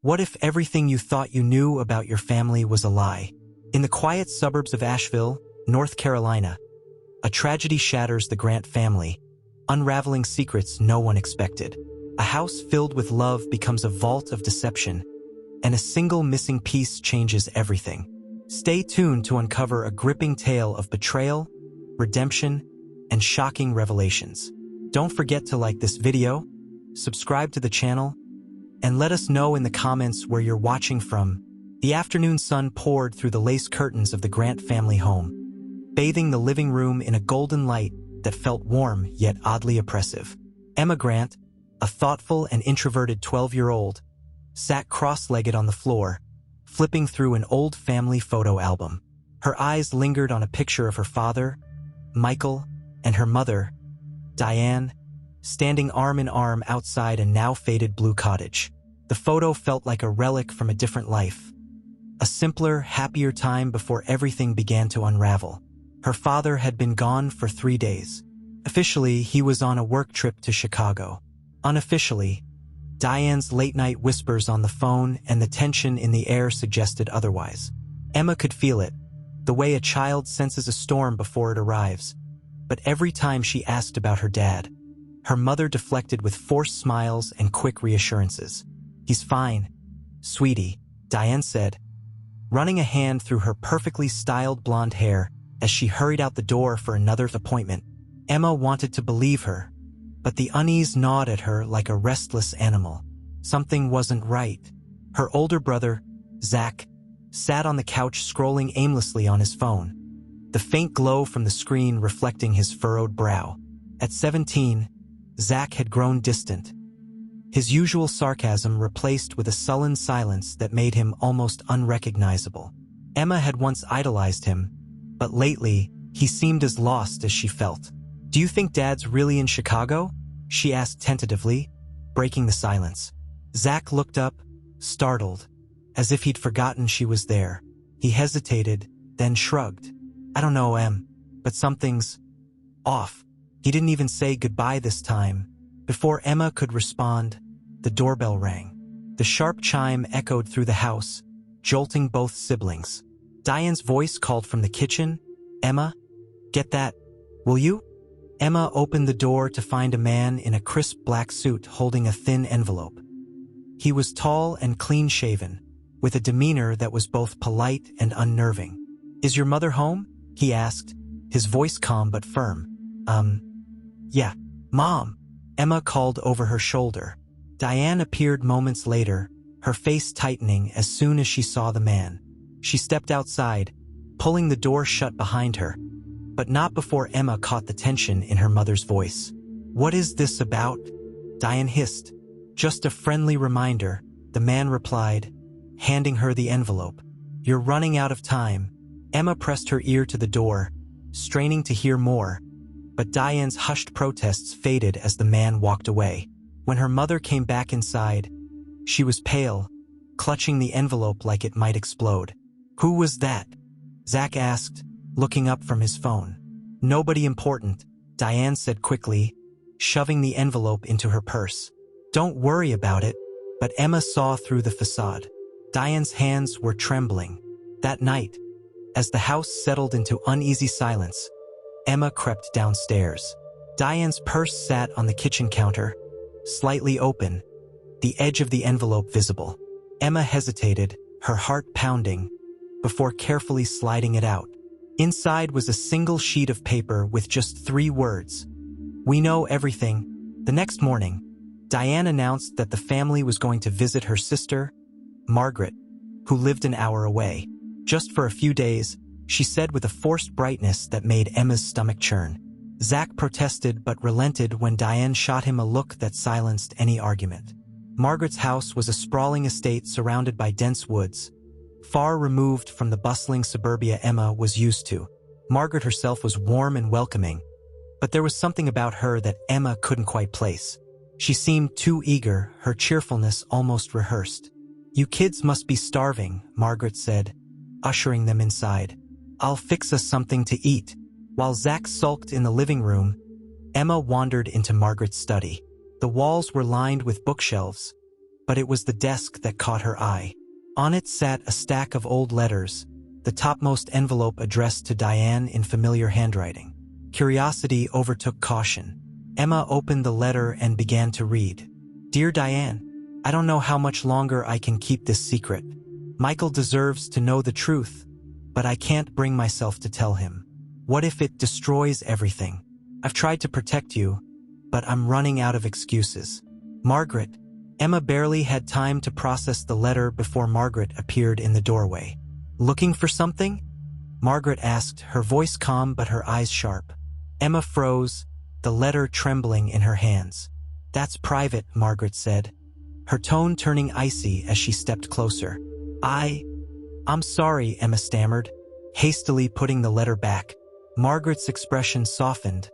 What if everything you thought you knew about your family was a lie? In the quiet suburbs of Asheville, North Carolina, a tragedy shatters the Grant family, unraveling secrets no one expected. A house filled with love becomes a vault of deception, and a single missing piece changes everything. Stay tuned to uncover a gripping tale of betrayal, redemption, and shocking revelations. Don't forget to like this video, subscribe to the channel, and let us know in the comments where you're watching from. The afternoon sun poured through the lace curtains of the Grant family home, bathing the living room in a golden light that felt warm yet oddly oppressive. Emma Grant, a thoughtful and introverted 12-year-old, sat cross-legged on the floor, flipping through an old family photo album. Her eyes lingered on a picture of her father, Michael, and her mother, Diane, standing arm in arm outside a now-faded blue cottage. The photo felt like a relic from a different life, a simpler, happier time before everything began to unravel. Her father had been gone for 3 days. Officially, he was on a work trip to Chicago. Unofficially, Diane's late-night whispers on the phone and the tension in the air suggested otherwise. Emma could feel it, the way a child senses a storm before it arrives. But every time she asked about her dad, her mother deflected with forced smiles and quick reassurances. "He's fine, sweetie," Diane said, running a hand through her perfectly styled blonde hair as she hurried out the door for another appointment. Emma wanted to believe her, but the unease gnawed at her like a restless animal. Something wasn't right. Her older brother, Zach, sat on the couch scrolling aimlessly on his phone, the faint glow from the screen reflecting his furrowed brow. At 17, Zach had grown distant, his usual sarcasm replaced with a sullen silence that made him almost unrecognizable. Emma had once idolized him, but lately, he seemed as lost as she felt. "Do you think Dad's really in Chicago?" she asked tentatively, breaking the silence. Zach looked up, startled, as if he'd forgotten she was there. He hesitated, then shrugged. "I don't know, Em, but something's off." He didn't even say goodbye this time. Before Emma could respond, the doorbell rang. The sharp chime echoed through the house, jolting both siblings. Diane's voice called from the kitchen, "Emma, get that, will you?" Emma opened the door to find a man in a crisp black suit holding a thin envelope. He was tall and clean-shaven, with a demeanor that was both polite and unnerving. "Is your mother home?" he asked, his voice calm but firm. Yeah, Mom," Emma called over her shoulder. Diane appeared moments later, her face tightening as soon as she saw the man. She stepped outside, pulling the door shut behind her, but not before Emma caught the tension in her mother's voice. "What is this about?" Diane hissed. "Just a friendly reminder," the man replied, handing her the envelope. "You're running out of time." Emma pressed her ear to the door, straining to hear more, but Diane's hushed protests faded as the man walked away. When her mother came back inside, she was pale, clutching the envelope like it might explode. "Who was that?" Zach asked, looking up from his phone. "Nobody important," Diane said quickly, shoving the envelope into her purse. "Don't worry about it," but Emma saw through the facade. Diane's hands were trembling. That night, as the house settled into uneasy silence, Emma crept downstairs. Diane's purse sat on the kitchen counter, slightly open, the edge of the envelope visible. Emma hesitated, her heart pounding, before carefully sliding it out. Inside was a single sheet of paper with just 3 words. "We know everything." The next morning, Diane announced that the family was going to visit her sister, Margaret, who lived an hour away. "Just for a few days," she said with a forced brightness that made Emma's stomach churn. Zach protested but relented when Diane shot him a look that silenced any argument. Margaret's house was a sprawling estate surrounded by dense woods, far removed from the bustling suburbia Emma was used to. Margaret herself was warm and welcoming, but there was something about her that Emma couldn't quite place. She seemed too eager, her cheerfulness almost rehearsed. "You kids must be starving," Margaret said, ushering them inside. "I'll fix us something to eat." While Zach sulked in the living room, Emma wandered into Margaret's study. The walls were lined with bookshelves, but it was the desk that caught her eye. On it sat a stack of old letters, the topmost envelope addressed to Diane in familiar handwriting. Curiosity overtook caution. Emma opened the letter and began to read. "Dear Diane, I don't know how much longer I can keep this secret. Michael deserves to know the truth, but I can't bring myself to tell him. What if it destroys everything? I've tried to protect you, but I'm running out of excuses. Margaret." Emma barely had time to process the letter before Margaret appeared in the doorway. "Looking for something?" Margaret asked, her voice calm but her eyes sharp. Emma froze, the letter trembling in her hands. "That's private," Margaret said, her tone turning icy as she stepped closer. I'm sorry," Emma stammered, hastily putting the letter back. Margaret's expression softened,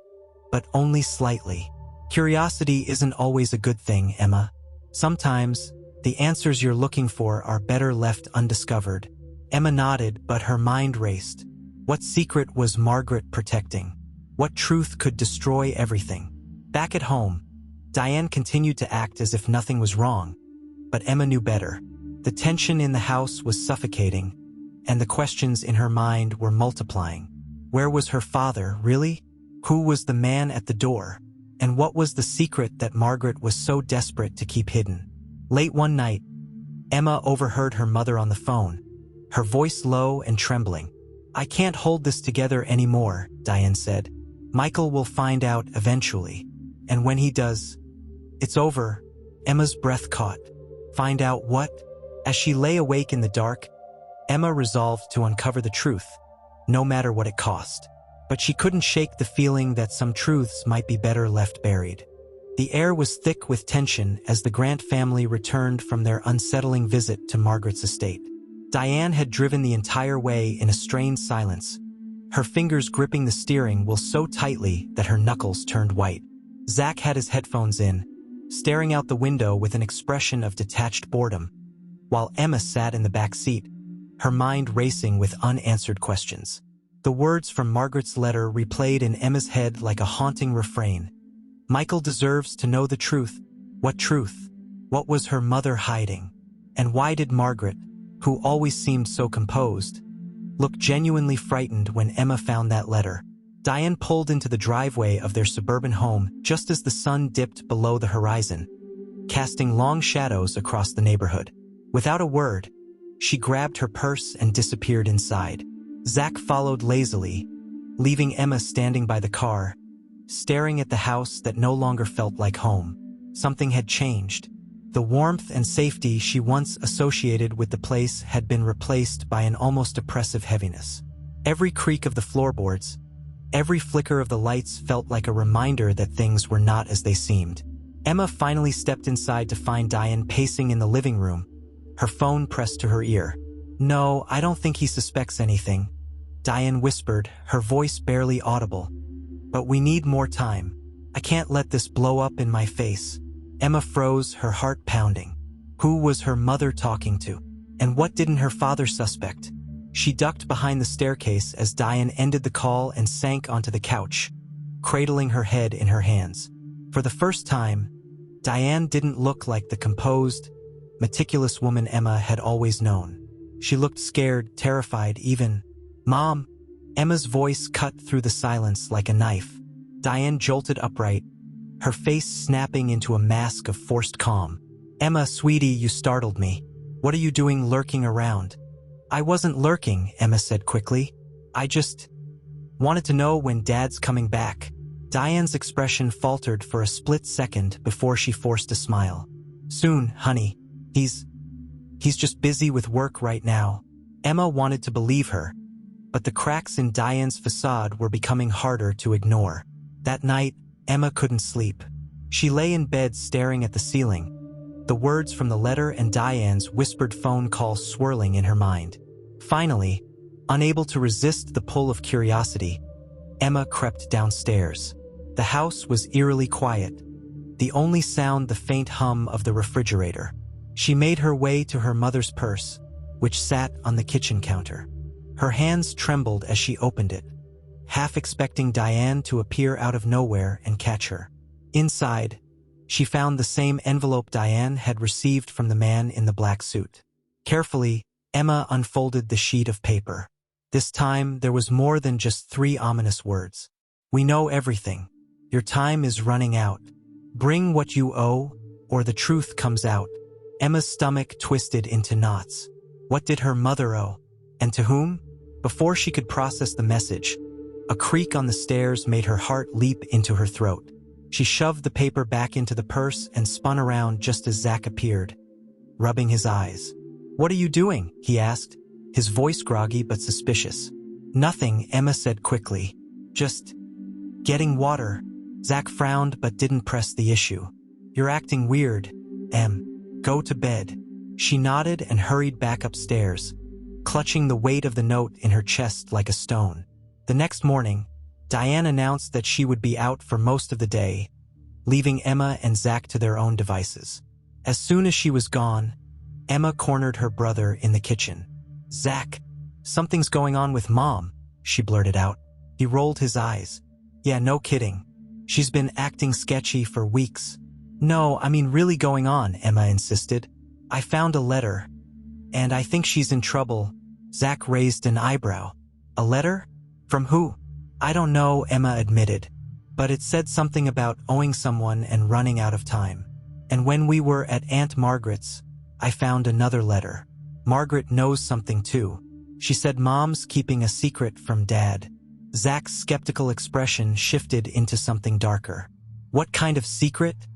but only slightly. "Curiosity isn't always a good thing, Emma. Sometimes, the answers you're looking for are better left undiscovered." Emma nodded, but her mind raced. What secret was Margaret protecting? What truth could destroy everything? Back at home, Diane continued to act as if nothing was wrong, but Emma knew better. The tension in the house was suffocating, and the questions in her mind were multiplying. Where was her father, really? Who was the man at the door? And what was the secret that Margaret was so desperate to keep hidden? Late one night, Emma overheard her mother on the phone, her voice low and trembling. "I can't hold this together anymore," Diane said. "Michael will find out eventually. And when he does, it's over." Emma's breath caught. Find out what? As she lay awake in the dark, Emma resolved to uncover the truth, no matter what it cost. But she couldn't shake the feeling that some truths might be better left buried. The air was thick with tension as the Grant family returned from their unsettling visit to Margaret's estate. Diane had driven the entire way in a strained silence, her fingers gripping the steering wheel so tightly that her knuckles turned white. Zach had his headphones in, staring out the window with an expression of detached boredom, while Emma sat in the back seat, her mind racing with unanswered questions. The words from Margaret's letter replayed in Emma's head like a haunting refrain. Michael deserves to know the truth. What truth? What was her mother hiding? And why did Margaret, who always seemed so composed, look genuinely frightened when Emma found that letter? Diane pulled into the driveway of their suburban home just as the sun dipped below the horizon, casting long shadows across the neighborhood. Without a word, she grabbed her purse and disappeared inside. Zach followed lazily, leaving Emma standing by the car, staring at the house that no longer felt like home. Something had changed. The warmth and safety she once associated with the place had been replaced by an almost oppressive heaviness. Every creak of the floorboards, every flicker of the lights felt like a reminder that things were not as they seemed. Emma finally stepped inside to find Diane pacing in the living room, her phone pressed to her ear. "No, I don't think he suspects anything," Diane whispered, her voice barely audible. "But we need more time. I can't let this blow up in my face." Emma froze, her heart pounding. Who was her mother talking to? And what didn't her father suspect? She ducked behind the staircase as Diane ended the call and sank onto the couch, cradling her head in her hands. For the first time, Diane didn't look like the composed, meticulous woman Emma had always known. She looked scared, terrified, even. "Mom!" Emma's voice cut through the silence like a knife. Diane jolted upright, her face snapping into a mask of forced calm. "Emma, sweetie, you startled me. What are you doing lurking around?" "I wasn't lurking," Emma said quickly. "I just wanted to know when Dad's coming back." Diane's expression faltered for a split second before she forced a smile. "Soon, honey. He's just busy with work right now." Emma wanted to believe her, but the cracks in Diane's facade were becoming harder to ignore. That night, Emma couldn't sleep. She lay in bed staring at the ceiling, the words from the letter and Diane's whispered phone call swirling in her mind. Finally, unable to resist the pull of curiosity, Emma crept downstairs. The house was eerily quiet, the only sound the faint hum of the refrigerator. She made her way to her mother's purse, which sat on the kitchen counter. Her hands trembled as she opened it, half expecting Diane to appear out of nowhere and catch her. Inside, she found the same envelope Diane had received from the man in the black suit. Carefully, Emma unfolded the sheet of paper. This time, there was more than just 3 ominous words. "We know everything. Your time is running out. Bring what you owe, or the truth comes out." Emma's stomach twisted into knots. What did her mother owe? And to whom? Before she could process the message, a creak on the stairs made her heart leap into her throat. She shoved the paper back into the purse and spun around just as Zach appeared, rubbing his eyes. "What are you doing?" he asked, his voice groggy but suspicious. "Nothing," Emma said quickly. "Just getting water." Zach frowned but didn't press the issue. "You're acting weird, Em. Go to bed." She nodded and hurried back upstairs, clutching the weight of the note in her chest like a stone. The next morning, Diane announced that she would be out for most of the day, leaving Emma and Zach to their own devices. As soon as she was gone, Emma cornered her brother in the kitchen. "Zach, something's going on with Mom," she blurted out. He rolled his eyes. "Yeah, no kidding. She's been acting sketchy for weeks." "No, I mean really going on," Emma insisted. "I found a letter, and I think she's in trouble." Zach raised an eyebrow. "A letter? From who?" "I don't know," Emma admitted, "but it said something about owing someone and running out of time. And when we were at Aunt Margaret's, I found another letter. Margaret knows something too. She said Mom's keeping a secret from Dad." Zach's skeptical expression shifted into something darker. "What kind of secret?"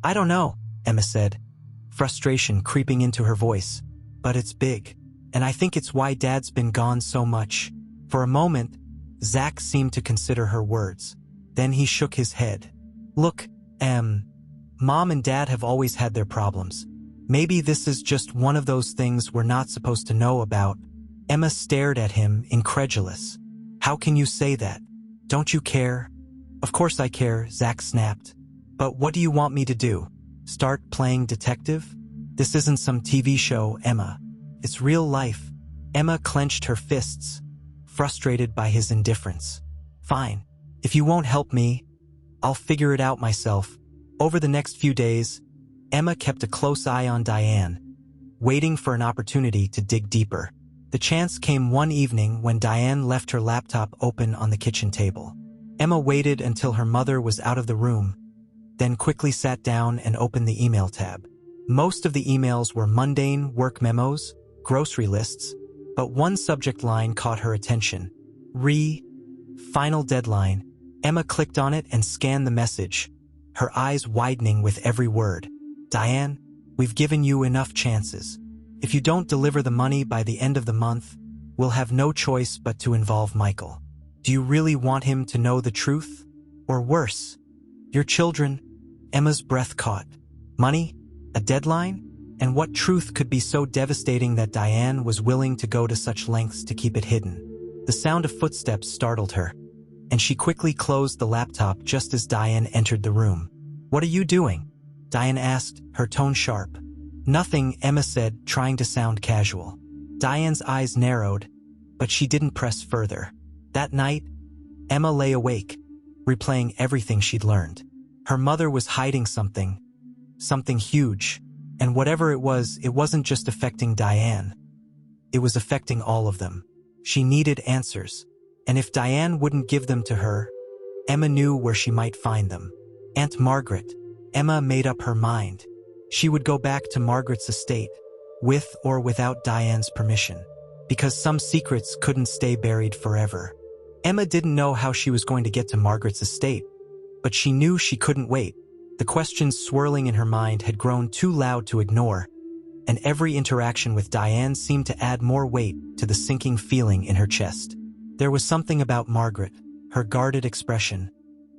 "I don't know," Emma said, frustration creeping into her voice. "But it's big. And I think it's why Dad's been gone so much." For a moment, Zach seemed to consider her words. Then he shook his head. "Look, Mom and Dad have always had their problems. Maybe this is just one of those things we're not supposed to know about." Emma stared at him, incredulous. "How can you say that? Don't you care?" "Of course I care," Zach snapped. "But what do you want me to do? Start playing detective? This isn't some TV show, Emma. It's real life." Emma clenched her fists, frustrated by his indifference. "Fine. If you won't help me, I'll figure it out myself." Over the next few days, Emma kept a close eye on Diane, waiting for an opportunity to dig deeper. The chance came one evening when Diane left her laptop open on the kitchen table. Emma waited until her mother was out of the room, then quickly sat down and opened the email tab. Most of the emails were mundane work memos, grocery lists, but one subject line caught her attention. Final deadline. Emma clicked on it and scanned the message, her eyes widening with every word. "Diane, we've given you enough chances. If you don't deliver the money by the end of the month, we'll have no choice but to involve Michael. Do you really want him to know the truth? Or worse, your children?" Emma's breath caught. Money? A deadline? And what truth could be so devastating that Diane was willing to go to such lengths to keep it hidden? The sound of footsteps startled her, and she quickly closed the laptop just as Diane entered the room. "What are you doing?" Diane asked, her tone sharp. "Nothing," Emma said, trying to sound casual. Diane's eyes narrowed, but she didn't press further. That night, Emma lay awake, replaying everything she'd learned. Her mother was hiding something huge, and whatever it wasn't just affecting Diane. It was affecting all of them. She needed answers, and if Diane wouldn't give them to her, Emma knew where she might find them. Aunt Margaret. Emma made up her mind. She would go back to Margaret's estate, with or without Diane's permission, because some secrets couldn't stay buried forever. Emma didn't know how she was going to get to Margaret's estate, but she knew she couldn't wait. The questions swirling in her mind had grown too loud to ignore, and every interaction with Diane seemed to add more weight to the sinking feeling in her chest. There was something about Margaret, her guarded expression,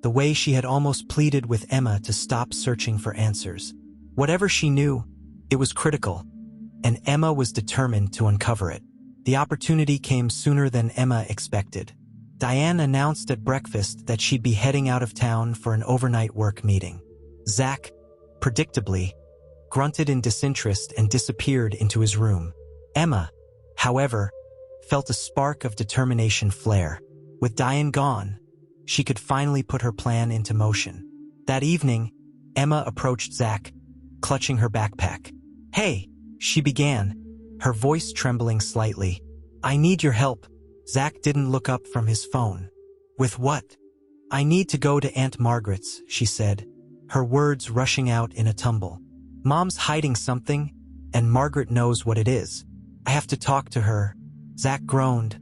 the way she had almost pleaded with Emma to stop searching for answers. Whatever she knew, it was critical, and Emma was determined to uncover it. The opportunity came sooner than Emma expected. Diane announced at breakfast that she'd be heading out of town for an overnight work meeting. Zach, predictably, grunted in disinterest and disappeared into his room. Emma, however, felt a spark of determination flare. With Diane gone, she could finally put her plan into motion. That evening, Emma approached Zach, clutching her backpack. "Hey," she began, her voice trembling slightly. "I need your help." Zach didn't look up from his phone. "With what?" "I need to go to Aunt Margaret's," she said, her words rushing out in a tumble. "Mom's hiding something, and Margaret knows what it is. I have to talk to her." Zach groaned,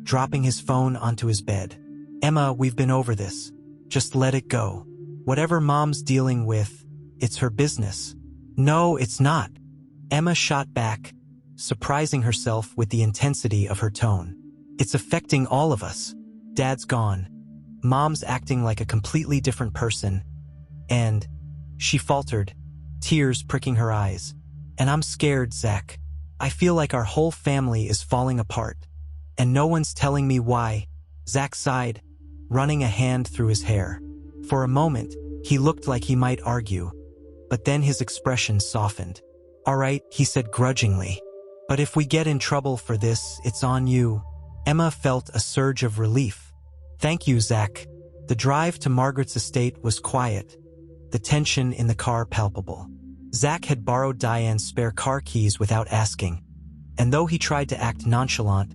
dropping his phone onto his bed. "Emma, we've been over this. Just let it go. Whatever Mom's dealing with, it's her business." "No, it's not." Emma shot back, surprising herself with the intensity of her tone. "It's affecting all of us. Dad's gone. Mom's acting like a completely different person. And," she faltered, tears pricking her eyes, "and I'm scared, Zach. I feel like our whole family is falling apart. And no one's telling me why." Zach sighed, running a hand through his hair. For a moment, he looked like he might argue, but then his expression softened. "All right," he said grudgingly. "But if we get in trouble for this, it's on you." Emma felt a surge of relief. "Thank you, Zach." The drive to Margaret's estate was quiet, the tension in the car palpable. Zach had borrowed Diane's spare car keys without asking, and though he tried to act nonchalant,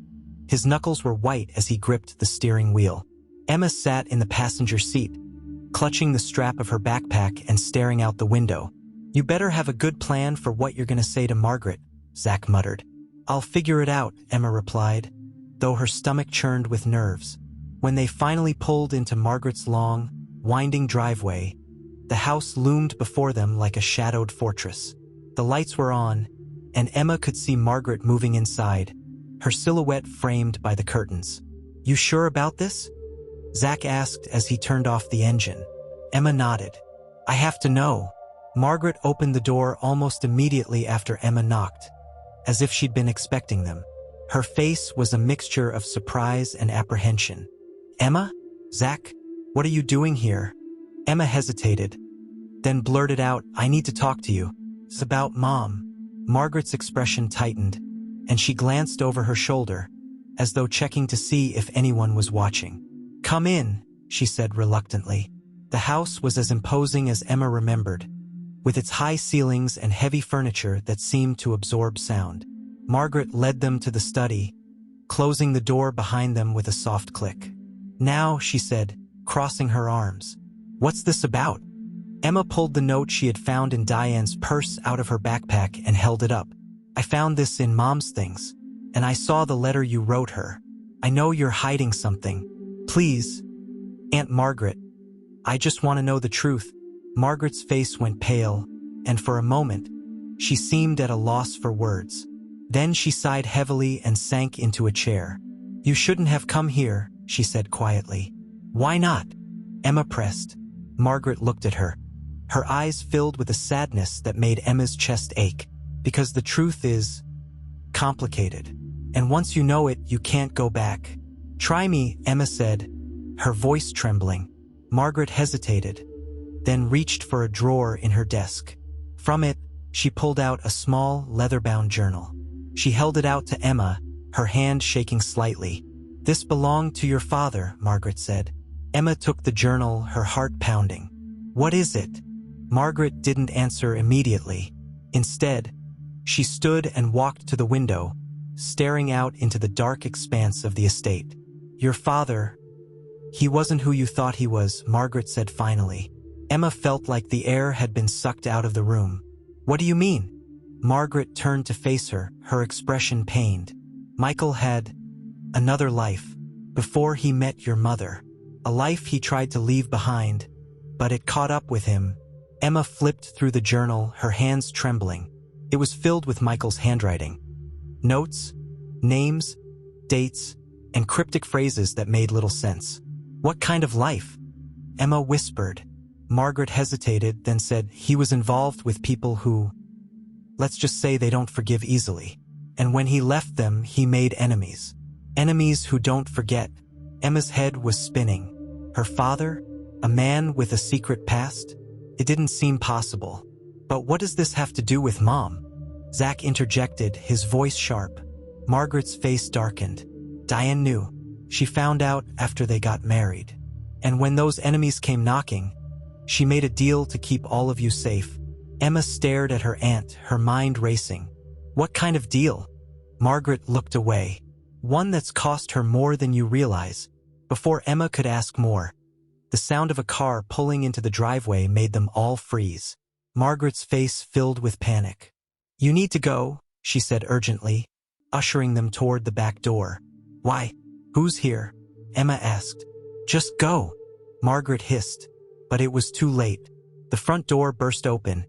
his knuckles were white as he gripped the steering wheel. Emma sat in the passenger seat, clutching the strap of her backpack and staring out the window. "You better have a good plan for what you're going to say to Margaret," Zach muttered. "I'll figure it out," Emma replied, though her stomach churned with nerves. When they finally pulled into Margaret's long, winding driveway, the house loomed before them like a shadowed fortress. The lights were on, and Emma could see Margaret moving inside, her silhouette framed by the curtains. "You sure about this?" Zach asked as he turned off the engine. Emma nodded. "I have to know." Margaret opened the door almost immediately after Emma knocked, as if she'd been expecting them. Her face was a mixture of surprise and apprehension. "Emma? Zach? What are you doing here?" Emma hesitated, then blurted out, "I need to talk to you. It's about Mom." Margaret's expression tightened, and she glanced over her shoulder, as though checking to see if anyone was watching. "Come in," she said reluctantly. The house was as imposing as Emma remembered, with its high ceilings and heavy furniture that seemed to absorb sound. Margaret led them to the study, closing the door behind them with a soft click. "Now," she said, crossing her arms. "What's this about?" Emma pulled the note she had found in Diane's purse out of her backpack and held it up. "I found this in Mom's things, and I saw the letter you wrote her. I know you're hiding something. Please, Aunt Margaret, I just want to know the truth." Margaret's face went pale, and for a moment, she seemed at a loss for words. Then she sighed heavily and sank into a chair. "You shouldn't have come here," she said quietly. "Why not?" Emma pressed. Margaret looked at her, her eyes filled with a sadness that made Emma's chest ache. "Because the truth is complicated, and once you know it, you can't go back." "Try me," Emma said, her voice trembling. Margaret hesitated, then reached for a drawer in her desk. From it, she pulled out a small, leather-bound journal. She held it out to Emma, her hand shaking slightly. "This belonged to your father," Margaret said. Emma took the journal, her heart pounding. "What is it?" Margaret didn't answer immediately. Instead, she stood and walked to the window, staring out into the dark expanse of the estate. "Your father, he wasn't who you thought he was," Margaret said finally. Emma felt like the air had been sucked out of the room. "What do you mean?" Margaret turned to face her, her expression pained. "Michael had another life before he met your mother. A life he tried to leave behind, but it caught up with him." Emma flipped through the journal, her hands trembling. It was filled with Michael's handwriting. Notes, names, dates, and cryptic phrases that made little sense. "What kind of life?" Emma whispered. Margaret hesitated, then said, "He was involved with people who, let's just say, they don't forgive easily. And when he left them, he made enemies. Enemies who don't forget." Emma's head was spinning. Her father? A man with a secret past? It didn't seem possible. "But what does this have to do with Mom?" Zach interjected, his voice sharp. Margaret's face darkened. "Diane knew. She found out after they got married. And when those enemies came knocking, She made a deal to keep all of you safe. Emma stared at her aunt, her mind racing. What kind of deal? Margaret looked away. One that's cost her more than you realize. Before Emma could ask more, the sound of a car pulling into the driveway made them all freeze. Margaret's face filled with panic. You need to go, she said urgently, ushering them toward the back door. Why? Who's here? Emma asked. Just go, Margaret hissed. But it was too late. The front door burst open,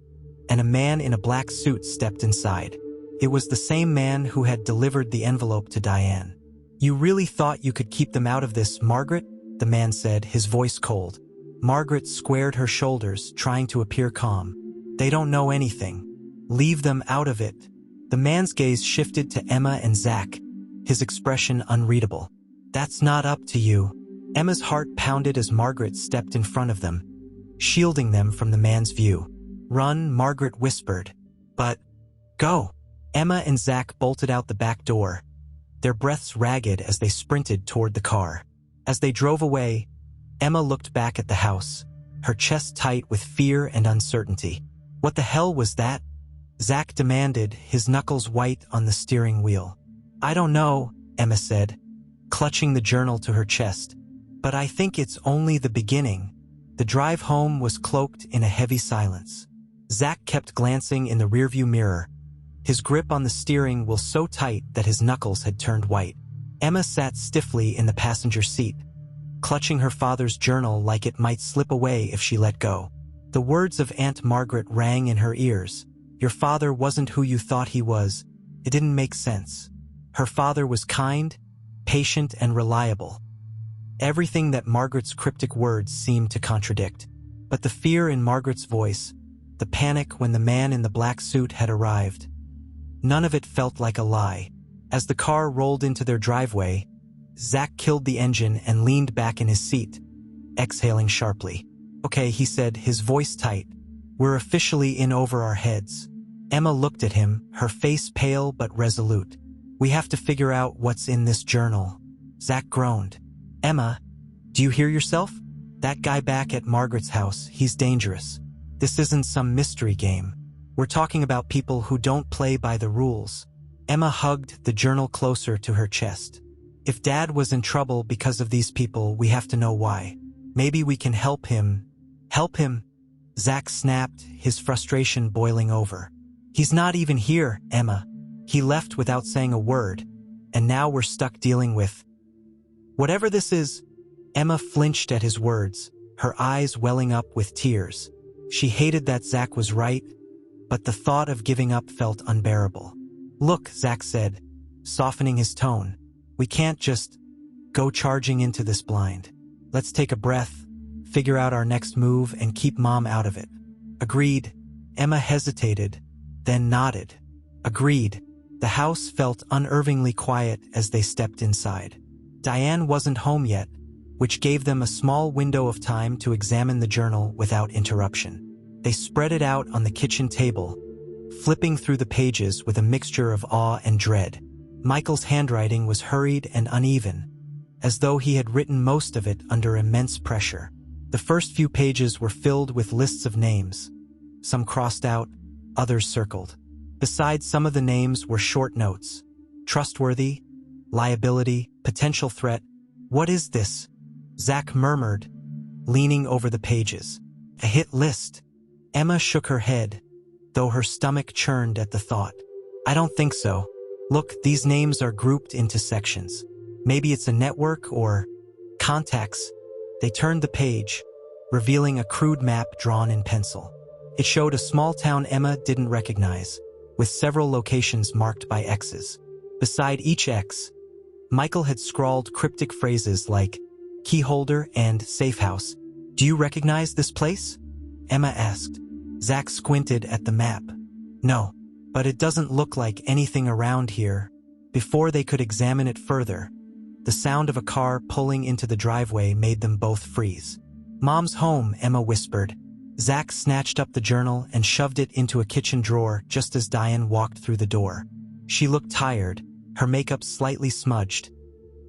and a man in a black suit stepped inside. It was the same man who had delivered the envelope to Diane. You really thought you could keep them out of this, Margaret? The man said, his voice cold. Margaret squared her shoulders, trying to appear calm. They don't know anything. Leave them out of it. The man's gaze shifted to Emma and Zach, his expression unreadable. That's not up to you. Emma's heart pounded as Margaret stepped in front of them, shielding them from the man's view. Run, Margaret whispered. But, go. Emma and Zach bolted out the back door, their breaths ragged as they sprinted toward the car. As they drove away, Emma looked back at the house, her chest tight with fear and uncertainty. What the hell was that? Zach demanded, his knuckles white on the steering wheel. I don't know, Emma said, clutching the journal to her chest. But I think it's only the beginning. The drive home was cloaked in a heavy silence. Zach kept glancing in the rearview mirror, his grip on the steering wheel so tight that his knuckles had turned white. Emma sat stiffly in the passenger seat, clutching her father's journal like it might slip away if she let go. The words of Aunt Margaret rang in her ears. Your father wasn't who you thought he was. It didn't make sense. Her father was kind, patient, and reliable. Everything that Margaret's cryptic words seemed to contradict. But the fear in Margaret's voice, the panic when the man in the black suit had arrived, none of it felt like a lie. As the car rolled into their driveway, Zach killed the engine and leaned back in his seat, exhaling sharply. Okay, he said, his voice tight. We're officially in over our heads. Emma looked at him, her face pale but resolute. We have to figure out what's in this journal. Zach groaned. Emma, do you hear yourself? That guy back at Margaret's house, he's dangerous. This isn't some mystery game. We're talking about people who don't play by the rules. Emma hugged the journal closer to her chest. If Dad was in trouble because of these people, we have to know why. Maybe we can help him. Help him? Zach snapped, his frustration boiling over. He's not even here, Emma. He left without saying a word, and now we're stuck dealing with whatever this is. Emma flinched at his words, her eyes welling up with tears. She hated that Zach was right, but the thought of giving up felt unbearable. Look, Zach said, softening his tone. We can't just go charging into this blind. Let's take a breath, figure out our next move, and keep Mom out of it. Agreed. Emma hesitated, then nodded. Agreed. The house felt unnervingly quiet as they stepped inside. Diane wasn't home yet, which gave them a small window of time to examine the journal without interruption. They spread it out on the kitchen table, flipping through the pages with a mixture of awe and dread. Michael's handwriting was hurried and uneven, as though he had written most of it under immense pressure. The first few pages were filled with lists of names, some crossed out, others circled. Besides some of the names were short notes. Trustworthy, liability, potential threat. What is this? Zach murmured, leaning over the pages. A hit list. Emma shook her head, though her stomach churned at the thought. I don't think so. Look, these names are grouped into sections. Maybe it's a network or contacts. They turned the page, revealing a crude map drawn in pencil. It showed a small town Emma didn't recognize, with several locations marked by X's. Beside each X, Michael had scrawled cryptic phrases like keyholder and safe house. Do you recognize this place? Emma asked. Zach squinted at the map. No, but it doesn't look like anything around here. Before they could examine it further, the sound of a car pulling into the driveway made them both freeze. Mom's home, Emma whispered. Zach snatched up the journal and shoved it into a kitchen drawer just as Diane walked through the door. She looked tired, her makeup slightly smudged,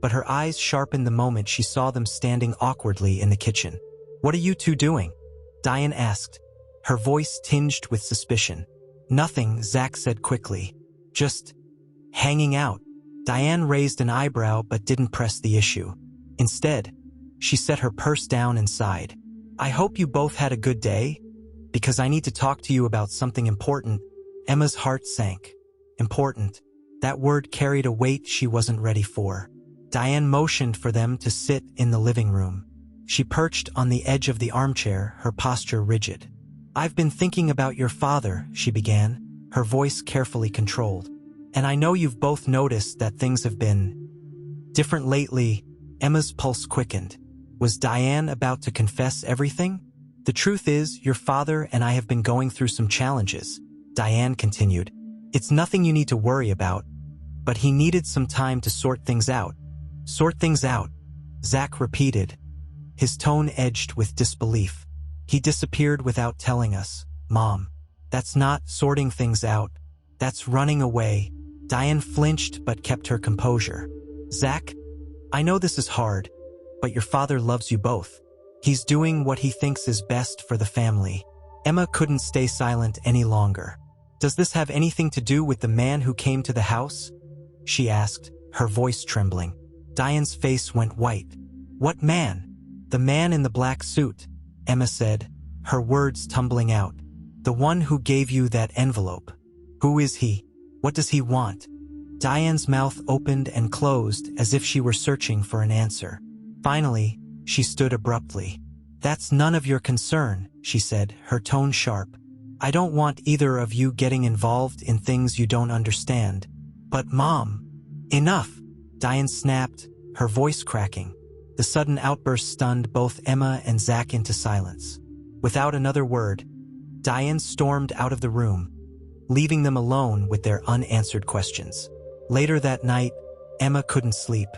but her eyes sharpened the moment she saw them standing awkwardly in the kitchen. What are you two doing? Diane asked, her voice tinged with suspicion. Nothing, Zach said quickly. Just hanging out. Diane raised an eyebrow but didn't press the issue. Instead, she set her purse down and sighed. I hope you both had a good day, because I need to talk to you about something important. Emma's heart sank. Important. That word carried a weight she wasn't ready for. Diane motioned for them to sit in the living room. She perched on the edge of the armchair, her posture rigid. I've been thinking about your father, she began, her voice carefully controlled. And I know you've both noticed that things have been different lately. Emma's pulse quickened. Was Diane about to confess everything? The truth is, your father and I have been going through some challenges, Diane continued. It's nothing you need to worry about, but he needed some time to sort things out. Sort things out, Zach repeated, his tone edged with disbelief. He disappeared without telling us. Mom, that's not sorting things out. That's running away. Diane flinched but kept her composure. Zach, I know this is hard, but your father loves you both. He's doing what he thinks is best for the family. Emma couldn't stay silent any longer. Does this have anything to do with the man who came to the house? She asked, her voice trembling. Diane's face went white. What man? The man in the black suit, Emma said, her words tumbling out. The one who gave you that envelope. Who is he? What does he want? Diane's mouth opened and closed as if she were searching for an answer. Finally, she stood abruptly. That's none of your concern, she said, her tone sharp. I don't want either of you getting involved in things you don't understand. But Mom, enough, Diane snapped, her voice cracking. The sudden outburst stunned both Emma and Zach into silence. Without another word, Diane stormed out of the room, leaving them alone with their unanswered questions. Later that night, Emma couldn't sleep.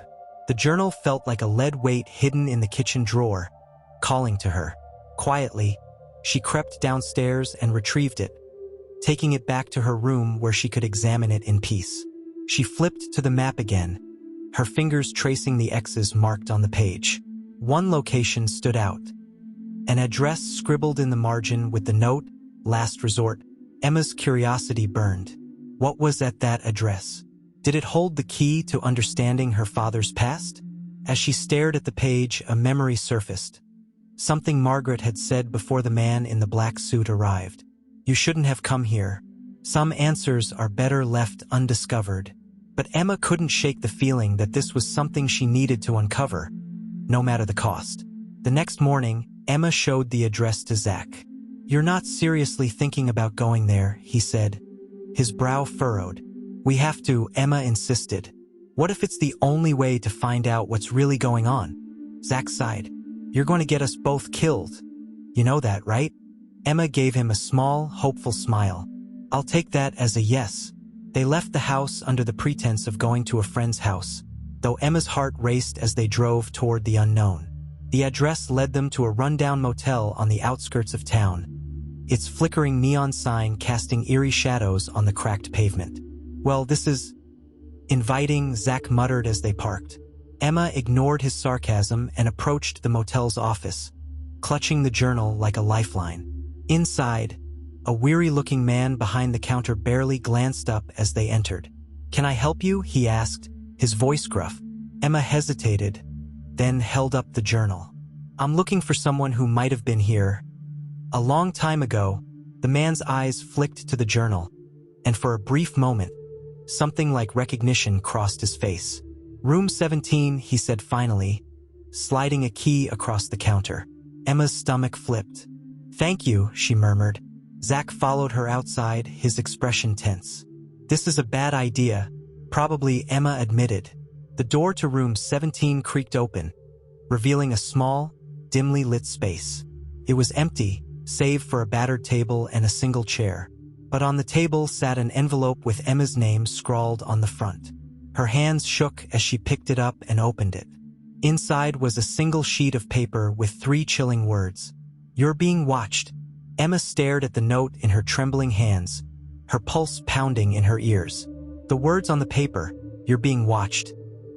The journal felt like a lead weight hidden in the kitchen drawer, calling to her. Quietly, she crept downstairs and retrieved it, taking it back to her room where she could examine it in peace. She flipped to the map again, her fingers tracing the X's marked on the page. One location stood out. An address scribbled in the margin with the note, Last Resort. Emma's curiosity burned. What was at that address? Did it hold the key to understanding her father's past? As she stared at the page, a memory surfaced. Something Margaret had said before the man in the black suit arrived. You shouldn't have come here. Some answers are better left undiscovered. But Emma couldn't shake the feeling that this was something she needed to uncover, no matter the cost. The next morning, Emma showed the address to Zach. You're not seriously thinking about going there, he said, his brow furrowed. We have to, Emma insisted. What if it's the only way to find out what's really going on? Zach sighed. You're going to get us both killed. You know that, right? Emma gave him a small, hopeful smile. I'll take that as a yes. They left the house under the pretense of going to a friend's house, though Emma's heart raced as they drove toward the unknown. The address led them to a rundown motel on the outskirts of town, its flickering neon sign casting eerie shadows on the cracked pavement. Well, this is inviting, Zach muttered as they parked. Emma ignored his sarcasm and approached the motel's office, clutching the journal like a lifeline. Inside, a weary-looking man behind the counter barely glanced up as they entered. Can I help you? He asked, his voice gruff. Emma hesitated, then held up the journal. I'm looking for someone who might have been here. A long time ago, the man's eyes flicked to the journal, and for a brief moment, something like recognition crossed his face. Room 17, he said finally, sliding a key across the counter. Emma's stomach flipped. Thank you, she murmured. Zach followed her outside, his expression tense. This is a bad idea, probably, Emma admitted. The door to room 17 creaked open, revealing a small, dimly lit space. It was empty, save for a battered table and a single chair. But on the table sat an envelope with Emma's name scrawled on the front. Her hands shook as she picked it up and opened it. Inside was a single sheet of paper with 3 chilling words. You're being watched. Emma stared at the note in her trembling hands, her pulse pounding in her ears. The words on the paper, "You're being watched,"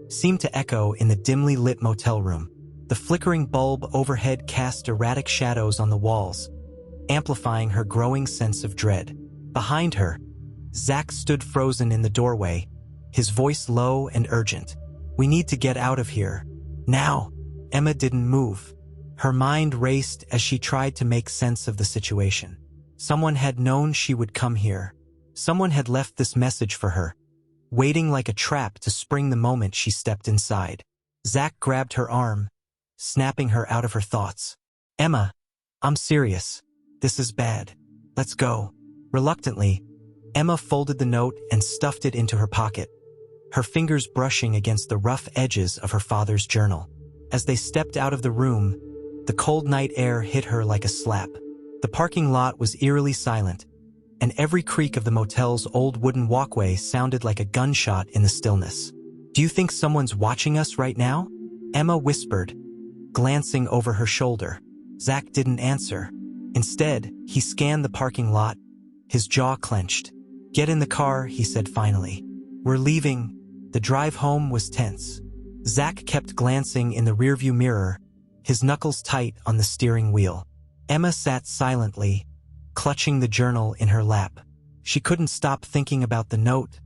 seemed to echo in the dimly lit motel room. The flickering bulb overhead cast erratic shadows on the walls, amplifying her growing sense of dread. Behind her, Zach stood frozen in the doorway, his voice low and urgent. "We need to get out of here. Now." Emma didn't move. Her mind raced as she tried to make sense of the situation. Someone had known she would come here. Someone had left this message for her, waiting like a trap to spring the moment she stepped inside. Zach grabbed her arm, snapping her out of her thoughts. "Emma, I'm serious. This is bad. Let's go." Reluctantly, Emma folded the note and stuffed it into her pocket, her fingers brushing against the rough edges of her father's journal. As they stepped out of the room, the cold night air hit her like a slap. The parking lot was eerily silent, and every creak of the motel's old wooden walkway sounded like a gunshot in the stillness. "Do you think someone's watching us right now?" Emma whispered, glancing over her shoulder. Zach didn't answer. Instead, he scanned the parking lot, his jaw clenched. "Get in the car," he said finally. "We're leaving." The drive home was tense. Zach kept glancing in the rearview mirror, his knuckles tight on the steering wheel. Emma sat silently, clutching the journal in her lap. She couldn't stop thinking about the note,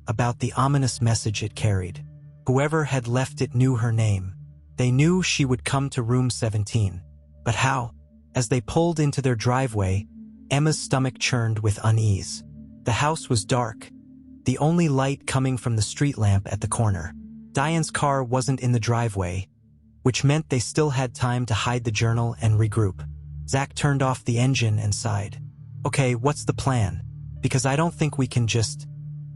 about the ominous message it carried. Whoever had left it knew her name. They knew she would come to room 17. But how? As they pulled into their driveway, Emma's stomach churned with unease. The house was dark, the only light coming from the street lamp at the corner. Diane's car wasn't in the driveway, which meant they still had time to hide the journal and regroup. Zach turned off the engine and sighed. "Okay, what's the plan? Because I don't think we can just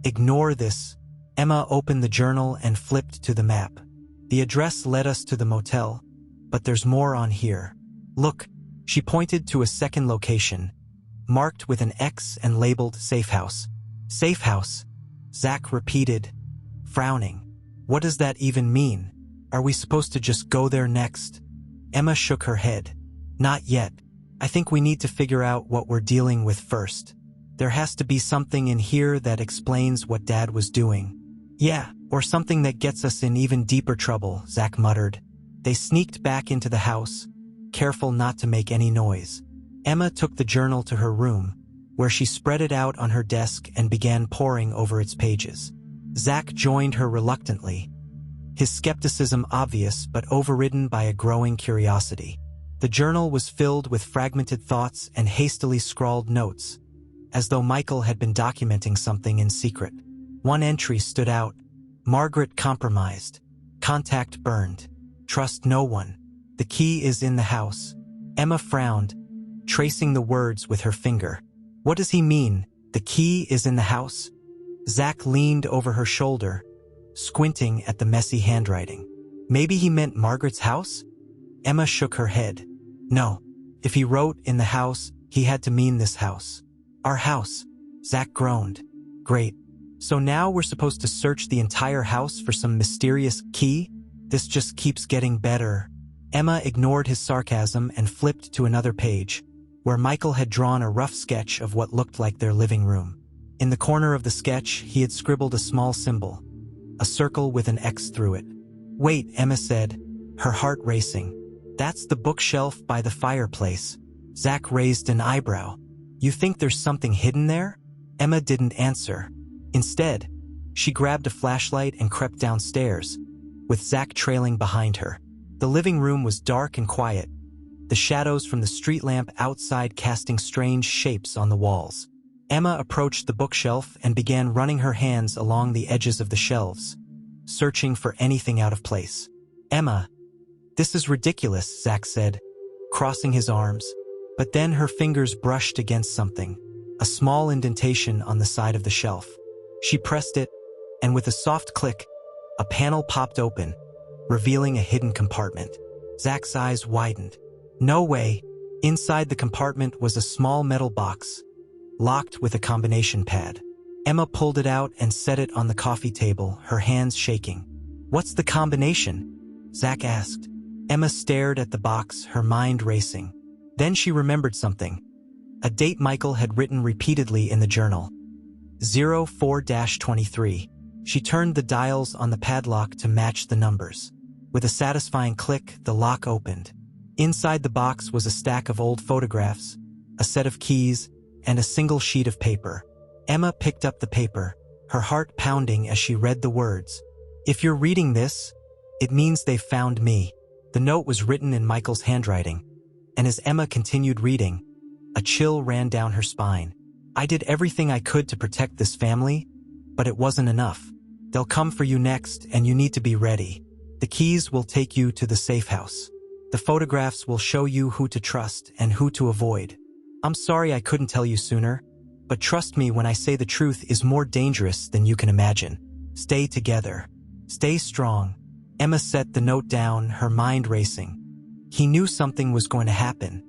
ignore this." Emma opened the journal and flipped to the map. The address led us to the motel, but there's more on here. "Look," she pointed to a second location, marked with an X and labeled Safe House. "Safe House," Zach repeated, frowning. "What does that even mean? Are we supposed to just go there next?" Emma shook her head. "Not yet. I think we need to figure out what we're dealing with first. There has to be something in here that explains what Dad was doing." "Yeah, or something that gets us in even deeper trouble," Zach muttered. They sneaked back into the house, careful not to make any noise. Emma took the journal to her room, where she spread it out on her desk and began poring over its pages. Zach joined her reluctantly, his skepticism obvious but overridden by a growing curiosity. The journal was filled with fragmented thoughts and hastily scrawled notes, as though Michael had been documenting something in secret. One entry stood out. "Margaret compromised. Contact burned. Trust no one. The key is in the house." Emma frowned, tracing the words with her finger. "What does he mean? The key is in the house?" Zach leaned over her shoulder, squinting at the messy handwriting. "Maybe he meant Margaret's house?" Emma shook her head. "No. If he wrote in the house, he had to mean this house." "Our house," Zach groaned. "Great. So now we're supposed to search the entire house for some mysterious key? This just keeps getting better." Emma ignored his sarcasm and flipped to another page, where Michael had drawn a rough sketch of what looked like their living room. In the corner of the sketch, he had scribbled a small symbol, a circle with an X through it. "Wait," Emma said, her heart racing. "That's the bookshelf by the fireplace." Zach raised an eyebrow. "You think there's something hidden there?" Emma didn't answer. Instead, she grabbed a flashlight and crept downstairs, with Zach trailing behind her. The living room was dark and quiet, the shadows from the street lamp outside casting strange shapes on the walls. Emma approached the bookshelf and began running her hands along the edges of the shelves, searching for anything out of place. "Emma, this is ridiculous," Zach said, crossing his arms. But then her fingers brushed against something, a small indentation on the side of the shelf. She pressed it, and with a soft click, a panel popped open, revealing a hidden compartment. Zach's eyes widened. No way! Inside the compartment was a small metal box, locked with a combination pad. Emma pulled it out and set it on the coffee table, her hands shaking. "What's the combination?" Zach asked. Emma stared at the box, her mind racing. Then she remembered something. A date Michael had written repeatedly in the journal. 04-23. She turned the dials on the padlock to match the numbers. With a satisfying click, the lock opened. Inside the box was a stack of old photographs, a set of keys, and a single sheet of paper. Emma picked up the paper, her heart pounding as she read the words. "If you're reading this, it means they've found me." The note was written in Michael's handwriting, and as Emma continued reading, a chill ran down her spine. "I did everything I could to protect this family, but it wasn't enough. They'll come for you next, and you need to be ready. The keys will take you to the safe house. The photographs will show you who to trust and who to avoid. I'm sorry I couldn't tell you sooner, but trust me when I say the truth is more dangerous than you can imagine. Stay together. Stay strong." Emma set the note down, her mind racing. He knew something was going to happen.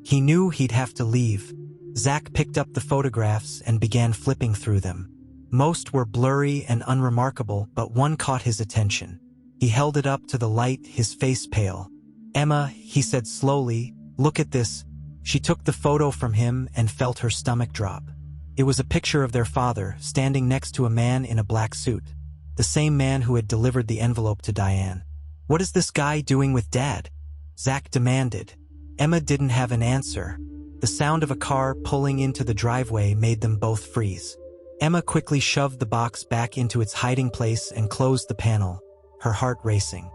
He knew he'd have to leave. Zach picked up the photographs and began flipping through them. Most were blurry and unremarkable, but one caught his attention. He held it up to the light, his face pale. "Emma," he said slowly, "look at this." She took the photo from him and felt her stomach drop. It was a picture of their father, standing next to a man in a black suit. The same man who had delivered the envelope to Diane. "What is this guy doing with Dad?" Zach demanded. Emma didn't have an answer. The sound of a car pulling into the driveway made them both freeze. Emma quickly shoved the box back into its hiding place and closed the panel, her heart racing.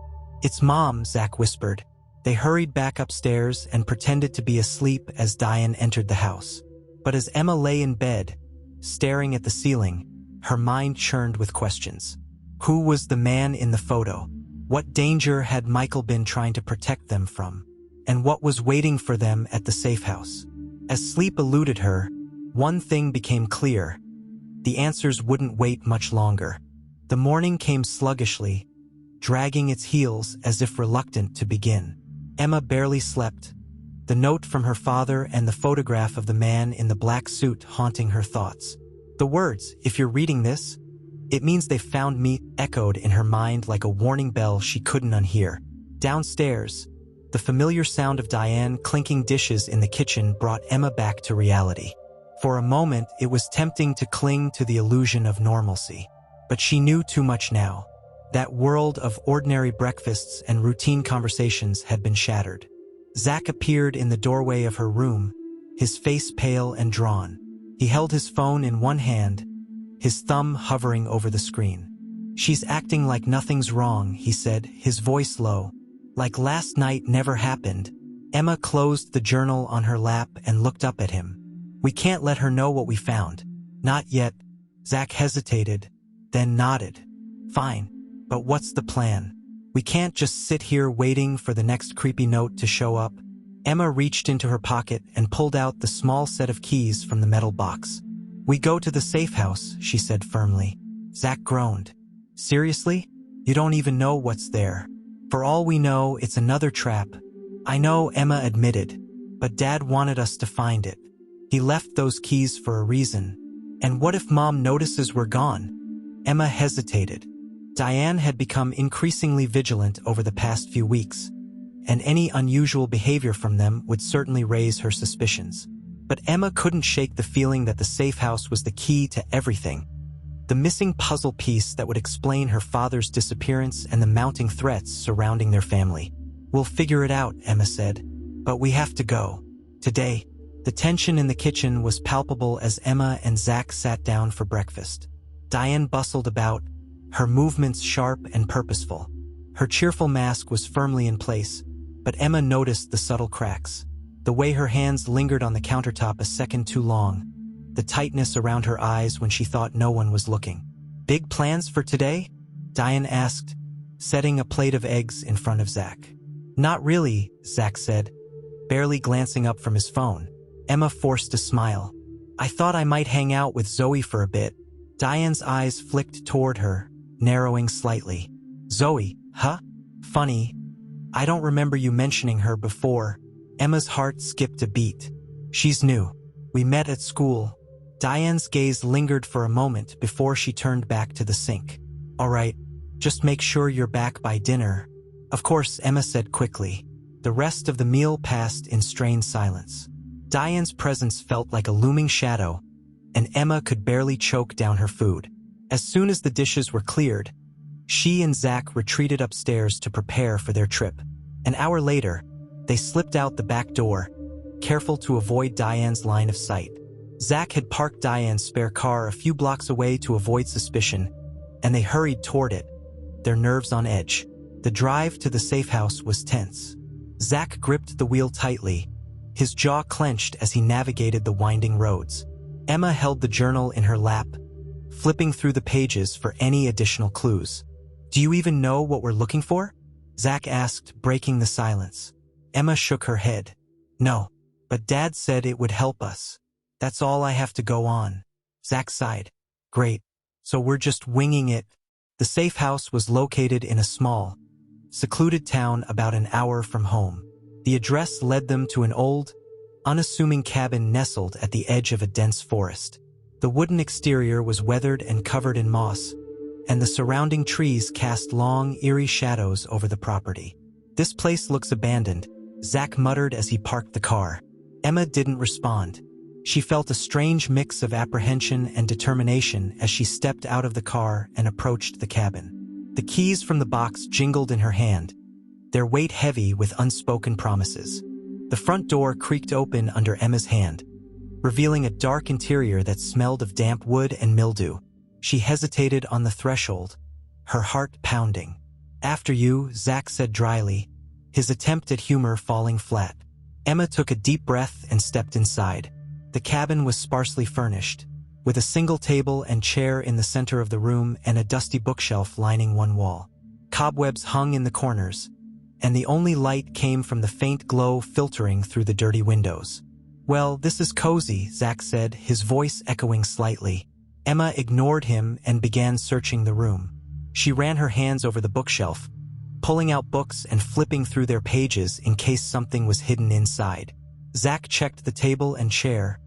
"It's Mom," Zach whispered. They hurried back upstairs and pretended to be asleep as Diane entered the house. But as Emma lay in bed, staring at the ceiling, her mind churned with questions. Who was the man in the photo? What danger had Michael been trying to protect them from? And what was waiting for them at the safe house? As sleep eluded her, one thing became clear. The answers wouldn't wait much longer. The morning came sluggishly, dragging its heels as if reluctant to begin. Emma barely slept, the note from her father and the photograph of the man in the black suit haunting her thoughts. The words, "If you're reading this, it means they found me," echoed in her mind like a warning bell she couldn't unhear. Downstairs, the familiar sound of Diane clinking dishes in the kitchen brought Emma back to reality. For a moment, it was tempting to cling to the illusion of normalcy. But she knew too much now. That world of ordinary breakfasts and routine conversations had been shattered. Zach appeared in the doorway of her room, his face pale and drawn. He held his phone in one hand, his thumb hovering over the screen. "She's acting like nothing's wrong," he said, his voice low. "Like last night never happened." Emma closed the journal on her lap and looked up at him. "We can't let her know what we found." "Not yet." Zach hesitated, then nodded. "Fine. But what's the plan? We can't just sit here waiting for the next creepy note to show up." Emma reached into her pocket and pulled out the small set of keys from the metal box. "We go to the safe house," she said firmly. Zach groaned. "Seriously? You don't even know what's there. For all we know, it's another trap." "I know," Emma admitted, "but Dad wanted us to find it. He left those keys for a reason. And what if Mom notices we're gone?" Emma hesitated. Diane had become increasingly vigilant over the past few weeks, and any unusual behavior from them would certainly raise her suspicions. But Emma couldn't shake the feeling that the safe house was the key to everything. The missing puzzle piece that would explain her father's disappearance and the mounting threats surrounding their family. "We'll figure it out," Emma said. "But we have to go. Today." The tension in the kitchen was palpable as Emma and Zach sat down for breakfast. Diane bustled about, her movements sharp and purposeful. Her cheerful mask was firmly in place, but Emma noticed the subtle cracks. The way her hands lingered on the countertop a second too long. The tightness around her eyes when she thought no one was looking. "Big plans for today?" Diane asked, setting a plate of eggs in front of Zach. "Not really," Zach said, barely glancing up from his phone. Emma forced a smile. "I thought I might hang out with Zoe for a bit." Diane's eyes flicked toward her, narrowing slightly. "Zoe, huh? Funny. I don't remember you mentioning her before." Emma's heart skipped a beat. "She's new. We met at school." Diane's gaze lingered for a moment before she turned back to the sink. "All right, just make sure you're back by dinner." "Of course," Emma said quickly. The rest of the meal passed in strained silence. Diane's presence felt like a looming shadow, and Emma could barely choke down her food. As soon as the dishes were cleared, She and Zach retreated upstairs to prepare for their trip. An hour later, they slipped out the back door, careful to avoid Diane's line of sight. Zach had parked Diane's spare car a few blocks away to avoid suspicion, and they hurried toward it, their nerves on edge. The drive to the safe house was tense. Zach gripped the wheel tightly, his jaw clenched as he navigated the winding roads. Emma held the journal in her lap, flipping through the pages for any additional clues. "Do you even know what we're looking for?" Zach asked, breaking the silence. Emma shook her head. "No, but Dad said it would help us. That's all I have to go on." Zach sighed. "Great, so we're just winging it." The safe house was located in a small, secluded town about an hour from home. The address led them to an old, unassuming cabin nestled at the edge of a dense forest. The wooden exterior was weathered and covered in moss, and the surrounding trees cast long, eerie shadows over the property. "This place looks abandoned," Zach muttered as he parked the car. Emma didn't respond. She felt a strange mix of apprehension and determination as she stepped out of the car and approached the cabin. The keys from the box jingled in her hand, their weight heavy with unspoken promises. The front door creaked open under Emma's hand, revealing a dark interior that smelled of damp wood and mildew. She hesitated on the threshold, her heart pounding. "After you," Zach said dryly, his attempt at humor falling flat. Emma took a deep breath and stepped inside. The cabin was sparsely furnished, with a single table and chair in the center of the room and a dusty bookshelf lining one wall. Cobwebs hung in the corners, and the only light came from the faint glow filtering through the dirty windows. "Well, this is cozy," Zach said, his voice echoing slightly. Emma ignored him and began searching the room. She ran her hands over the bookshelf, pulling out books and flipping through their pages in case something was hidden inside. Zach checked the table and chair,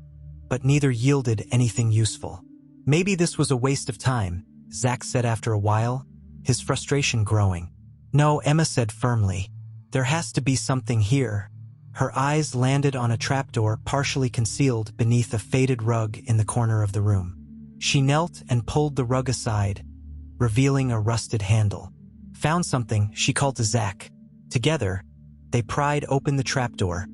but neither yielded anything useful. "Maybe this was a waste of time," Zach said after a while, his frustration growing. "No," Emma said firmly. "There has to be something here." Her eyes landed on a trapdoor partially concealed beneath a faded rug in the corner of the room. She knelt and pulled the rug aside, revealing a rusted handle. "Found something," she called to Zach. Together, they pried open the trapdoor,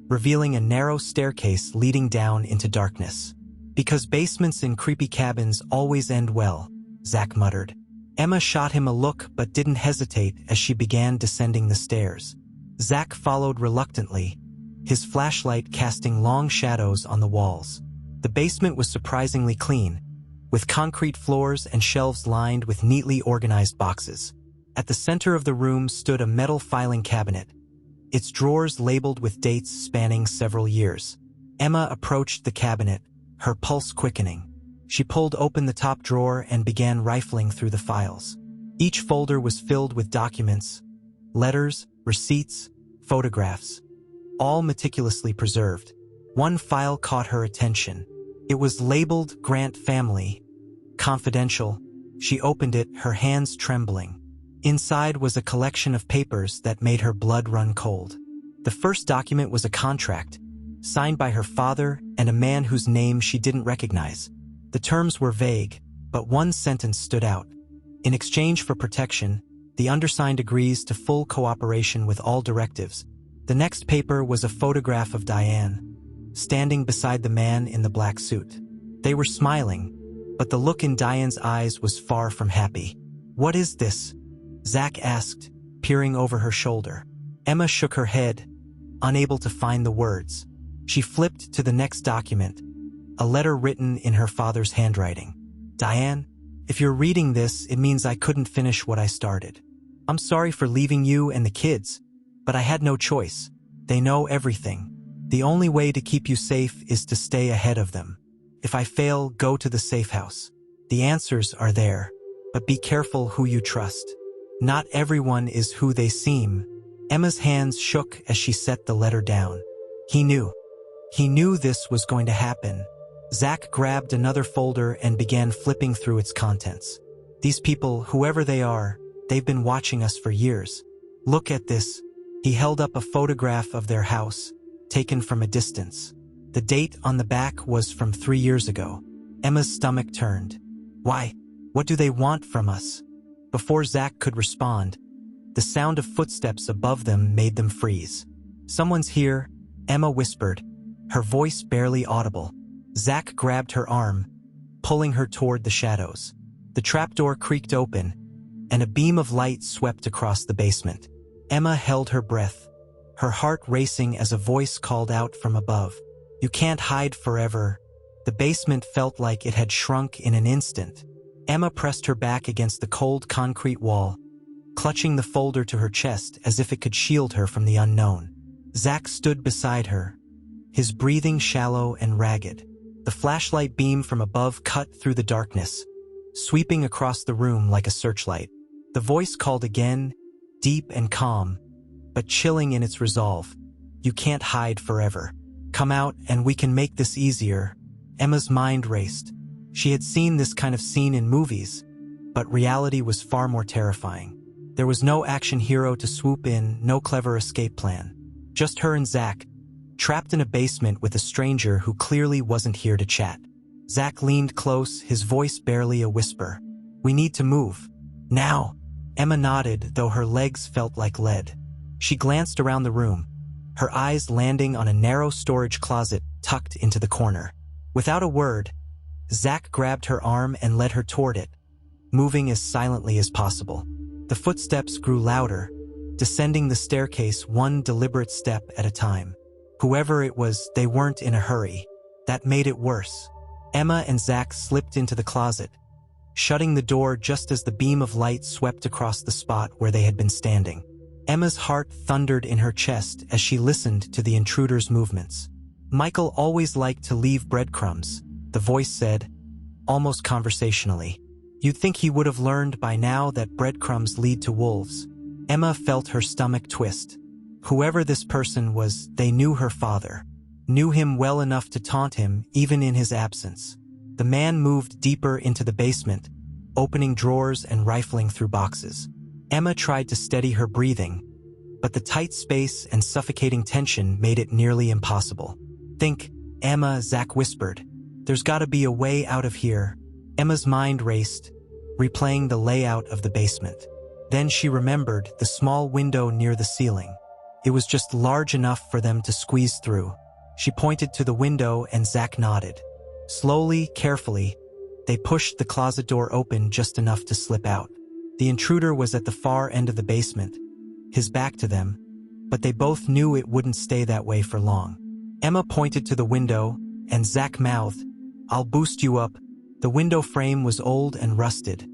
revealing a narrow staircase leading down into darkness. "Because basements in creepy cabins always end well," Zach muttered. Emma shot him a look but didn't hesitate as she began descending the stairs. Zach followed reluctantly, his flashlight casting long shadows on the walls. The basement was surprisingly clean, with concrete floors and shelves lined with neatly organized boxes. At the center of the room stood a metal filing cabinet, its drawers labeled with dates spanning several years. Emma approached the cabinet, her pulse quickening. She pulled open the top drawer and began rifling through the files. Each folder was filled with documents, letters, receipts, photographs, all meticulously preserved. One file caught her attention. It was labeled Grant Family, Confidential. She opened it, her hands trembling. Inside was a collection of papers that made her blood run cold. The first document was a contract, signed by her father and a man whose name she didn't recognize. The terms were vague, but one sentence stood out. In exchange for protection, the undersigned agrees to full cooperation with all directives. The next paper was a photograph of Diane, standing beside the man in the black suit. They were smiling, but the look in Diane's eyes was far from happy. "What is this?" Zach asked, peering over her shoulder. Emma shook her head, unable to find the words. She flipped to the next document, a letter written in her father's handwriting. "Diane, if you're reading this, it means I couldn't finish what I started. I'm sorry for leaving you and the kids, but I had no choice. They know everything. The only way to keep you safe is to stay ahead of them. If I fail, go to the safe house. The answers are there, but be careful who you trust. Not everyone is who they seem." Emma's hands shook as she set the letter down. He knew. He knew this was going to happen. Zach grabbed another folder and began flipping through its contents. "These people, whoever they are, they've been watching us for years. Look at this." He held up a photograph of their house, taken from a distance. The date on the back was from 3 years ago. Emma's stomach turned. "Why? What do they want from us?" Before Zach could respond, the sound of footsteps above them made them freeze. "Someone's here," Emma whispered, her voice barely audible. Zach grabbed her arm, pulling her toward the shadows. The trapdoor creaked open, and a beam of light swept across the basement. Emma held her breath, her heart racing as a voice called out from above. "You can't hide forever." The basement felt like it had shrunk in an instant. Emma pressed her back against the cold concrete wall, clutching the folder to her chest as if it could shield her from the unknown. Zach stood beside her, his breathing shallow and ragged. The flashlight beam from above cut through the darkness, sweeping across the room like a searchlight. The voice called again, deep and calm, but chilling in its resolve. "You can't hide forever. Come out and we can make this easier." Emma's mind raced. She had seen this kind of scene in movies, but reality was far more terrifying. There was no action hero to swoop in, no clever escape plan. Just her and Zach, trapped in a basement with a stranger who clearly wasn't here to chat. Zach leaned close, his voice barely a whisper. "We need to move. Now." Emma nodded, though her legs felt like lead. She glanced around the room, her eyes landing on a narrow storage closet tucked into the corner. Without a word, Zach grabbed her arm and led her toward it, moving as silently as possible. The footsteps grew louder, descending the staircase one deliberate step at a time. Whoever it was, they weren't in a hurry. That made it worse. Emma and Zach slipped into the closet, shutting the door just as the beam of light swept across the spot where they had been standing. Emma's heart thundered in her chest as she listened to the intruder's movements. "Michael always liked to leave breadcrumbs," the voice said, almost conversationally. "You'd think he would have learned by now that breadcrumbs lead to wolves." Emma felt her stomach twist. Whoever this person was, they knew her father, knew him well enough to taunt him even in his absence. The man moved deeper into the basement, opening drawers and rifling through boxes. Emma tried to steady her breathing, but the tight space and suffocating tension made it nearly impossible. "Think, Emma," Zach whispered. "There's gotta be a way out of here." Emma's mind raced, replaying the layout of the basement. Then she remembered the small window near the ceiling. It was just large enough for them to squeeze through. She pointed to the window and Zach nodded. Slowly, carefully, they pushed the closet door open just enough to slip out. The intruder was at the far end of the basement, his back to them, but they both knew it wouldn't stay that way for long. Emma pointed to the window, and Zach mouthed, "I'll boost you up." The window frame was old and rusted,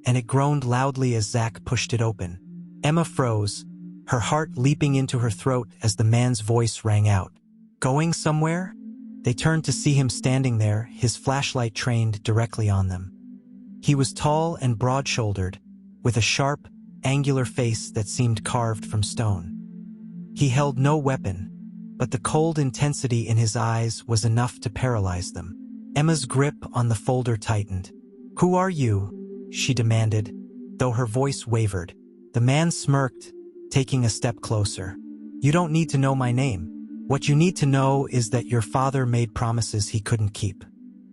and it groaned loudly as Zach pushed it open. Emma froze, her heart leaping into her throat as the man's voice rang out. "Going somewhere?" They turned to see him standing there, his flashlight trained directly on them. He was tall and broad-shouldered, with a sharp, angular face that seemed carved from stone. He held no weapon, but the cold intensity in his eyes was enough to paralyze them. Emma's grip on the folder tightened. "Who are you?" she demanded, though her voice wavered. The man smirked, taking a step closer. "You don't need to know my name. What you need to know is that your father made promises he couldn't keep.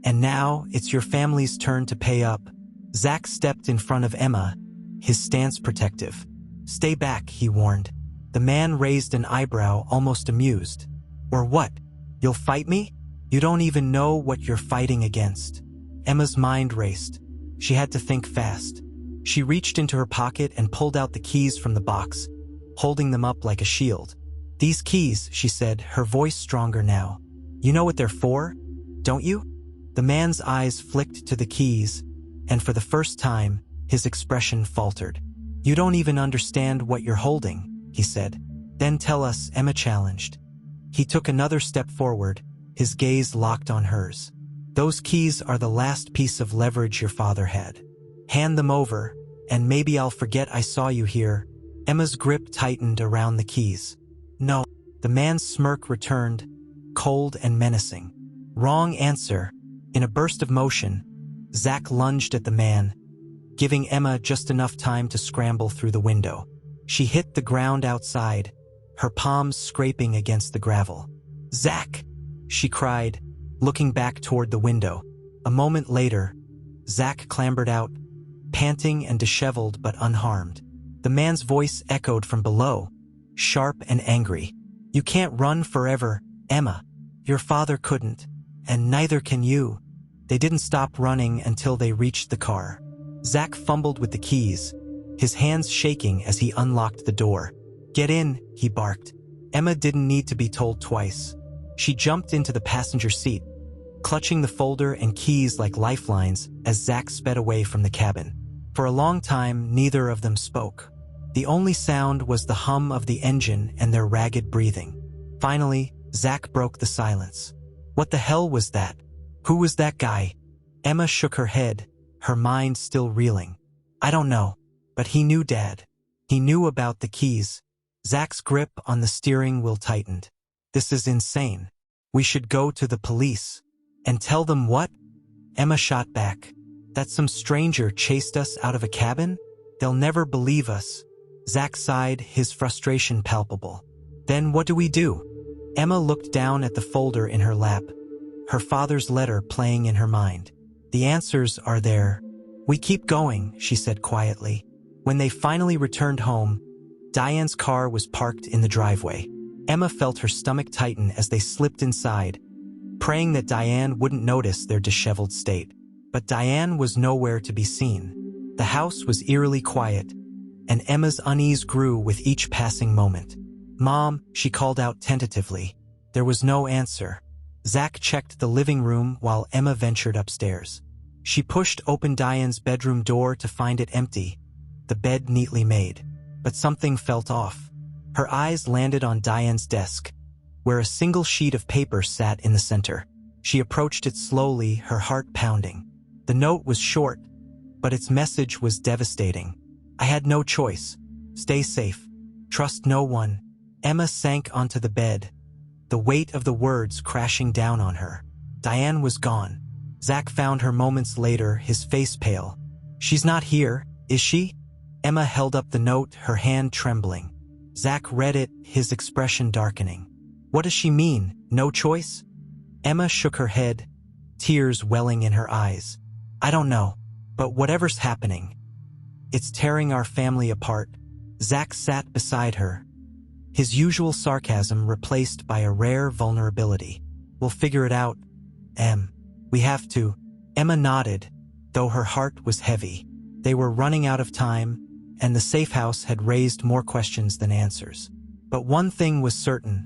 And now it's your family's turn to pay up." Zach stepped in front of Emma, his stance protective. "Stay back," he warned. The man raised an eyebrow, almost amused. "Or what? You'll fight me? You don't even know what you're fighting against." Emma's mind raced. She had to think fast. She reached into her pocket and pulled out the keys from the box, holding them up like a shield. "These keys," she said, her voice stronger now. "You know what they're for, don't you?" The man's eyes flicked to the keys, and for the first time, his expression faltered. "You don't even understand what you're holding," he said. "Then tell us," Emma challenged. He took another step forward, his gaze locked on hers. "Those keys are the last piece of leverage your father had. Hand them over, and maybe I'll forget I saw you here." Emma's grip tightened around the keys. "No." The man's smirk returned, cold and menacing. "Wrong answer." In a burst of motion, Zach lunged at the man, giving Emma just enough time to scramble through the window. She hit the ground outside, her palms scraping against the gravel. "Zach!" she cried, looking back toward the window. A moment later, Zach clambered out, panting and disheveled but unharmed. The man's voice echoed from below, sharp and angry. "You can't run forever, Emma. Your father couldn't, and neither can you." They didn't stop running until they reached the car. Zach fumbled with the keys, his hands shaking as he unlocked the door. "Get in," he barked. Emma didn't need to be told twice. She jumped into the passenger seat, clutching the folder and keys like lifelines as Zach sped away from the cabin. For a long time, neither of them spoke. The only sound was the hum of the engine and their ragged breathing. Finally, Zach broke the silence. "What the hell was that? Who was that guy?" Emma shook her head, her mind still reeling. "I don't know, but he knew Dad. He knew about the keys." Zach's grip on the steering wheel tightened. "This is insane. We should go to the police." "And tell them what?" Emma shot back. "That some stranger chased us out of a cabin? They'll never believe us." Zach sighed, his frustration palpable. "Then what do we do?" Emma looked down at the folder in her lap, her father's letter playing in her mind. "The answers are there. We keep going," she said quietly. When they finally returned home, Diane's car was parked in the driveway. Emma felt her stomach tighten as they slipped inside, praying that Diane wouldn't notice their disheveled state. But Diane was nowhere to be seen. The house was eerily quiet, and Emma's unease grew with each passing moment. "Mom," she called out tentatively. There was no answer. Zach checked the living room while Emma ventured upstairs. She pushed open Diane's bedroom door to find it empty, the bed neatly made. But something felt off. Her eyes landed on Diane's desk, where a single sheet of paper sat in the center. She approached it slowly, her heart pounding. The note was short, but its message was devastating. "I had no choice. Stay safe. Trust no one." Emma sank onto the bed, the weight of the words crashing down on her. Diane was gone. Zach found her moments later, his face pale. "She's not here, is she?" Emma held up the note, her hand trembling. Zach read it, his expression darkening. "What does she mean, no choice?" Emma shook her head, tears welling in her eyes. "I don't know, but whatever's happening, it's tearing our family apart." Zach sat beside her, his usual sarcasm replaced by a rare vulnerability. "We'll figure it out, Em. We have to." Emma nodded, though her heart was heavy. They were running out of time, and the safe house had raised more questions than answers. But one thing was certain.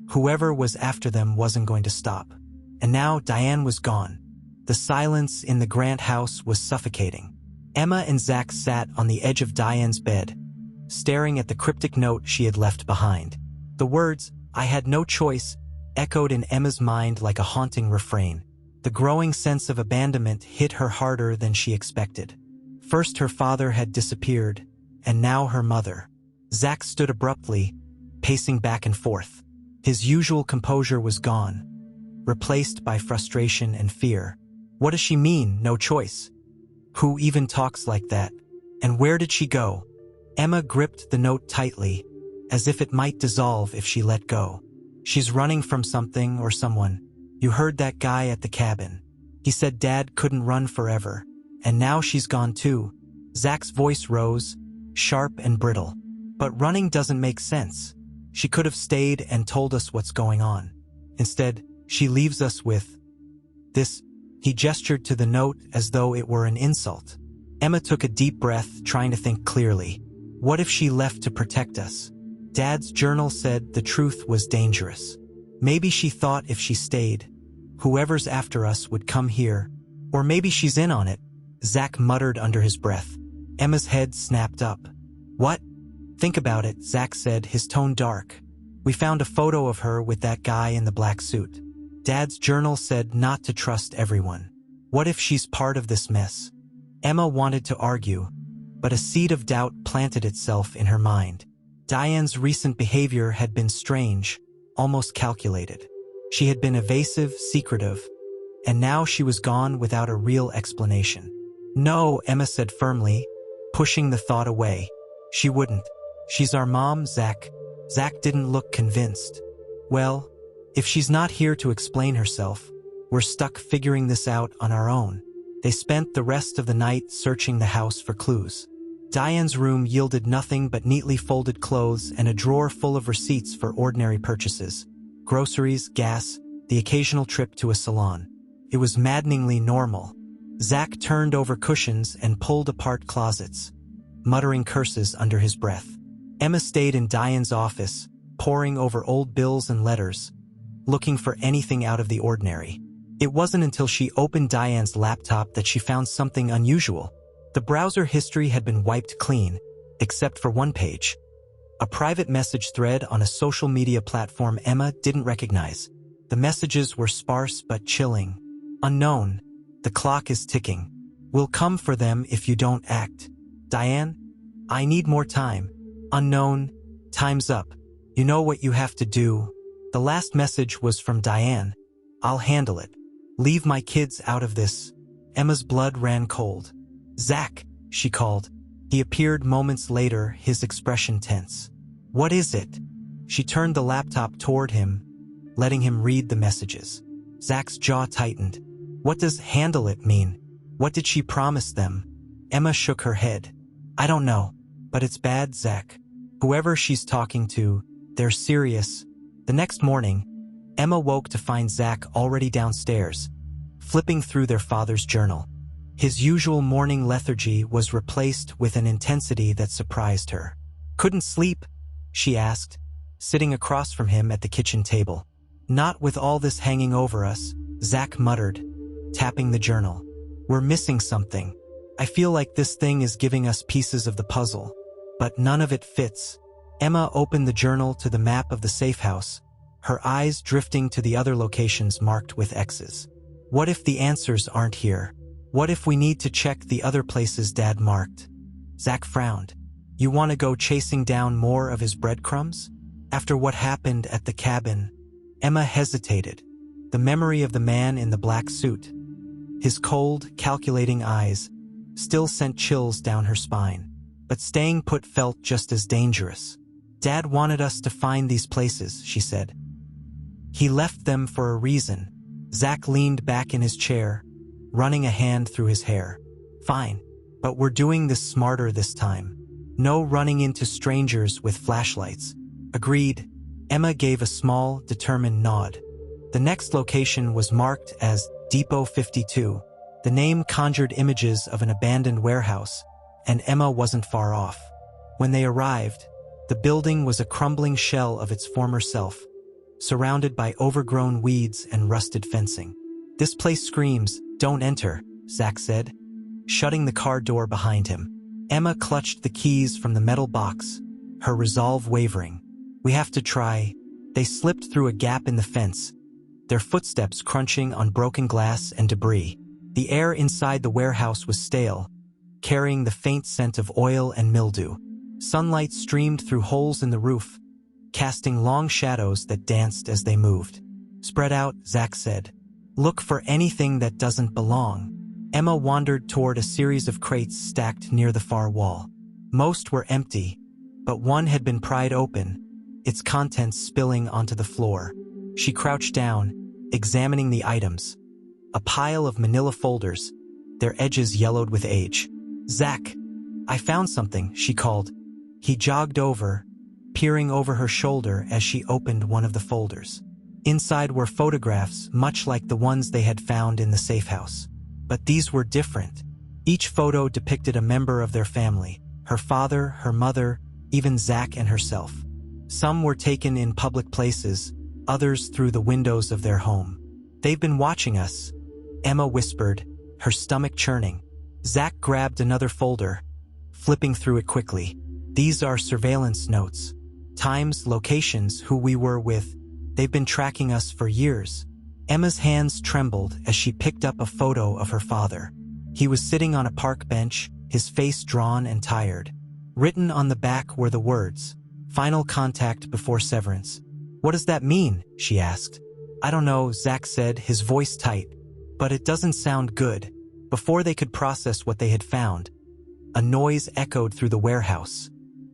Whoever was after them wasn't going to stop. And now Diane was gone. The silence in the Grant house was suffocating. Emma and Zach sat on the edge of Diane's bed, staring at the cryptic note she had left behind. The words, "I had no choice," echoed in Emma's mind like a haunting refrain. The growing sense of abandonment hit her harder than she expected. First her father had disappeared, and now her mother. Zach stood abruptly, pacing back and forth. His usual composure was gone, replaced by frustration and fear. "What does she mean, no choice? Who even talks like that? And where did she go?" Emma gripped the note tightly, as if it might dissolve if she let go. "She's running from something or someone. You heard that guy at the cabin. He said Dad couldn't run forever, and now she's gone too." Zach's voice rose, sharp and brittle. "But running doesn't make sense. She could have stayed and told us what's going on. Instead, she leaves us with this." He gestured to the note as though it were an insult. Emma took a deep breath, trying to think clearly. What if she left to protect us? Dad's journal said the truth was dangerous. Maybe she thought if she stayed, whoever's after us would come here. Or maybe she's in on it, Zach muttered under his breath. Emma's head snapped up. "What?" "Think about it," Zach said, his tone dark. "We found a photo of her with that guy in the black suit. Dad's journal said not to trust everyone. What if she's part of this mess?" Emma wanted to argue, but a seed of doubt planted itself in her mind. Diane's recent behavior had been strange, almost calculated. She had been evasive, secretive, and now she was gone without a real explanation. "No," Emma said firmly, pushing the thought away. "She wouldn't. She's our mom, Zach." Zach didn't look convinced. "Well, if she's not here to explain herself, we're stuck figuring this out on our own." They spent the rest of the night searching the house for clues. Diane's room yielded nothing but neatly folded clothes and a drawer full of receipts for ordinary purchases. Groceries, gas, the occasional trip to a salon. It was maddeningly normal. Zach turned over cushions and pulled apart closets, muttering curses under his breath. Emma stayed in Diane's office, poring over old bills and letters, looking for anything out of the ordinary. It wasn't until she opened Diane's laptop that she found something unusual. The browser history had been wiped clean, except for one page. A private message thread on a social media platform Emma didn't recognize. The messages were sparse but chilling. Unknown. The clock is ticking. We'll come for them if you don't act. Diane? I need more time. Unknown. Time's up. You know what you have to do. The last message was from Diane. I'll handle it. Leave my kids out of this. Emma's blood ran cold. Zach, she called. He appeared moments later, his expression tense. What is it? She turned the laptop toward him, letting him read the messages. Zach's jaw tightened. What does handle it mean? What did she promise them? Emma shook her head. I don't know, but it's bad, Zach. Whoever she's talking to, they're serious. The next morning, Emma woke to find Zach already downstairs, flipping through their father's journal. His usual morning lethargy was replaced with an intensity that surprised her. Couldn't sleep? She asked, sitting across from him at the kitchen table. Not with all this hanging over us, Zach muttered, tapping the journal. We're missing something. I feel like this thing is giving us pieces of the puzzle, but none of it fits. Emma opened the journal to the map of the safe house, her eyes drifting to the other locations marked with X's. What if the answers aren't here? What if we need to check the other places Dad marked? Zach frowned. You want to go chasing down more of his breadcrumbs? After what happened at the cabin? Emma hesitated. The memory of the man in the black suit, his cold, calculating eyes, still sent chills down her spine. But staying put felt just as dangerous. Dad wanted us to find these places, she said. He left them for a reason. Zach leaned back in his chair, running a hand through his hair. Fine, but we're doing this smarter this time. No running into strangers with flashlights. Agreed. Emma gave a small, determined nod. The next location was marked as Depot 52. The name conjured images of an abandoned warehouse, and Emma wasn't far off. When they arrived, the building was a crumbling shell of its former self, surrounded by overgrown weeds and rusted fencing. This place screams, don't enter, Zach said, shutting the car door behind him. Emma clutched the keys from the metal box, her resolve wavering. We have to try. They slipped through a gap in the fence, their footsteps crunching on broken glass and debris. The air inside the warehouse was stale, carrying the faint scent of oil and mildew. Sunlight streamed through holes in the roof, casting long shadows that danced as they moved. Spread out, Zach said. Look for anything that doesn't belong. Emma wandered toward a series of crates stacked near the far wall. Most were empty, but one had been pried open, its contents spilling onto the floor. She crouched down, examining the items. A pile of manila folders, their edges yellowed with age. Zach, I found something, she called. He jogged over, peering over her shoulder as she opened one of the folders. Inside were photographs much like the ones they had found in the safe house. But these were different. Each photo depicted a member of their family, her father, her mother, even Zach and herself. Some were taken in public places, others through the windows of their home. They've been watching us, Emma whispered, her stomach churning. Zach grabbed another folder, flipping through it quickly. These are surveillance notes. Times, locations, who we were with. They've been tracking us for years. Emma's hands trembled as she picked up a photo of her father. He was sitting on a park bench, his face drawn and tired. Written on the back were the words, "Final contact before severance." What does that mean? She asked. I don't know, Zach said, his voice tight. But it doesn't sound good. Before they could process what they had found, a noise echoed through the warehouse.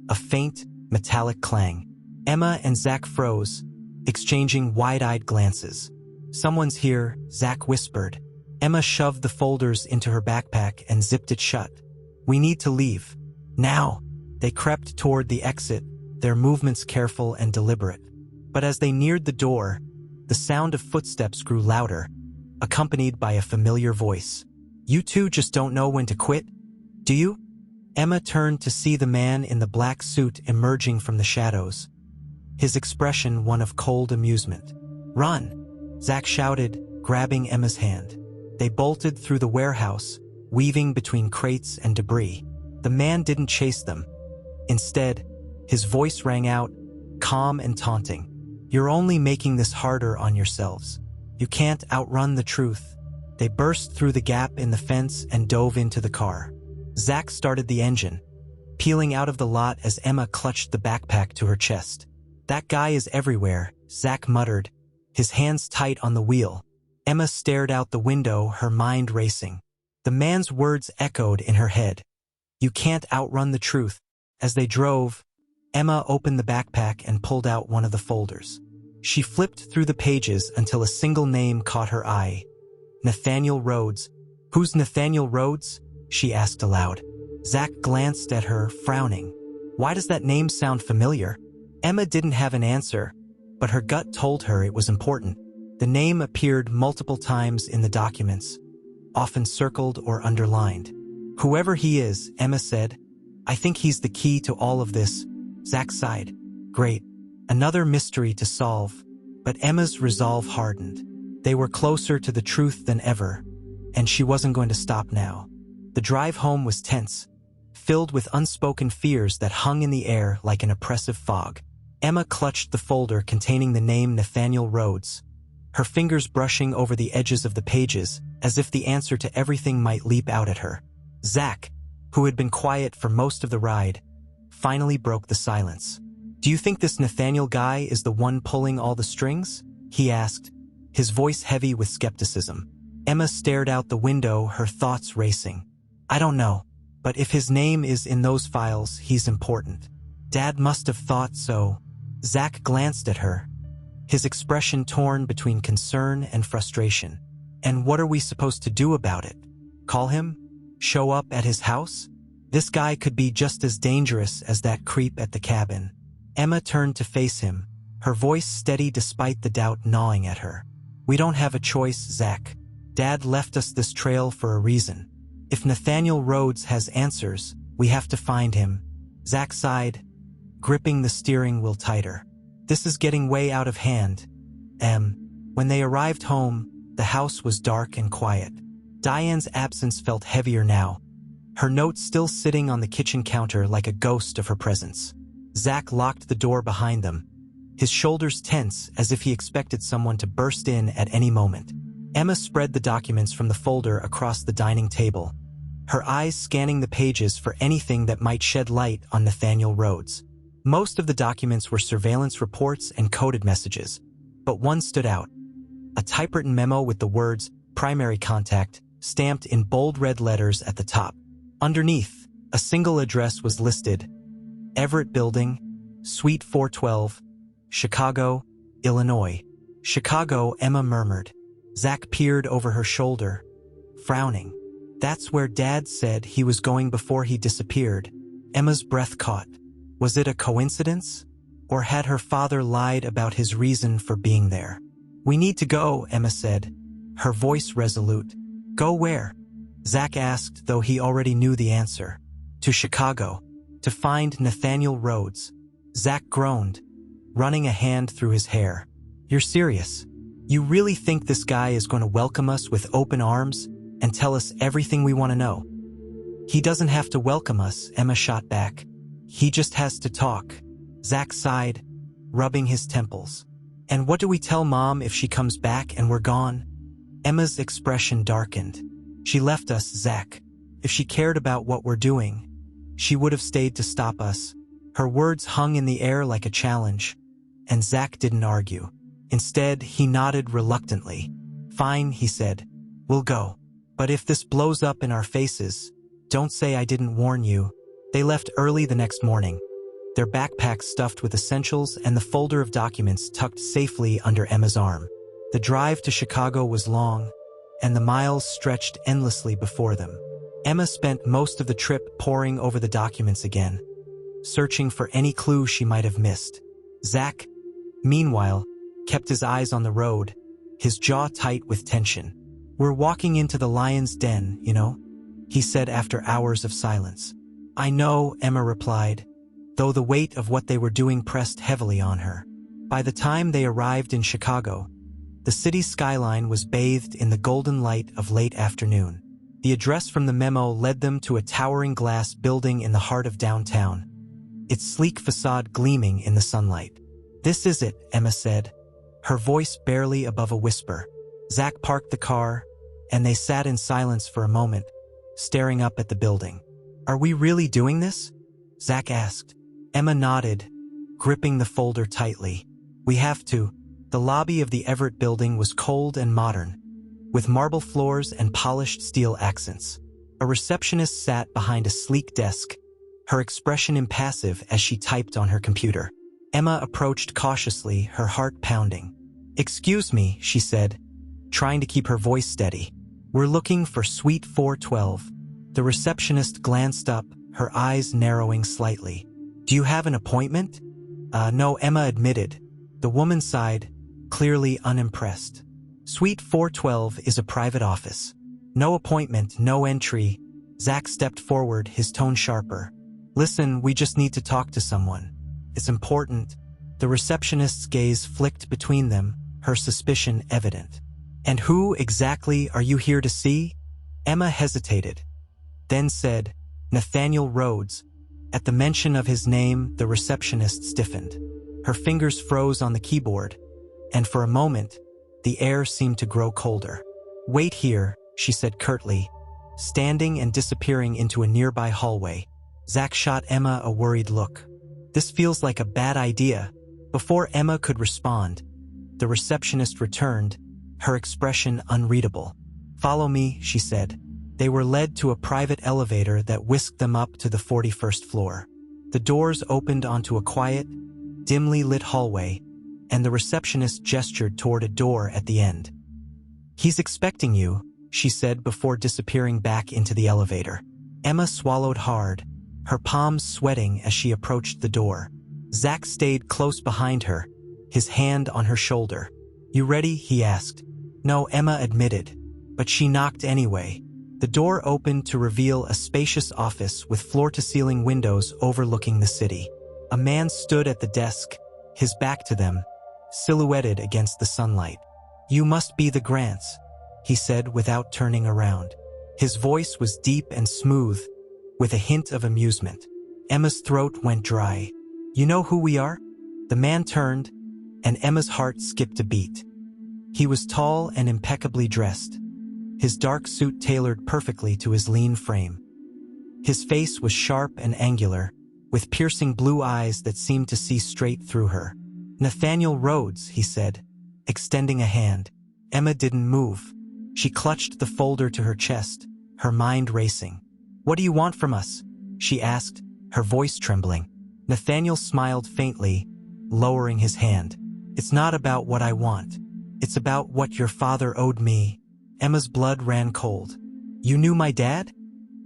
A faint, metallic clang. Emma and Zach froze, exchanging wide-eyed glances. Someone's here, Zach whispered. Emma shoved the folders into her backpack and zipped it shut. We need to leave. Now. They crept toward the exit, their movements careful and deliberate. But as they neared the door, the sound of footsteps grew louder, accompanied by a familiar voice. You two just don't know when to quit, do you? Emma turned to see the man in the black suit emerging from the shadows, his expression one of cold amusement. Run! Zach shouted, grabbing Emma's hand. They bolted through the warehouse, weaving between crates and debris. The man didn't chase them. Instead, his voice rang out, calm and taunting. You're only making this harder on yourselves. You can't outrun the truth. They burst through the gap in the fence and dove into the car. Zach started the engine, peeling out of the lot as Emma clutched the backpack to her chest. That guy is everywhere, Zach muttered, his hands tight on the wheel. Emma stared out the window, her mind racing. The man's words echoed in her head. You can't outrun the truth. As they drove, Emma opened the backpack and pulled out one of the folders. She flipped through the pages until a single name caught her eye. Nathaniel Rhodes. Who's Nathaniel Rhodes? She asked aloud. Zach glanced at her, frowning. Why does that name sound familiar? Emma didn't have an answer, but her gut told her it was important. The name appeared multiple times in the documents, often circled or underlined. Whoever he is, Emma said, I think he's the key to all of this. Zach sighed. Great. Another mystery to solve. But Emma's resolve hardened. They were closer to the truth than ever, and she wasn't going to stop now. The drive home was tense, filled with unspoken fears that hung in the air like an oppressive fog. Emma clutched the folder containing the name Nathaniel Rhodes, her fingers brushing over the edges of the pages as if the answer to everything might leap out at her. Zach, who had been quiet for most of the ride, finally broke the silence. Do you think this Nathaniel guy is the one pulling all the strings? He asked, his voice heavy with skepticism. Emma stared out the window, her thoughts racing. I don't know, but if his name is in those files, he's important. Dad must have thought so. Zach glanced at her, his expression torn between concern and frustration. And what are we supposed to do about it? Call him? Show up at his house? This guy could be just as dangerous as that creep at the cabin. Emma turned to face him, her voice steady despite the doubt gnawing at her. We don't have a choice, Zach. Dad left us this trail for a reason. If Nathaniel Rhodes has answers, we have to find him. Zach sighed, gripping the steering wheel tighter. This is getting way out of hand. When they arrived home, the house was dark and quiet. Diane's absence felt heavier now, her note still sitting on the kitchen counter like a ghost of her presence. Zach locked the door behind them, his shoulders tense as if he expected someone to burst in at any moment. Emma spread the documents from the folder across the dining table, her eyes scanning the pages for anything that might shed light on Nathaniel Rhodes. Most of the documents were surveillance reports and coded messages, but one stood out. A typewritten memo with the words, primary contact, stamped in bold red letters at the top. Underneath, a single address was listed, Everett Building, Suite 412, Chicago, Illinois. Chicago, Emma murmured. Zach peered over her shoulder, frowning. That's where Dad said he was going before he disappeared. Emma's breath caught. Was it a coincidence? Or had her father lied about his reason for being there? We need to go, Emma said, her voice resolute. Go where? Zach asked, though he already knew the answer. To Chicago, to find Nathaniel Rhodes. Zach groaned, running a hand through his hair. You're serious? You really think this guy is going to welcome us with open arms and tell us everything we want to know? He doesn't have to welcome us, Emma shot back. He just has to talk. Zach sighed, rubbing his temples. And what do we tell Mom if she comes back and we're gone? Emma's expression darkened. She left us, Zach. If she cared about what we're doing, she would have stayed to stop us. Her words hung in the air like a challenge, and Zach didn't argue. Instead, he nodded reluctantly. Fine, he said. We'll go. But if this blows up in our faces, don't say I didn't warn you. They left early the next morning, their backpacks stuffed with essentials and the folder of documents tucked safely under Emma's arm. The drive to Chicago was long, and the miles stretched endlessly before them. Emma spent most of the trip poring over the documents again, searching for any clue she might have missed. Zach, meanwhile, kept his eyes on the road, his jaw tight with tension. "We're walking into the lion's den, you know," he said after hours of silence. "I know," Emma replied, though the weight of what they were doing pressed heavily on her. By the time they arrived in Chicago, the city's skyline was bathed in the golden light of late afternoon. The address from the memo led them to a towering glass building in the heart of downtown, its sleek facade gleaming in the sunlight. "This is it," Emma said, her voice barely above a whisper. Zach parked the car, and they sat in silence for a moment, staring up at the building. "Are we really doing this?" Zach asked. Emma nodded, gripping the folder tightly. "We have to." The lobby of the Everett building was cold and modern, with marble floors and polished steel accents. A receptionist sat behind a sleek desk, her expression impassive as she typed on her computer. Emma approached cautiously, her heart pounding. "Excuse me," she said, trying to keep her voice steady. "We're looking for Suite 412. The receptionist glanced up, her eyes narrowing slightly. "Do you have an appointment?" No, Emma admitted. The woman sighed, clearly unimpressed. "Suite 412 is a private office. No appointment, no entry." Zach stepped forward, his tone sharper. "Listen, we just need to talk to someone. It's important." The receptionist's gaze flicked between them, her suspicion evident. "And who exactly are you here to see?" Emma hesitated, then said, "Nathaniel Rhodes." At the mention of his name, the receptionist stiffened. Her fingers froze on the keyboard, and for a moment, the air seemed to grow colder. "Wait here," she said curtly, standing and disappearing into a nearby hallway. Zach shot Emma a worried look. "This feels like a bad idea." Before Emma could respond, the receptionist returned, her expression unreadable. "Follow me," she said. They were led to a private elevator that whisked them up to the 41st floor. The doors opened onto a quiet, dimly lit hallway, and the receptionist gestured toward a door at the end. "He's expecting you," she said before disappearing back into the elevator. Emma swallowed hard, her palms sweating as she approached the door. Zach stayed close behind her, his hand on her shoulder. "You ready?" he asked. No, Emma admitted, but she knocked anyway. The door opened to reveal a spacious office with floor-to-ceiling windows overlooking the city. A man stood at the desk, his back to them, silhouetted against the sunlight. "You must be the Grants," he said without turning around. His voice was deep and smooth, with a hint of amusement. Emma's throat went dry. "You know who we are?" The man turned, and Emma's heart skipped a beat. He was tall and impeccably dressed, his dark suit tailored perfectly to his lean frame. His face was sharp and angular, with piercing blue eyes that seemed to see straight through her. "Nathaniel Rhodes," he said, extending a hand. Emma didn't move. She clutched the folder to her chest, her mind racing. "What do you want from us?" she asked, her voice trembling. Nathaniel smiled faintly, lowering his hand. "It's not about what I want. It's about what your father owed me." Emma's blood ran cold. "You knew my dad?"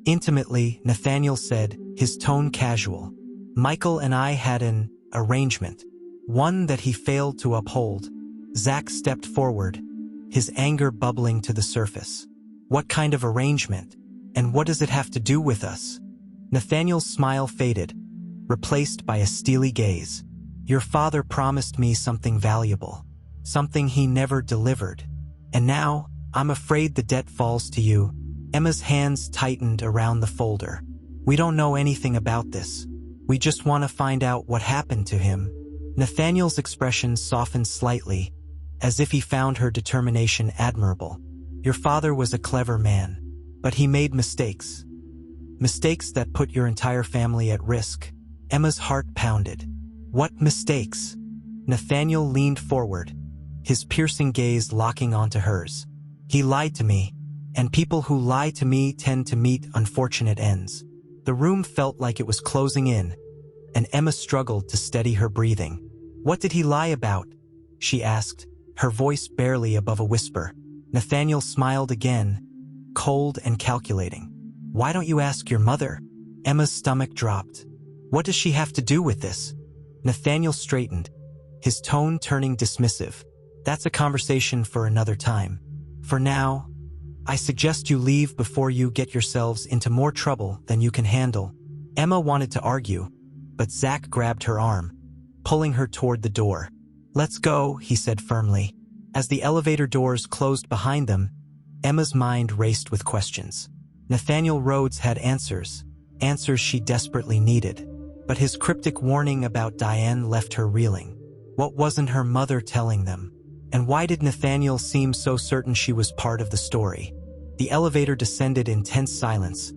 "Intimately," Nathaniel said, his tone casual. "Michael and I had an arrangement, one that he failed to uphold." Zach stepped forward, his anger bubbling to the surface. "What kind of arrangement? And what does it have to do with us?" Nathaniel's smile faded, replaced by a steely gaze. "Your father promised me something valuable, something he never delivered. And now, I'm afraid the debt falls to you." Emma's hands tightened around the folder. "We don't know anything about this. We just want to find out what happened to him." Nathaniel's expression softened slightly, as if he found her determination admirable. "Your father was a clever man, but he made mistakes. Mistakes that put your entire family at risk." Emma's heart pounded. "What mistakes?" Nathaniel leaned forward, his piercing gaze locking onto hers. "He lied to me, and people who lie to me tend to meet unfortunate ends." The room felt like it was closing in, and Emma struggled to steady her breathing. "What did he lie about?" she asked, her voice barely above a whisper. Nathaniel smiled again, cold and calculating. Why don't you ask your mother? Emma's stomach dropped. What does she have to do with this? Nathaniel straightened, his tone turning dismissive. That's a conversation for another time. For now, I suggest you leave before you get yourselves into more trouble than you can handle. Emma wanted to argue, but Zach grabbed her arm, pulling her toward the door. Let's go, he said firmly. As the elevator doors closed behind them, Emma's mind raced with questions. Nathaniel Rhodes had answers she desperately needed. But his cryptic warning about Diane left her reeling. What wasn't her mother telling them? And why did Nathaniel seem so certain she was part of the story? The elevator descended in tense silence,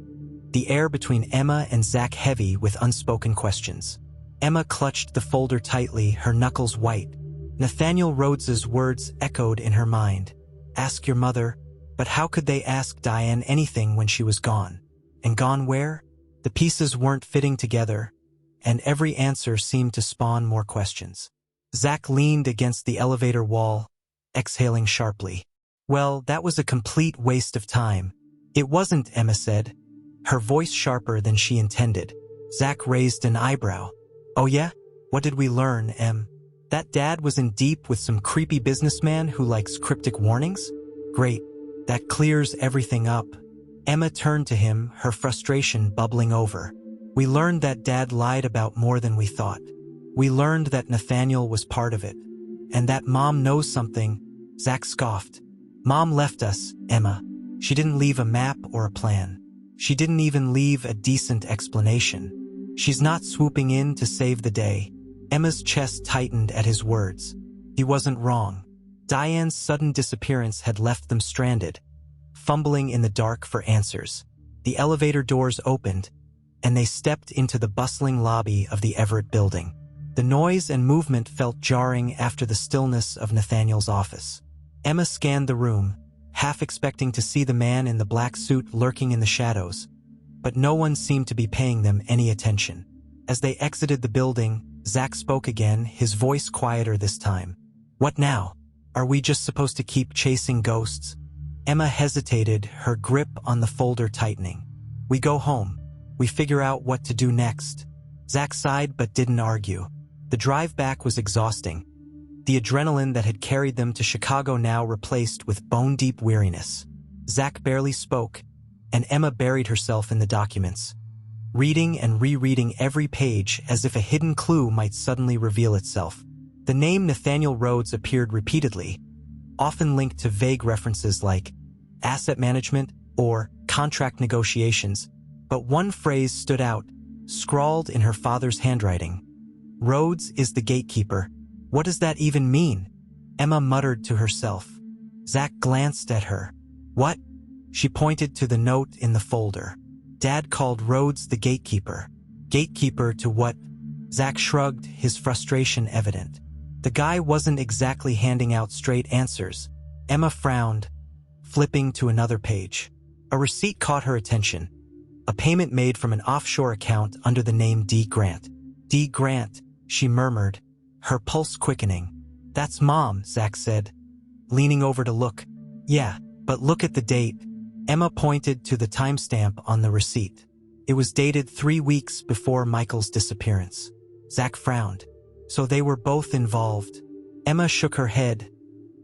the air between Emma and Zach heavy with unspoken questions. Emma clutched the folder tightly, her knuckles white. Nathaniel Rhodes's words echoed in her mind. Ask your mother, but how could they ask Diane anything when she was gone? And gone where? The pieces weren't fitting together, and every answer seemed to spawn more questions. Zach leaned against the elevator wall, exhaling sharply. Well, that was a complete waste of time. It wasn't, Emma said, her voice sharper than she intended. Zach raised an eyebrow. Oh yeah? What did we learn, Em? That Dad was in deep with some creepy businessman who likes cryptic warnings? Great. That clears everything up. Emma turned to him, her frustration bubbling over. We learned that Dad lied about more than we thought. We learned that Nathaniel was part of it. And that Mom knows something. Zach scoffed. Mom left us, Emma. She didn't leave a map or a plan. She didn't even leave a decent explanation. She's not swooping in to save the day. Emma's chest tightened at his words. He wasn't wrong. Diane's sudden disappearance had left them stranded, fumbling in the dark for answers. The elevator doors opened, and they stepped into the bustling lobby of the Everett building. The noise and movement felt jarring after the stillness of Nathaniel's office. Emma scanned the room, half expecting to see the man in the black suit lurking in the shadows, but no one seemed to be paying them any attention. As they exited the building, Zach spoke again, his voice quieter this time. What now? Are we just supposed to keep chasing ghosts? Emma hesitated, her grip on the folder tightening. We go home. We figure out what to do next. Zach sighed but didn't argue. The drive back was exhausting. The adrenaline that had carried them to Chicago now replaced with bone-deep weariness. Zach barely spoke, and Emma buried herself in the documents, reading and rereading every page as if a hidden clue might suddenly reveal itself. The name Nathaniel Rhodes appeared repeatedly, often linked to vague references like asset management or contract negotiations, but one phrase stood out, scrawled in her father's handwriting. Rhodes is the gatekeeper. What does that even mean? Emma muttered to herself. Zach glanced at her. What? She pointed to the note in the folder. Dad called Rhodes the gatekeeper. Gatekeeper to what? Zach shrugged, his frustration evident. The guy wasn't exactly handing out straight answers. Emma frowned, flipping to another page. A receipt caught her attention. A payment made from an offshore account under the name D. Grant. D. Grant, she murmured, her pulse quickening. That's Mom, Zach said, leaning over to look. Yeah, but look at the date. Emma pointed to the timestamp on the receipt. It was dated 3 weeks before Michael's disappearance. Zach frowned. So they were both involved. Emma shook her head,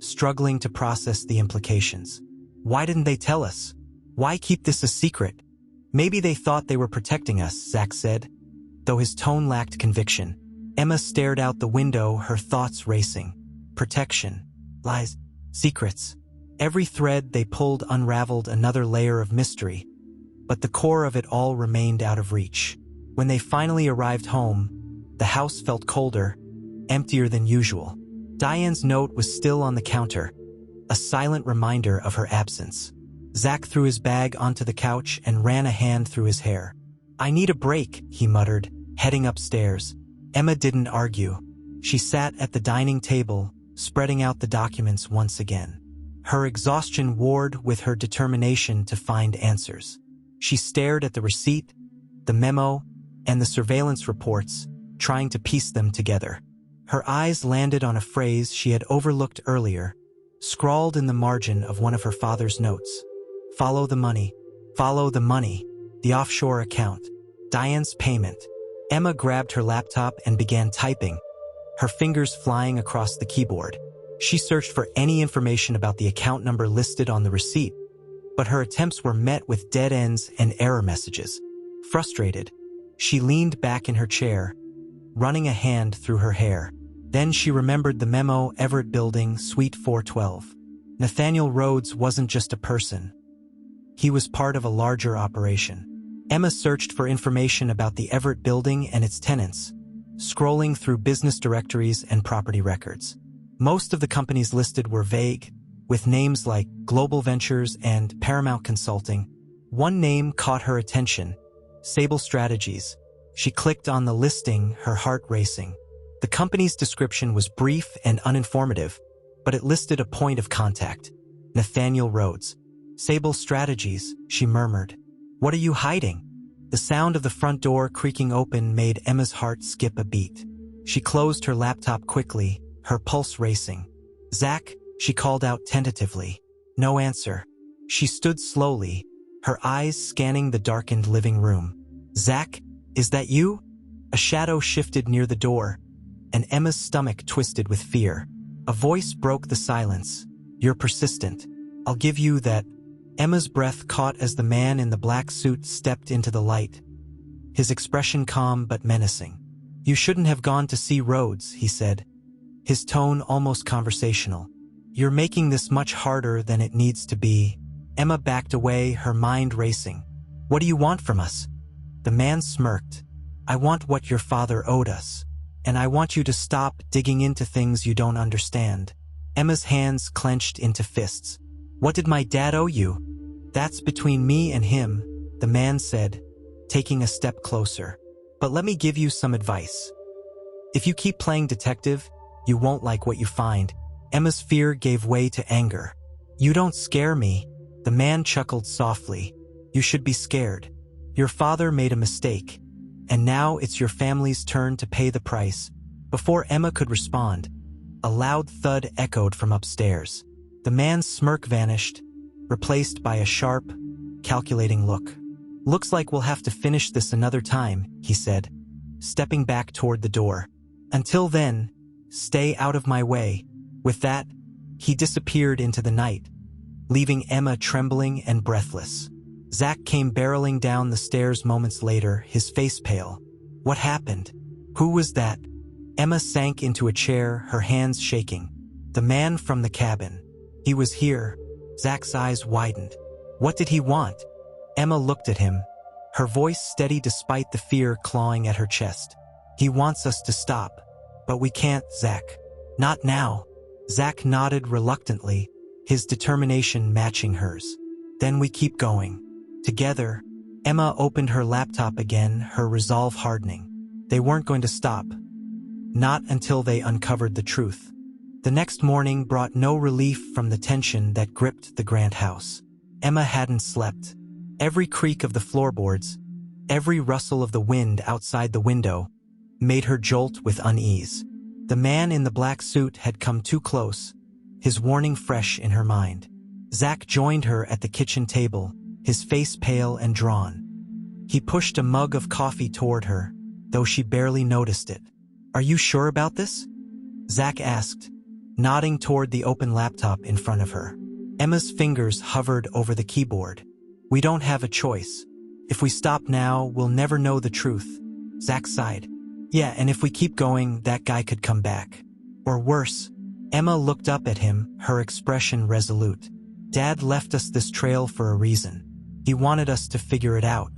struggling to process the implications. Why didn't they tell us? Why keep this a secret? Maybe they thought they were protecting us, Zach said, though his tone lacked conviction. Emma stared out the window, her thoughts racing. Protection, lies, secrets. Every thread they pulled unraveled another layer of mystery, but the core of it all remained out of reach. When they finally arrived home, the house felt colder, emptier than usual. Diane's note was still on the counter, a silent reminder of her absence. Zach threw his bag onto the couch and ran a hand through his hair. I need a break, he muttered, heading upstairs. Emma didn't argue. She sat at the dining table, spreading out the documents once again. Her exhaustion warred with her determination to find answers. She stared at the receipt, the memo, and the surveillance reports, trying to piece them together. Her eyes landed on a phrase she had overlooked earlier, scrawled in the margin of one of her father's notes. Follow the money. Follow the money. The offshore account. Diane's payment. Emma grabbed her laptop and began typing, her fingers flying across the keyboard. She searched for any information about the account number listed on the receipt, but her attempts were met with dead ends and error messages. Frustrated, she leaned back in her chair, running a hand through her hair. Then she remembered the memo, Everett Building, Suite 412. Nathaniel Rhodes wasn't just a person. He was part of a larger operation. Emma searched for information about the Everett Building and its tenants, scrolling through business directories and property records. Most of the companies listed were vague, with names like Global Ventures and Paramount Consulting. One name caught her attention, Sable Strategies. She clicked on the listing, her heart racing. The company's description was brief and uninformative, but it listed a point of contact, Nathaniel Rhodes. Sable Strategies, she murmured. What are you hiding? The sound of the front door creaking open made Emma's heart skip a beat. She closed her laptop quickly, her pulse racing. Zach, she called out tentatively. No answer. She stood slowly, her eyes scanning the darkened living room. Zach, is that you? A shadow shifted near the door, and Emma's stomach twisted with fear. A voice broke the silence. You're persistent. I'll give you that. Emma's breath caught as the man in the black suit stepped into the light, his expression calm but menacing. You shouldn't have gone to see Rhodes, he said, his tone almost conversational. You're making this much harder than it needs to be. Emma backed away, her mind racing. What do you want from us? The man smirked. I want what your father owed us, and I want you to stop digging into things you don't understand. Emma's hands clenched into fists. What did my dad owe you? That's between me and him, the man said, taking a step closer. But let me give you some advice. If you keep playing detective, you won't like what you find. Emma's fear gave way to anger. You don't scare me, the man chuckled softly. You should be scared. Your father made a mistake, and now it's your family's turn to pay the price. Before Emma could respond, a loud thud echoed from upstairs. The man's smirk vanished, replaced by a sharp, calculating look. Looks like we'll have to finish this another time, he said, stepping back toward the door. Until then, stay out of my way. With that, he disappeared into the night, leaving Emma trembling and breathless. Zach came barreling down the stairs moments later, his face pale. What happened? Who was that? Emma sank into a chair, her hands shaking. The man from the cabin. He was here. Zach's eyes widened. What did he want? Emma looked at him, her voice steady despite the fear clawing at her chest. He wants us to stop. But we can't, Zach. Not now. Zach nodded reluctantly, his determination matching hers. Then we keep going. Together, Emma opened her laptop again, her resolve hardening. They weren't going to stop. Not until they uncovered the truth. The next morning brought no relief from the tension that gripped the Grant house. Emma hadn't slept. Every creak of the floorboards, every rustle of the wind outside the window, made her jolt with unease. The man in the black suit had come too close, his warning fresh in her mind. Zach joined her at the kitchen table, his face pale and drawn. He pushed a mug of coffee toward her, though she barely noticed it. Are you sure about this? Zach asked, nodding toward the open laptop in front of her. Emma's fingers hovered over the keyboard. We don't have a choice. If we stop now, we'll never know the truth. Zach sighed. Yeah, and if we keep going, that guy could come back. Or worse. Emma looked up at him, her expression resolute. Dad left us this trail for a reason. He wanted us to figure it out.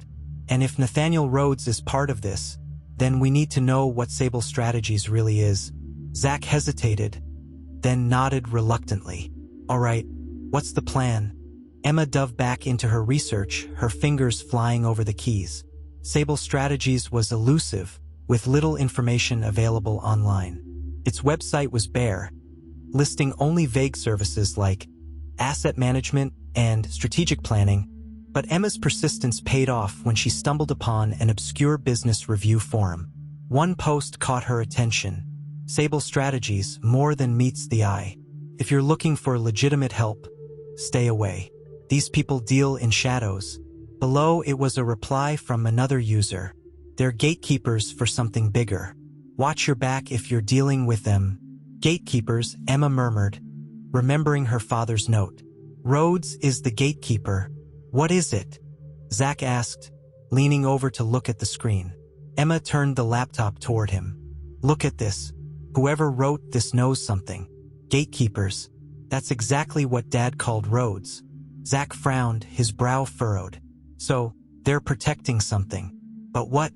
And if Nathaniel Rhodes is part of this, then we need to know what Sable Strategies really is. Zach hesitated, then nodded reluctantly. All right, what's the plan? Emma dove back into her research, her fingers flying over the keys. Sable Strategies was elusive, with little information available online. Its website was bare, listing only vague services like asset management and strategic planning, but Emma's persistence paid off when she stumbled upon an obscure business review forum. One post caught her attention. Sable Strategies, more than meets the eye. If you're looking for legitimate help, stay away. These people deal in shadows. Below it was a reply from another user. They're gatekeepers for something bigger. Watch your back if you're dealing with them. Gatekeepers, Emma murmured, remembering her father's note. Rhodes is the gatekeeper. What is it? Zach asked, leaning over to look at the screen. Emma turned the laptop toward him. Look at this. Whoever wrote this knows something. Gatekeepers. That's exactly what Dad called Rhodes. Zach frowned, his brow furrowed. So, they're protecting something. But what?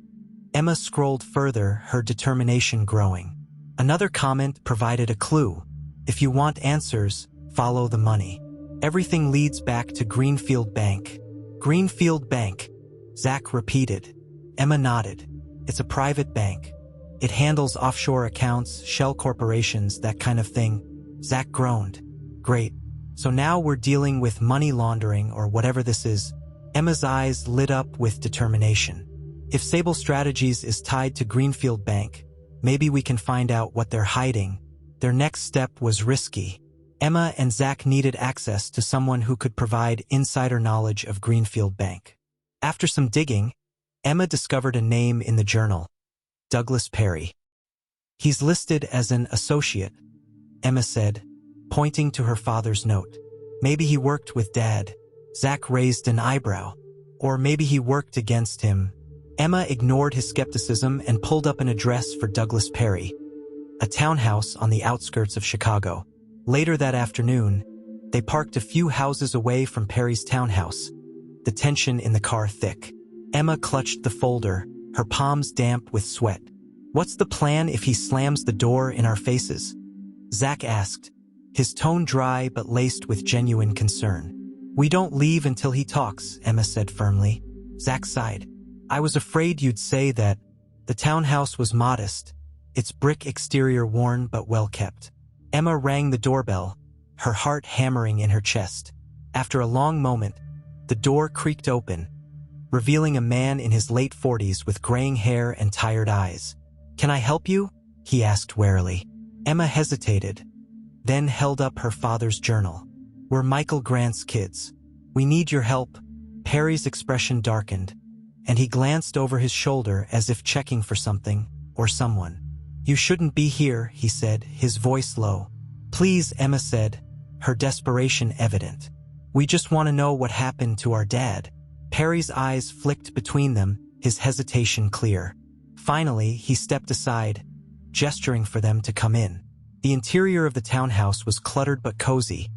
Emma scrolled further, her determination growing. Another comment provided a clue. If you want answers, follow the money. Everything leads back to Greenfield Bank. Greenfield Bank, Zach repeated. Emma nodded. It's a private bank. It handles offshore accounts, shell corporations, that kind of thing. Zach groaned. Great. So now we're dealing with money laundering or whatever this is. Emma's eyes lit up with determination. If Sable Strategies is tied to Greenfield Bank, maybe we can find out what they're hiding. Their next step was risky. Emma and Zach needed access to someone who could provide insider knowledge of Greenfield Bank. After some digging, Emma discovered a name in the journal. Douglas Perry. He's listed as an associate, Emma said, pointing to her father's note. Maybe he worked with Dad. Zach raised an eyebrow. Or maybe he worked against him. Emma ignored his skepticism and pulled up an address for Douglas Perry, a townhouse on the outskirts of Chicago. Later that afternoon, they parked a few houses away from Perry's townhouse, the tension in the car thick. Emma clutched the folder, her palms damp with sweat. What's the plan if he slams the door in our faces? Zach asked, his tone dry but laced with genuine concern. We don't leave until he talks, Emma said firmly. Zach sighed. I was afraid you'd say that. The townhouse was modest, its brick exterior worn but well kept. Emma rang the doorbell, her heart hammering in her chest. After a long moment, the door creaked open, revealing a man in his late 40s with graying hair and tired eyes. Can I help you? He asked warily. Emma hesitated, then held up her father's journal. We're Michael Grant's kids. We need your help. Perry's expression darkened, and he glanced over his shoulder as if checking for something or someone. You shouldn't be here, he said, his voice low. Please, Emma said, her desperation evident. We just want to know what happened to our dad. Perry's eyes flicked between them, his hesitation clear. Finally, he stepped aside, gesturing for them to come in. The interior of the townhouse was cluttered but cozy,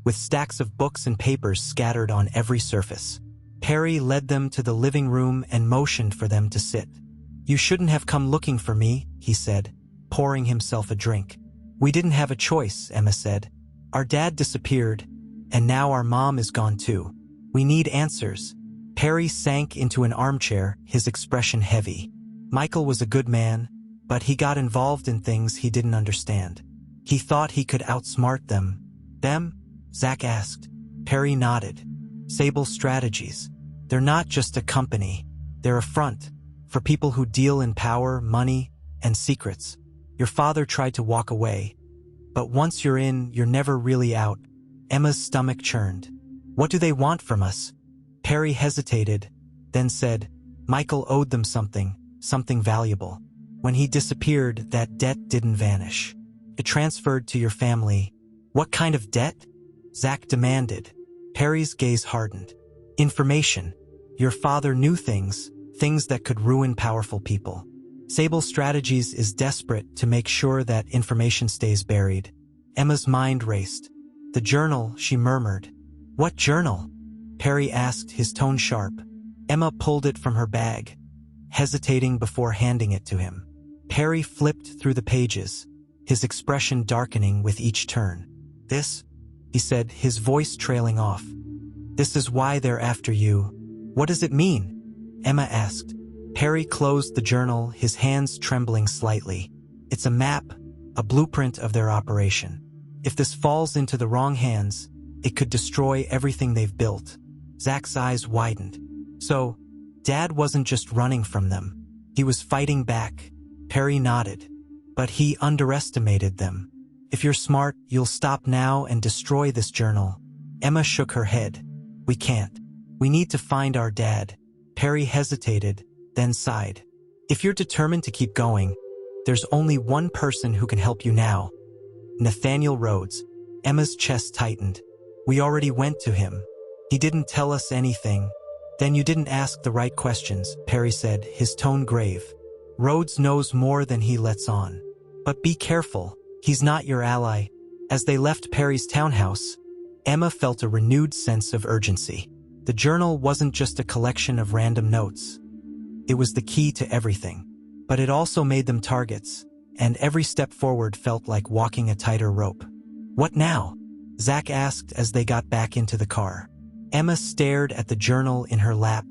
with stacks of books and papers scattered on every surface. Perry led them to the living room and motioned for them to sit. You shouldn't have come looking for me, he said, pouring himself a drink. We didn't have a choice, Emma said. Our dad disappeared, and now our mom is gone too. We need answers. Perry sank into an armchair, his expression heavy. Michael was a good man, but he got involved in things he didn't understand. He thought he could outsmart them. Them? Zach asked. Perry nodded. Sable Strategies. They're not just a company. They're a front for people who deal in power, money, and secrets. Your father tried to walk away, but once you're in, you're never really out. Emma's stomach churned. What do they want from us? Perry hesitated, then said, Michael owed them something valuable. When he disappeared, that debt didn't vanish. It transferred to your family. What kind of debt? Zach demanded. Perry's gaze hardened. Information. Your father knew things that could ruin powerful people. Sable Strategies is desperate to make sure that information stays buried. Emma's mind raced. The journal, she murmured. What journal? Perry asked, his tone sharp. Emma pulled it from her bag, hesitating before handing it to him. Perry flipped through the pages, his expression darkening with each turn. This, he said, his voice trailing off. This is why they're after you. What does it mean? Emma asked. Perry closed the journal, his hands trembling slightly. It's a map, a blueprint of their operation. If this falls into the wrong hands, it could destroy everything they've built. Zach's eyes widened. So, Dad wasn't just running from them. He was fighting back. Perry nodded. But he underestimated them. If you're smart, you'll stop now and destroy this journal. Emma shook her head. We can't. We need to find our dad. Perry hesitated, then sighed. If you're determined to keep going, there's only one person who can help you now. Nathaniel Rhodes. Emma's chest tightened. We already went to him. He didn't tell us anything. Then you didn't ask the right questions, Perry said, his tone grave. Rhodes knows more than he lets on. But be careful. He's not your ally. As they left Perry's townhouse, Emma felt a renewed sense of urgency. The journal wasn't just a collection of random notes. It was the key to everything. But it also made them targets, and every step forward felt like walking a tighter rope. What now? Zach asked as they got back into the car. Emma stared at the journal in her lap,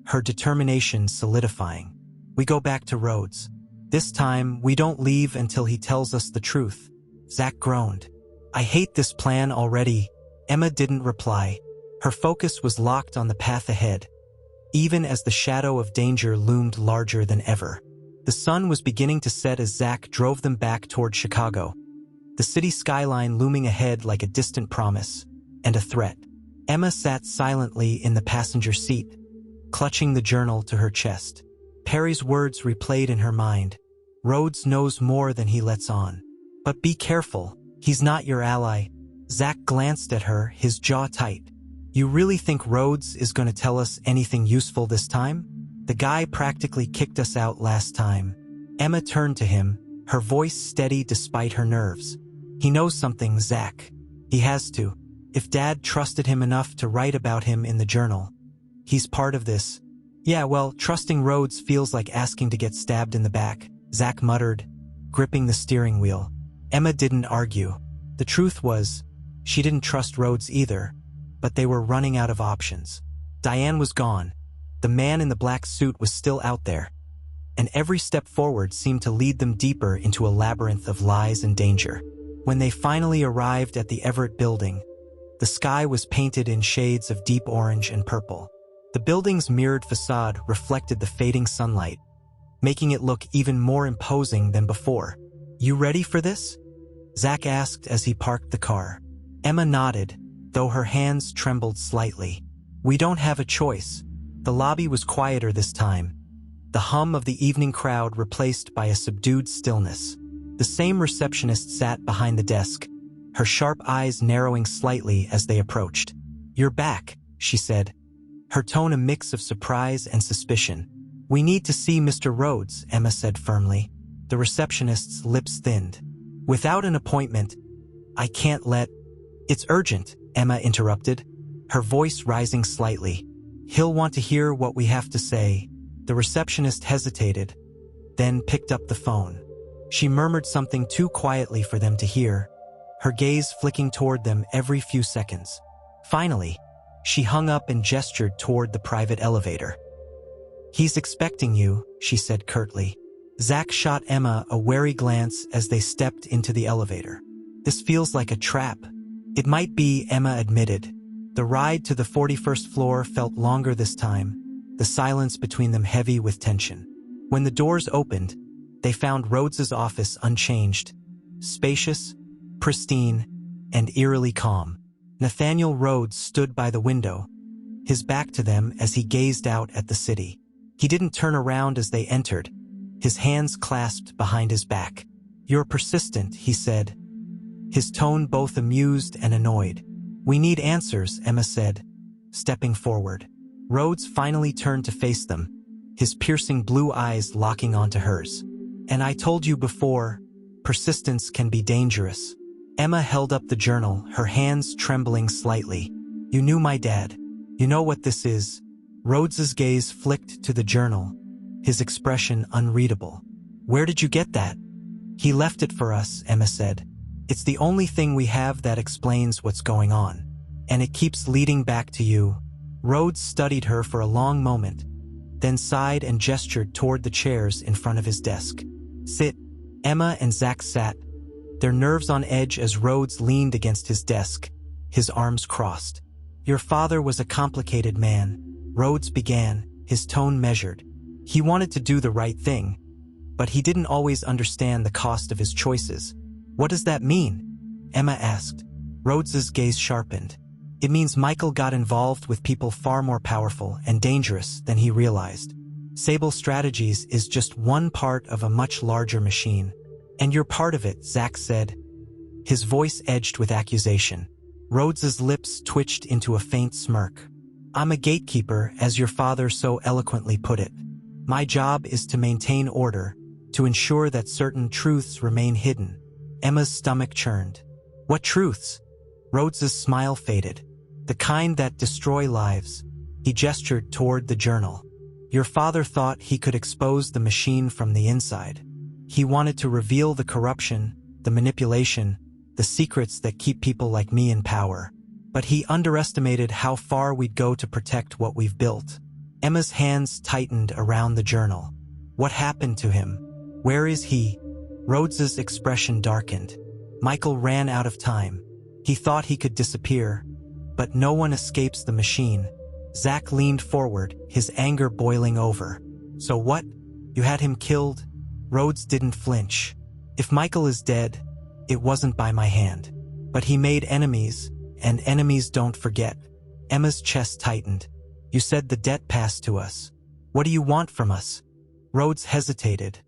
her determination solidifying. We go back to Rhodes. This time, we don't leave until he tells us the truth. Zach groaned. I hate this plan already. Emma didn't reply. Her focus was locked on the path ahead, even as the shadow of danger loomed larger than ever. The sun was beginning to set as Zach drove them back toward Chicago, the city skyline looming ahead like a distant promise and a threat. Emma sat silently in the passenger seat, clutching the journal to her chest. Perry's words replayed in her mind. Rhodes knows more than he lets on. But be careful, he's not your ally. Zach glanced at her, his jaw tight. You really think Rhodes is going to tell us anything useful this time? The guy practically kicked us out last time. Emma turned to him, her voice steady despite her nerves. He knows something, Zach. He has to. If Dad trusted him enough to write about him in the journal, he's part of this. Yeah, well, trusting Rhodes feels like asking to get stabbed in the back, Zach muttered, gripping the steering wheel. Emma didn't argue. The truth was, she didn't trust Rhodes either, but they were running out of options. Diane was gone. The man in the black suit was still out there, and every step forward seemed to lead them deeper into a labyrinth of lies and danger. When they finally arrived at the Everett building, the sky was painted in shades of deep orange and purple. The building's mirrored facade reflected the fading sunlight, making it look even more imposing than before. You ready for this? Zach asked as he parked the car. Emma nodded, though her hands trembled slightly. We don't have a choice. The lobby was quieter this time, the hum of the evening crowd replaced by a subdued stillness. The same receptionist sat behind the desk, her sharp eyes narrowing slightly as they approached. You're back, she said, her tone a mix of surprise and suspicion. We need to see Mr. Rhodes, Emma said firmly. The receptionist's lips thinned. Without an appointment, I can't let... It's urgent, Emma interrupted, her voice rising slightly. He'll want to hear what we have to say. The receptionist hesitated, then picked up the phone. She murmured something too quietly for them to hear, her gaze flicking toward them every few seconds. Finally, she hung up and gestured toward the private elevator. He's expecting you, she said curtly. Zach shot Emma a wary glance as they stepped into the elevator. This feels like a trap. It might be, Emma admitted. The ride to the 41st floor felt longer this time, the silence between them heavy with tension. When the doors opened, they found Rhodes's office unchanged, spacious, pristine, and eerily calm. Nathaniel Rhodes stood by the window, his back to them as he gazed out at the city. He didn't turn around as they entered, his hands clasped behind his back. You're persistent, he said, his tone both amused and annoyed. We need answers, Emma said, stepping forward. Rhodes finally turned to face them, his piercing blue eyes locking onto hers. And I told you before, persistence can be dangerous. Emma held up the journal, her hands trembling slightly. You knew my dad. You know what this is. Rhodes's gaze flicked to the journal, his expression unreadable. Where did you get that? He left it for us, Emma said. It's the only thing we have that explains what's going on. And it keeps leading back to you. Rhodes studied her for a long moment, then sighed and gestured toward the chairs in front of his desk. Sit. Emma and Zach sat, their nerves on edge as Rhodes leaned against his desk, his arms crossed. Your father was a complicated man, Rhodes began, his tone measured. He wanted to do the right thing, but he didn't always understand the cost of his choices. What does that mean? Emma asked. Rhodes's gaze sharpened. It means Michael got involved with people far more powerful and dangerous than he realized. Sable Strategies is just one part of a much larger machine. And you're part of it, Zack said. His voice edged with accusation. Rhodes's lips twitched into a faint smirk. I'm a gatekeeper, as your father so eloquently put it. My job is to maintain order, to ensure that certain truths remain hidden. Emma's stomach churned. What truths? Rhodes's smile faded. The kind that destroy lives. He gestured toward the journal. Your father thought he could expose the machine from the inside. He wanted to reveal the corruption, the manipulation, the secrets that keep people like me in power. But he underestimated how far we'd go to protect what we've built. Emma's hands tightened around the journal. What happened to him? Where is he? Rhodes's expression darkened. Michael ran out of time. He thought he could disappear. But no one escapes the machine. Zack leaned forward, his anger boiling over. So what? You had him killed? Rhodes didn't flinch. If Michael is dead, it wasn't by my hand. But he made enemies, and enemies don't forget. Emma's chest tightened. You said the debt passed to us. What do you want from us? Rhodes hesitated,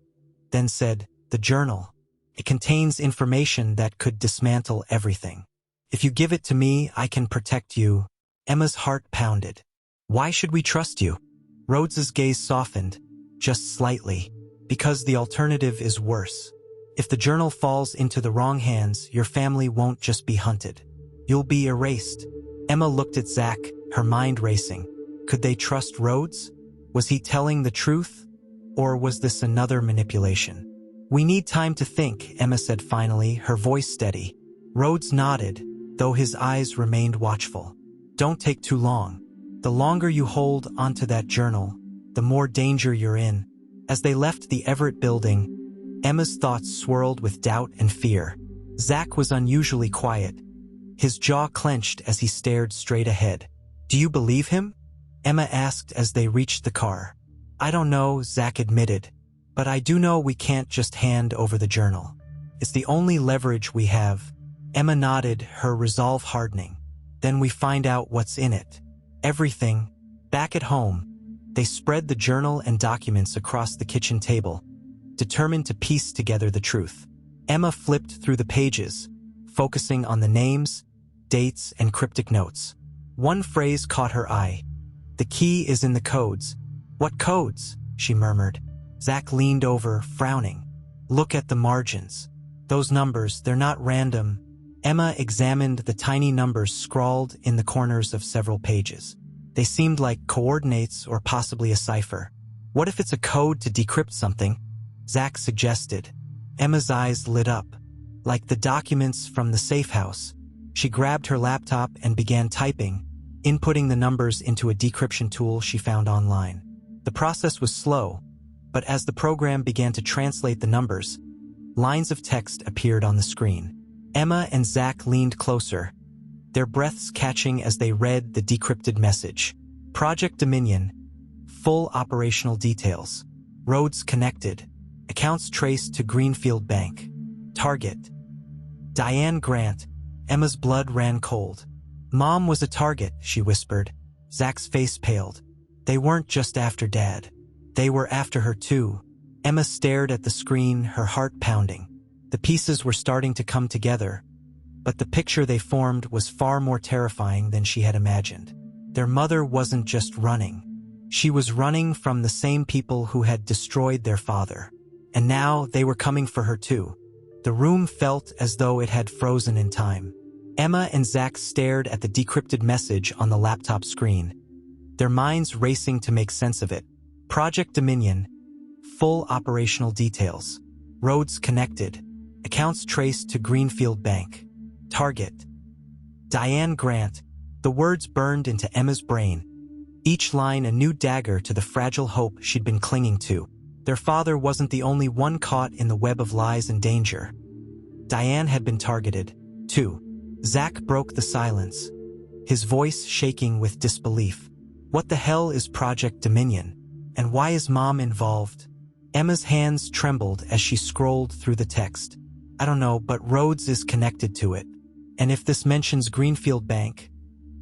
then said, the journal. It contains information that could dismantle everything. If you give it to me, I can protect you. Emma's heart pounded. Why should we trust you? Rhodes's gaze softened, just slightly, because the alternative is worse. If the journal falls into the wrong hands, your family won't just be hunted. You'll be erased. Emma looked at Zack, her mind racing. Could they trust Rhodes? Was he telling the truth? Or was this another manipulation? We need time to think, Emma said finally, her voice steady. Rhodes nodded, though his eyes remained watchful. Don't take too long. The longer you hold onto that journal, the more danger you're in. As they left the Everett building, Emma's thoughts swirled with doubt and fear. Zack was unusually quiet. His jaw clenched as he stared straight ahead. Do you believe him? Emma asked as they reached the car. I don't know, Zack admitted, but I do know we can't just hand over the journal. It's the only leverage we have. Emma nodded, her resolve hardening. Then we find out what's in it. Everything. Back at home, they spread the journal and documents across the kitchen table, determined to piece together the truth. Emma flipped through the pages, focusing on the names, dates, and cryptic notes. One phrase caught her eye. The key is in the codes. What codes? She murmured. Zack leaned over, frowning. Look at the margins. Those numbers, they're not random. Emma examined the tiny numbers scrawled in the corners of several pages. They seemed like coordinates or possibly a cipher. What if it's a code to decrypt something? Zack suggested. Emma's eyes lit up. Like the documents from the safe house. She grabbed her laptop and began typing, inputting the numbers into a decryption tool she found online. The process was slow, but as the program began to translate the numbers, lines of text appeared on the screen. Emma and Zack leaned closer, their breaths catching as they read the decrypted message. Project Dominion. Full operational details. Roads connected. Accounts traced to Greenfield Bank. Target. Diane Grant. Emma's blood ran cold. Mom was a target, she whispered. Zack's face paled. They weren't just after Dad. They were after her too. Emma stared at the screen, her heart pounding. The pieces were starting to come together, but the picture they formed was far more terrifying than she had imagined. Their mother wasn't just running. She was running from the same people who had destroyed their father. And now they were coming for her too. The room felt as though it had frozen in time. Emma and Zack stared at the decrypted message on the laptop screen, their minds racing to make sense of it. Project Dominion. Full operational details. Roads connected. Accounts traced to Greenfield Bank. Target. Diane Grant. The words burned into Emma's brain, each line a new dagger to the fragile hope she'd been clinging to. Their father wasn't the only one caught in the web of lies and danger. Diane had been targeted, too. Zack broke the silence, his voice shaking with disbelief. What the hell is Project Dominion? And why is Mom involved? Emma's hands trembled as she scrolled through the text. I don't know, but Rhodes is connected to it. And if this mentions Greenfield Bank,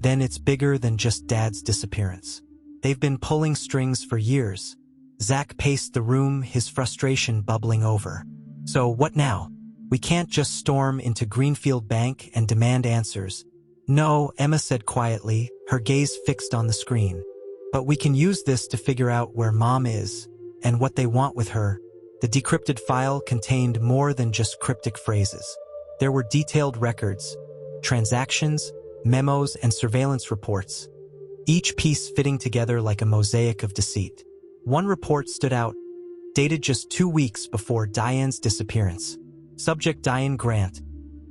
then it's bigger than just Dad's disappearance. They've been pulling strings for years. Zach paced the room, his frustration bubbling over. So what now? We can't just storm into Greenfield Bank and demand answers. No, Emma said quietly, her gaze fixed on the screen. But we can use this to figure out where Mom is and what they want with her. The decrypted file contained more than just cryptic phrases. There were detailed records, transactions, memos, and surveillance reports, each piece fitting together like a mosaic of deceit. One report stood out, dated just 2 weeks before Diane's disappearance. Subject: Diane Grant.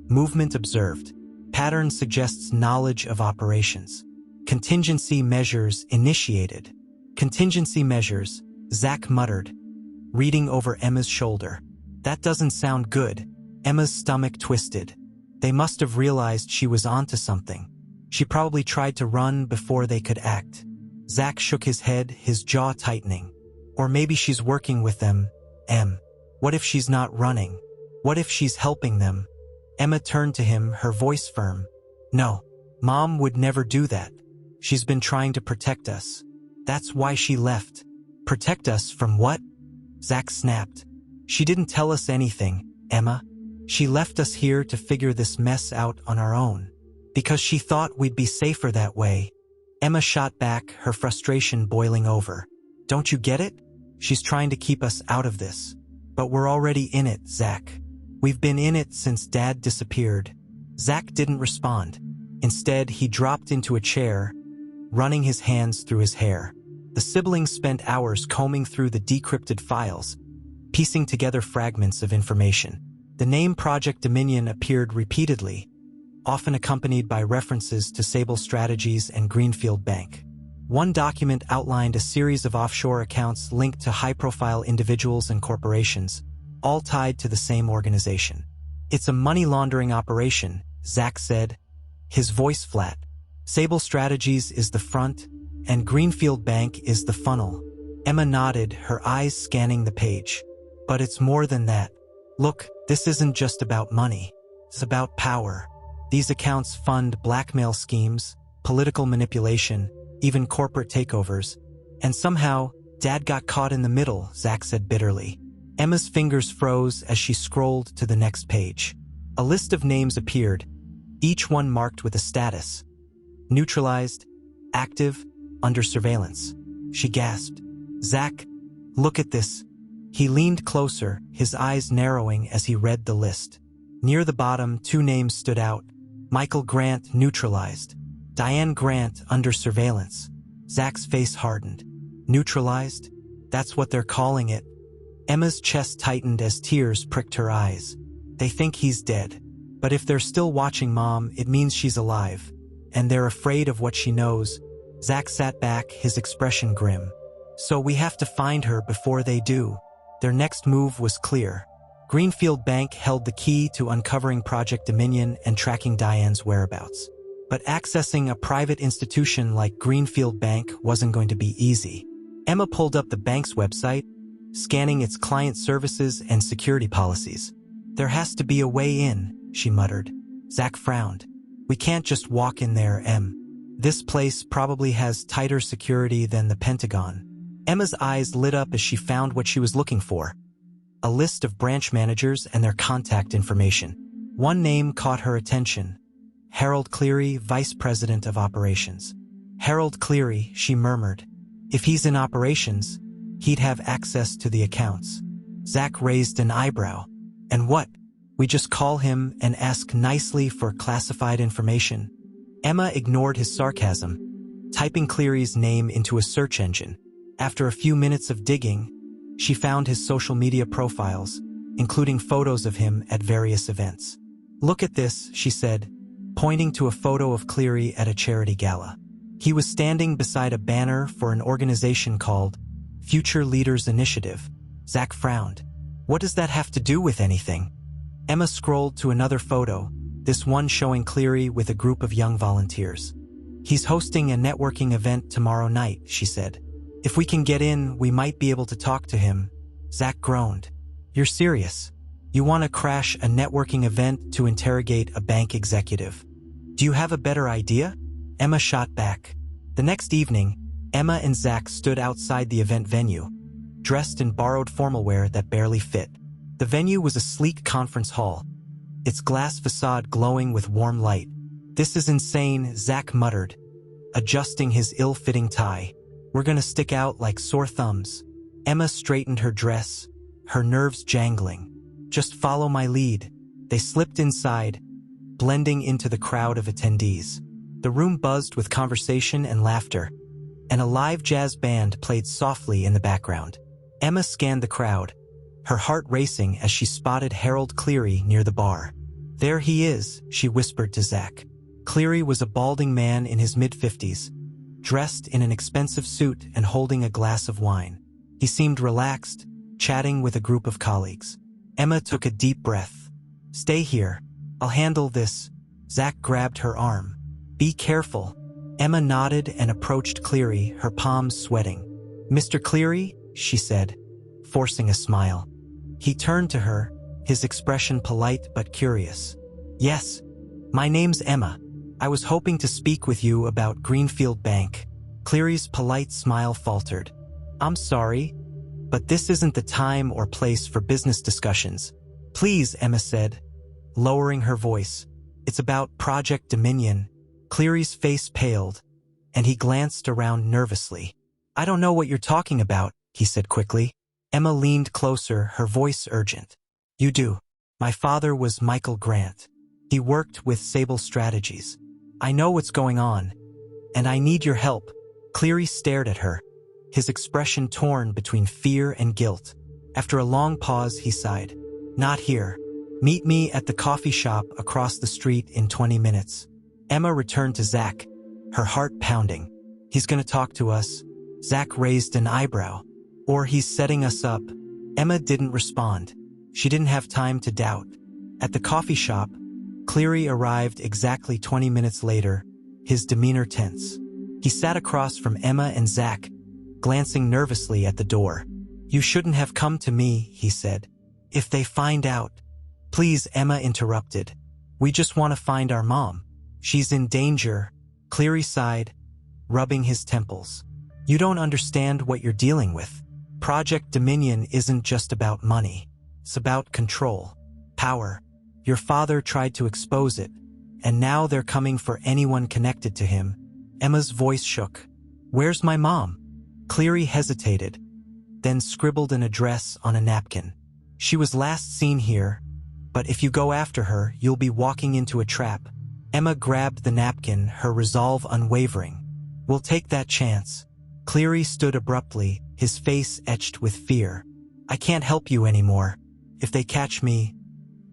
Movement observed. Pattern suggests knowledge of operations. Contingency measures initiated. Contingency measures, Zach muttered, reading over Emma's shoulder. That doesn't sound good. Emma's stomach twisted. They must have realized she was onto something. She probably tried to run before they could act. Zach shook his head, his jaw tightening. Or maybe she's working with them. What if she's not running? What if she's helping them? Emma turned to him, her voice firm. No, Mom would never do that. She's been trying to protect us. That's why she left. Protect us from what? Zach snapped. She didn't tell us anything, Emma. She left us here to figure this mess out on our own. Because she thought we'd be safer that way. Emma shot back, her frustration boiling over. Don't you get it? She's trying to keep us out of this. But we're already in it, Zach. We've been in it since Dad disappeared. Zach didn't respond. Instead, he dropped into a chair, running his hands through his hair. The siblings spent hours combing through the decrypted files, piecing together fragments of information. The name Project Dominion appeared repeatedly, often accompanied by references to Sable Strategies and Greenfield Bank. One document outlined a series of offshore accounts linked to high-profile individuals and corporations, all tied to the same organization. It's a money laundering operation, Zach said, his voice flat. Sable Strategies is the front, and Greenfield Bank is the funnel. Emma nodded, her eyes scanning the page. But it's more than that. Look, this isn't just about money. It's about power. These accounts fund blackmail schemes, political manipulation, even corporate takeovers. And somehow, Dad got caught in the middle, Zach said bitterly. Emma's fingers froze as she scrolled to the next page. A list of names appeared, each one marked with a status. Neutralized, active, under surveillance. She gasped. Zach, look at this. He leaned closer, his eyes narrowing as he read the list. Near the bottom, 2 names stood out. Michael Grant, neutralized. Diane Grant, under surveillance. Zach's face hardened. Neutralized? That's what they're calling it. Emma's chest tightened as tears pricked her eyes. They think he's dead. But if they're still watching Mom, it means she's alive. And they're afraid of what she knows. Zach sat back, his expression grim. So we have to find her before they do. Their next move was clear. Greenfield Bank held the key to uncovering Project Dominion and tracking Diane's whereabouts. But accessing a private institution like Greenfield Bank wasn't going to be easy. Emma pulled up the bank's website, scanning its client services and security policies. There has to be a way in, she muttered. Zach frowned. We can't just walk in there, Em. This place probably has tighter security than the Pentagon. Emma's eyes lit up as she found what she was looking for. A list of branch managers and their contact information. One name caught her attention. Harold Cleary, Vice President of Operations. Harold Cleary, she murmured. If he's in operations, he'd have access to the accounts. Zach raised an eyebrow. And what? We just call him and ask nicely for classified information? Emma ignored his sarcasm, typing Cleary's name into a search engine. After a few minutes of digging, she found his social media profiles, including photos of him at various events. Look at this, she said, pointing to a photo of Cleary at a charity gala. He was standing beside a banner for an organization called Future Leaders Initiative. Zach frowned. What does that have to do with anything? Emma scrolled to another photo, this one showing Cleary with a group of young volunteers. He's hosting a networking event tomorrow night, she said. If we can get in, we might be able to talk to him. Zach groaned. You're serious? You want to crash a networking event to interrogate a bank executive. Do you have a better idea? Emma shot back. The next evening, Emma and Zach stood outside the event venue, dressed in borrowed formal wear that barely fit. The venue was a sleek conference hall, its glass facade glowing with warm light. "This is insane," Zach muttered, adjusting his ill-fitting tie. "We're gonna stick out like sore thumbs." Emma straightened her dress, her nerves jangling. "Just follow my lead." They slipped inside, blending into the crowd of attendees. The room buzzed with conversation and laughter, and a live jazz band played softly in the background. Emma scanned the crowd, her heart racing as she spotted Harold Cleary near the bar. "There he is," she whispered to Zach. Cleary was a balding man in his mid-50s, dressed in an expensive suit and holding a glass of wine. He seemed relaxed, chatting with a group of colleagues. Emma took a deep breath. "Stay here. I'll handle this." Zach grabbed her arm. "Be careful." Emma nodded and approached Cleary, her palms sweating. "Mr. Cleary?" she said, forcing a smile. He turned to her, his expression polite but curious. "Yes, my name's Emma. I was hoping to speak with you about Greenfield Bank." Cleary's polite smile faltered. "I'm sorry, but this isn't the time or place for business discussions." "Please," Emma said, lowering her voice. "It's about Project Dominion." Cleary's face paled, and he glanced around nervously. "I don't know what you're talking about," he said quickly. Emma leaned closer, her voice urgent. "You do. My father was Michael Grant. He worked with Sable Strategies. I know what's going on, and I need your help." Cleary stared at her, his expression torn between fear and guilt. After a long pause, he sighed. "Not here. Meet me at the coffee shop across the street in 20 minutes. Emma returned to Zach, her heart pounding. "He's gonna talk to us." Zach raised an eyebrow. "Or he's setting us up." Emma didn't respond. She didn't have time to doubt. At the coffee shop, Cleary arrived exactly 20 minutes later, his demeanor tense. He sat across from Emma and Zach, glancing nervously at the door. "You shouldn't have come to me," he said. "If they find out—" "Please," Emma interrupted. "We just want to find our mom. She's in danger." Cleary sighed, rubbing his temples. "You don't understand what you're dealing with. Project Dominion isn't just about money. It's about control, power. Your father tried to expose it, and now they're coming for anyone connected to him." Emma's voice shook. "Where's my mom?" Cleary hesitated, then scribbled an address on a napkin. "She was last seen here, but if you go after her, you'll be walking into a trap." Emma grabbed the napkin, her resolve unwavering. "We'll take that chance." Cleary stood abruptly, his face etched with fear. "I can't help you anymore. If they catch me—"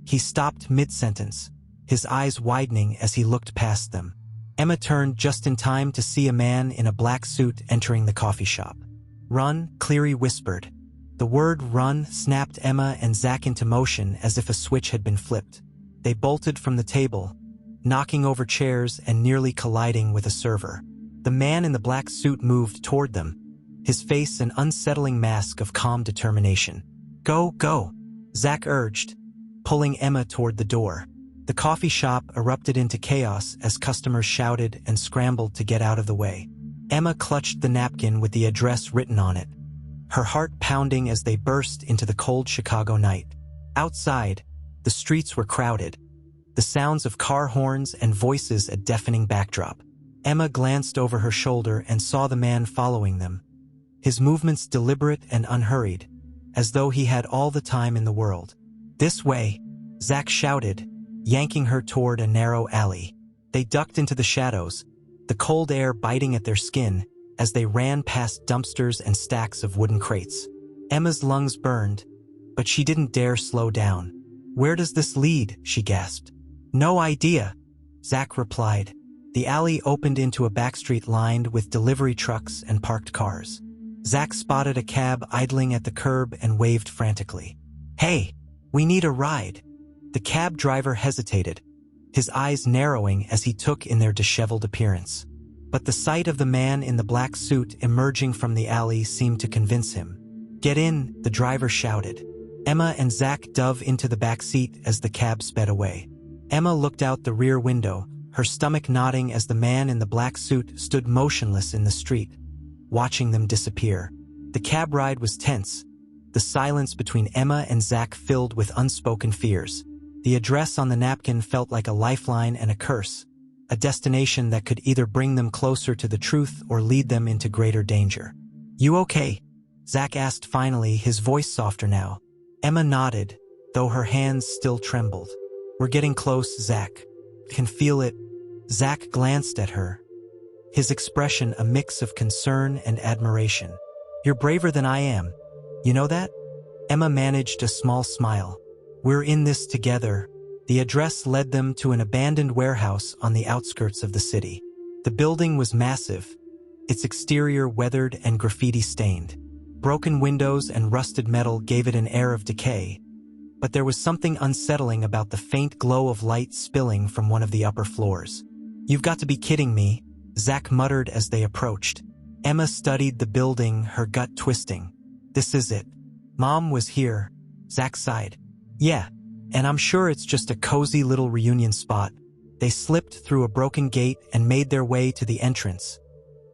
He stopped mid-sentence, his eyes widening as he looked past them. Emma turned just in time to see a man in a black suit entering the coffee shop. "Run," Cleary whispered. The word "run" snapped Emma and Zach into motion as if a switch had been flipped. They bolted from the table, knocking over chairs and nearly colliding with a server. The man in the black suit moved toward them, his face an unsettling mask of calm determination. "Go, go," Zach urged, pulling Emma toward the door. The coffee shop erupted into chaos as customers shouted and scrambled to get out of the way. Emma clutched the napkin with the address written on it, her heart pounding as they burst into the cold Chicago night. Outside, the streets were crowded, the sounds of car horns and voices a deafening backdrop. Emma glanced over her shoulder and saw the man following them, his movements deliberate and unhurried, as though he had all the time in the world. "This way," Zach shouted, yanking her toward a narrow alley. They ducked into the shadows, the cold air biting at their skin as they ran past dumpsters and stacks of wooden crates. Emma's lungs burned, but she didn't dare slow down. "Where does this lead?" she gasped. "No idea," Zach replied. The alley opened into a backstreet lined with delivery trucks and parked cars. Zach spotted a cab idling at the curb and waved frantically. "Hey, we need a ride." The cab driver hesitated, his eyes narrowing as he took in their disheveled appearance. But the sight of the man in the black suit emerging from the alley seemed to convince him. "Get in," the driver shouted. Emma and Zach dove into the back seat as the cab sped away. Emma looked out the rear window, her stomach knotting as the man in the black suit stood motionless in the street, watching them disappear. The cab ride was tense, the silence between Emma and Zach filled with unspoken fears. The address on the napkin felt like a lifeline and a curse, a destination that could either bring them closer to the truth or lead them into greater danger. "You okay?" Zach asked finally, his voice softer now. Emma nodded, though her hands still trembled. "We're getting close, Zach. Can feel it." Zach glanced at her, his expression a mix of concern and admiration. "You're braver than I am. You know that?" Emma managed a small smile. "We're in this together." The address led them to an abandoned warehouse on the outskirts of the city. The building was massive, its exterior weathered and graffiti-stained. Broken windows and rusted metal gave it an air of decay, but there was something unsettling about the faint glow of light spilling from one of the upper floors. "You've got to be kidding me," Zach muttered as they approached. Emma studied the building, her gut twisting. "This is it. Mom was here." Zach sighed. "Yeah, and I'm sure it's just a cozy little reunion spot." They slipped through a broken gate and made their way to the entrance,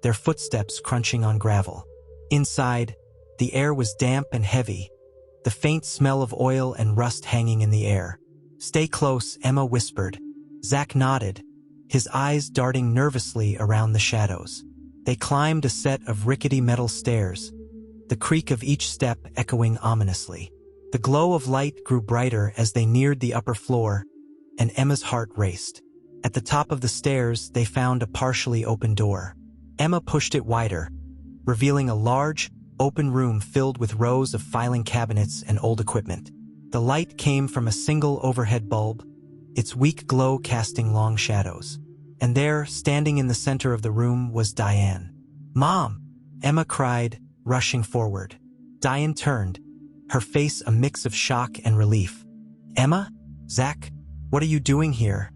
their footsteps crunching on gravel. Inside, the air was damp and heavy, the faint smell of oil and rust hanging in the air. "Stay close," Emma whispered. Zach nodded, his eyes darting nervously around the shadows. They climbed a set of rickety metal stairs, the creak of each step echoing ominously. The glow of light grew brighter as they neared the upper floor, and Emma's heart raced. At the top of the stairs, they found a partially open door. Emma pushed it wider, revealing a large, open room filled with rows of filing cabinets and old equipment. The light came from a single overhead bulb, its weak glow casting long shadows. And there, standing in the center of the room, was Diane. "Mom!" Emma cried, rushing forward. Diane turned, her face a mix of shock and relief. "Emma? Zach? What are you doing here?"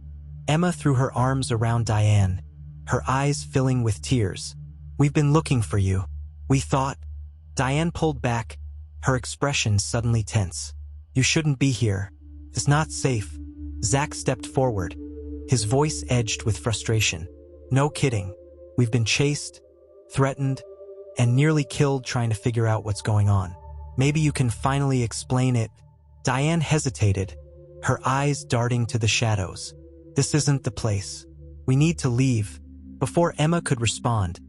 Emma threw her arms around Diane, her eyes filling with tears. "We've been looking for you. We thought—" Diane pulled back, her expression suddenly tense. "You shouldn't be here. It's not safe." Zach stepped forward, his voice edged with frustration. "No kidding. We've been chased, threatened, and nearly killed trying to figure out what's going on. Maybe you can finally explain it." Diane hesitated, her eyes darting to the shadows. "This isn't the place. We need to leave." Before Emma could respond,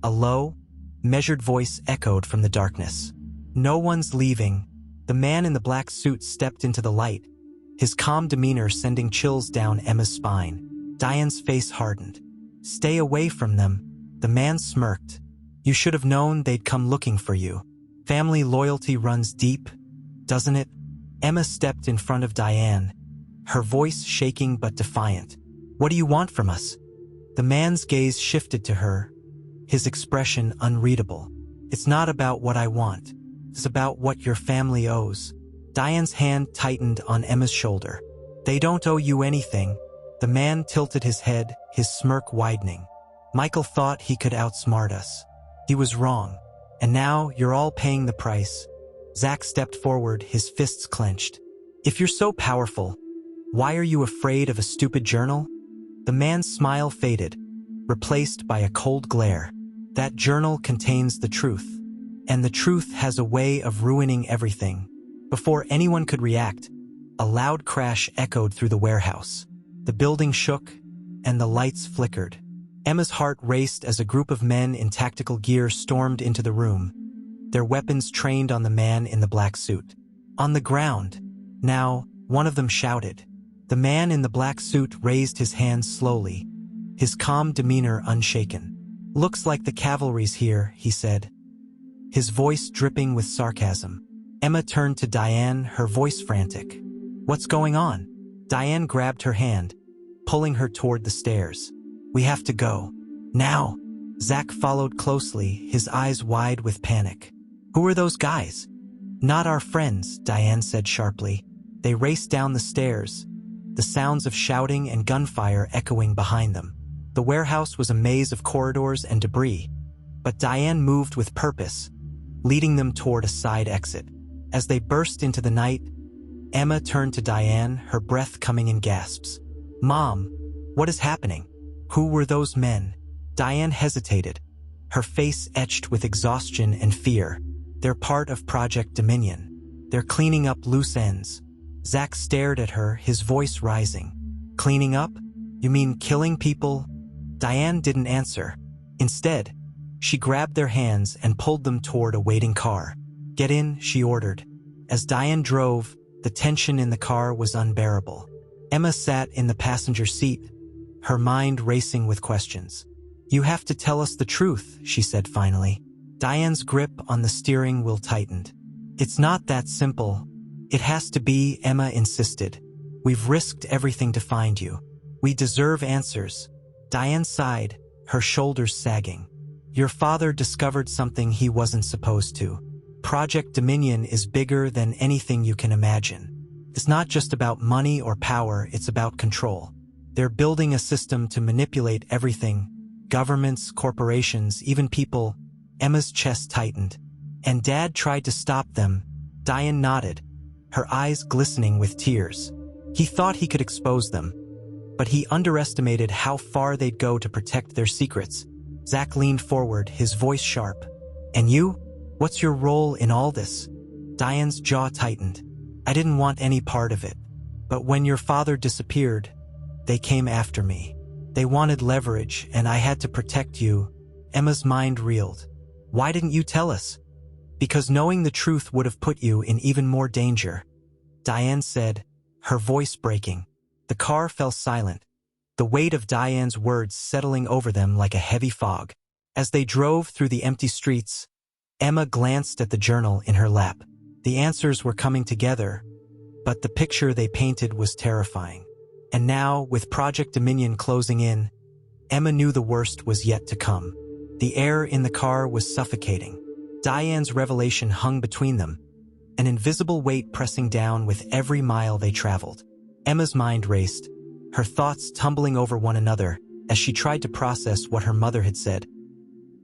a low, measured voice echoed from the darkness. "No one's leaving." The man in the black suit stepped into the light, his calm demeanor sending chills down Emma's spine. Diane's face hardened. "Stay away from them." The man smirked. "You should have known they'd come looking for you. Family loyalty runs deep, doesn't it?" Emma stepped in front of Diane, her voice shaking but defiant. "What do you want from us?" The man's gaze shifted to her, his expression unreadable. "It's not about what I want. It's about what your family owes." Diane's hand tightened on Emma's shoulder. "They don't owe you anything." The man tilted his head, his smirk widening. "Michael thought he could outsmart us. He was wrong. And now you're all paying the price." Zach stepped forward, his fists clenched. "If you're so powerful, why are you afraid of a stupid journal?" The man's smile faded, replaced by a cold glare. "That journal contains the truth, and the truth has a way of ruining everything." Before anyone could react, a loud crash echoed through the warehouse. The building shook, and the lights flickered. Emma's heart raced as a group of men in tactical gear stormed into the room, their weapons trained on the man in the black suit. On the ground, now, one of them shouted. The man in the black suit raised his hands slowly, his calm demeanor unshaken. "Looks like the cavalry's here," he said, his voice dripping with sarcasm. Emma turned to Diane, her voice frantic. "What's going on?" Diane grabbed her hand, pulling her toward the stairs. "We have to go. Now." Zach followed closely, his eyes wide with panic. "Who are those guys?" "Not our friends," Diane said sharply. They raced down the stairs, the sounds of shouting and gunfire echoing behind them. The warehouse was a maze of corridors and debris, but Diane moved with purpose, leading them toward a side exit. As they burst into the night, Emma turned to Diane, her breath coming in gasps. "Mom, what is happening? Who were those men?" Diane hesitated, her face etched with exhaustion and fear. "They're part of Project Dominion. They're cleaning up loose ends." Zach stared at her, his voice rising. "Cleaning up? You mean killing people?" Diane didn't answer. Instead, she grabbed their hands and pulled them toward a waiting car. "Get in," she ordered. As Diane drove, the tension in the car was unbearable. Emma sat in the passenger seat, her mind racing with questions. "You have to tell us the truth," she said finally. Diane's grip on the steering wheel tightened. "It's not that simple. It has to be," Emma insisted. "We've risked everything to find you. We deserve answers." Diane sighed, her shoulders sagging. "Your father discovered something he wasn't supposed to. Project Dominion is bigger than anything you can imagine. It's not just about money or power, it's about control. They're building a system to manipulate everything, governments, corporations, even people." Emma's chest tightened. "And Dad tried to stop them." Diane nodded, her eyes glistening with tears. "He thought he could expose them, but he underestimated how far they'd go to protect their secrets." Zach leaned forward, his voice sharp. "And you? What's your role in all this?" Diane's jaw tightened. "I didn't want any part of it. But when your father disappeared, they came after me. They wanted leverage, and I had to protect you." Emma's mind reeled. "Why didn't you tell us?" "Because knowing the truth would have put you in even more danger," Diane said, her voice breaking. The car fell silent, the weight of Diane's words settling over them like a heavy fog. As they drove through the empty streets, Emma glanced at the journal in her lap. The answers were coming together, but the picture they painted was terrifying. And now, with Project Dominion closing in, Emma knew the worst was yet to come. The air in the car was suffocating. Diane's revelation hung between them, an invisible weight pressing down with every mile they traveled. Emma's mind raced, her thoughts tumbling over one another as she tried to process what her mother had said.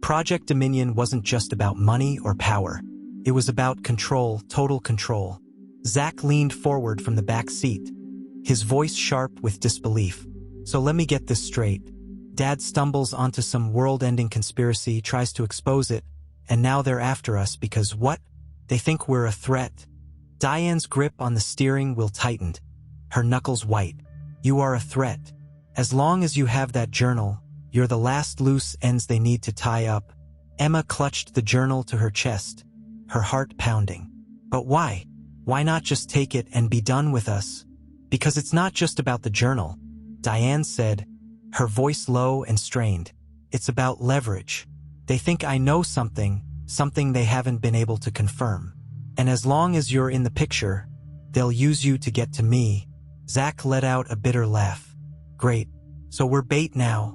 Project Dominion wasn't just about money or power. It was about control, total control. Zach leaned forward from the back seat, his voice sharp with disbelief. "So let me get this straight. Dad stumbles onto some world-ending conspiracy, tries to expose it, and now they're after us because what? They think we're a threat." Diane's grip on the steering wheel tightened, her knuckles white. "You are a threat. As long as you have that journal, you're the last loose ends they need to tie up." Emma clutched the journal to her chest, her heart pounding. "But why? Why not just take it and be done with us?" "Because it's not just about the journal," Diane said, her voice low and strained. "It's about leverage. They think I know something they haven't been able to confirm. And as long as you're in the picture, they'll use you to get to me." Zach let out a bitter laugh. "Great. So we're bait now."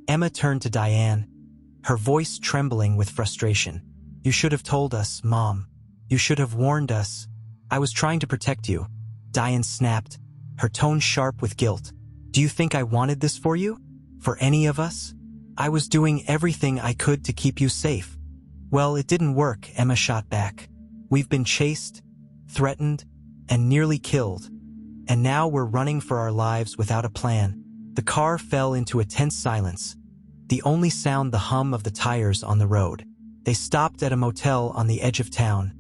Emma turned to Diane, her voice trembling with frustration. "You should have told us, Mom. You should have warned us. I was trying to protect you." Diane snapped, her tone sharp with guilt. "Do you think I wanted this for you? For any of us? I was doing everything I could to keep you safe." "Well, it didn't work," Emma shot back. "We've been chased, threatened, and nearly killed. And now we're running for our lives without a plan." The car fell into a tense silence, the only sound the hum of the tires on the road. They stopped at a motel on the edge of town,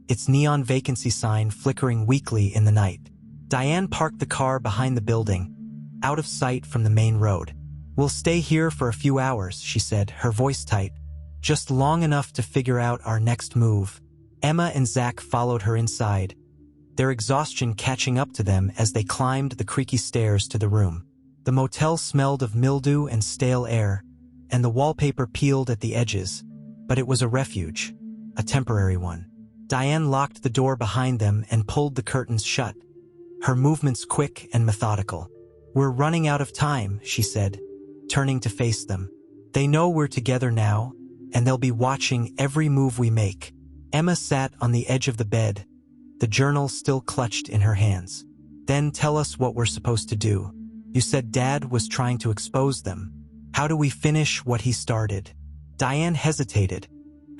its neon vacancy sign flickering weakly in the night. Diane parked the car behind the building, out of sight from the main road. "We'll stay here for a few hours," she said, her voice tight. "Just long enough to figure out our next move." Emma and Zach followed her inside, their exhaustion catching up to them as they climbed the creaky stairs to the room. The motel smelled of mildew and stale air, and the wallpaper peeled at the edges, but it was a refuge, a temporary one. Diane locked the door behind them and pulled the curtains shut, her movements quick and methodical. "We're running out of time," she said, turning to face them. "They know we're together now, and they'll be watching every move we make." Emma sat on the edge of the bed, the journal still clutched in her hands. "Then tell us what we're supposed to do. You said Dad was trying to expose them. How do we finish what he started?" Diane hesitated,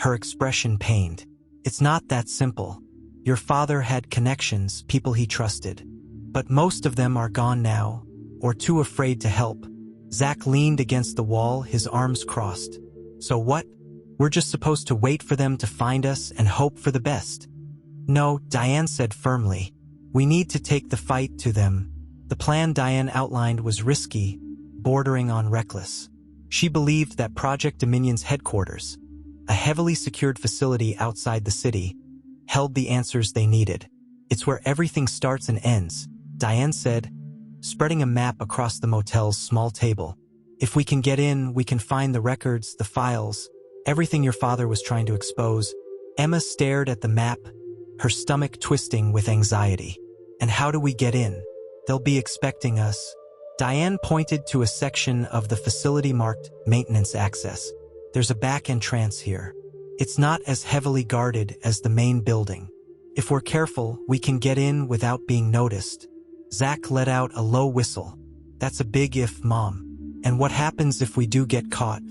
her expression pained. "It's not that simple. Your father had connections, people he trusted. But most of them are gone now, or too afraid to help. Zach leaned against the wall, his arms crossed. So what? We're just supposed to wait for them to find us and hope for the best. No, Diane said firmly. We need to take the fight to them. The plan Diane outlined was risky, bordering on reckless. She believed that Project Dominion's headquarters, a heavily secured facility outside the city, held the answers they needed. It's where everything starts and ends, Diane said, spreading a map across the motel's small table. If we can get in, we can find the records, the files, everything your father was trying to expose. Emma stared at the map, her stomach twisting with anxiety. And how do we get in? They'll be expecting us. Diane pointed to a section of the facility marked Maintenance Access. There's a back entrance here. It's not as heavily guarded as the main building. If we're careful, we can get in without being noticed. Zach let out a low whistle. That's a big if, Mom. And what happens if we do get caught?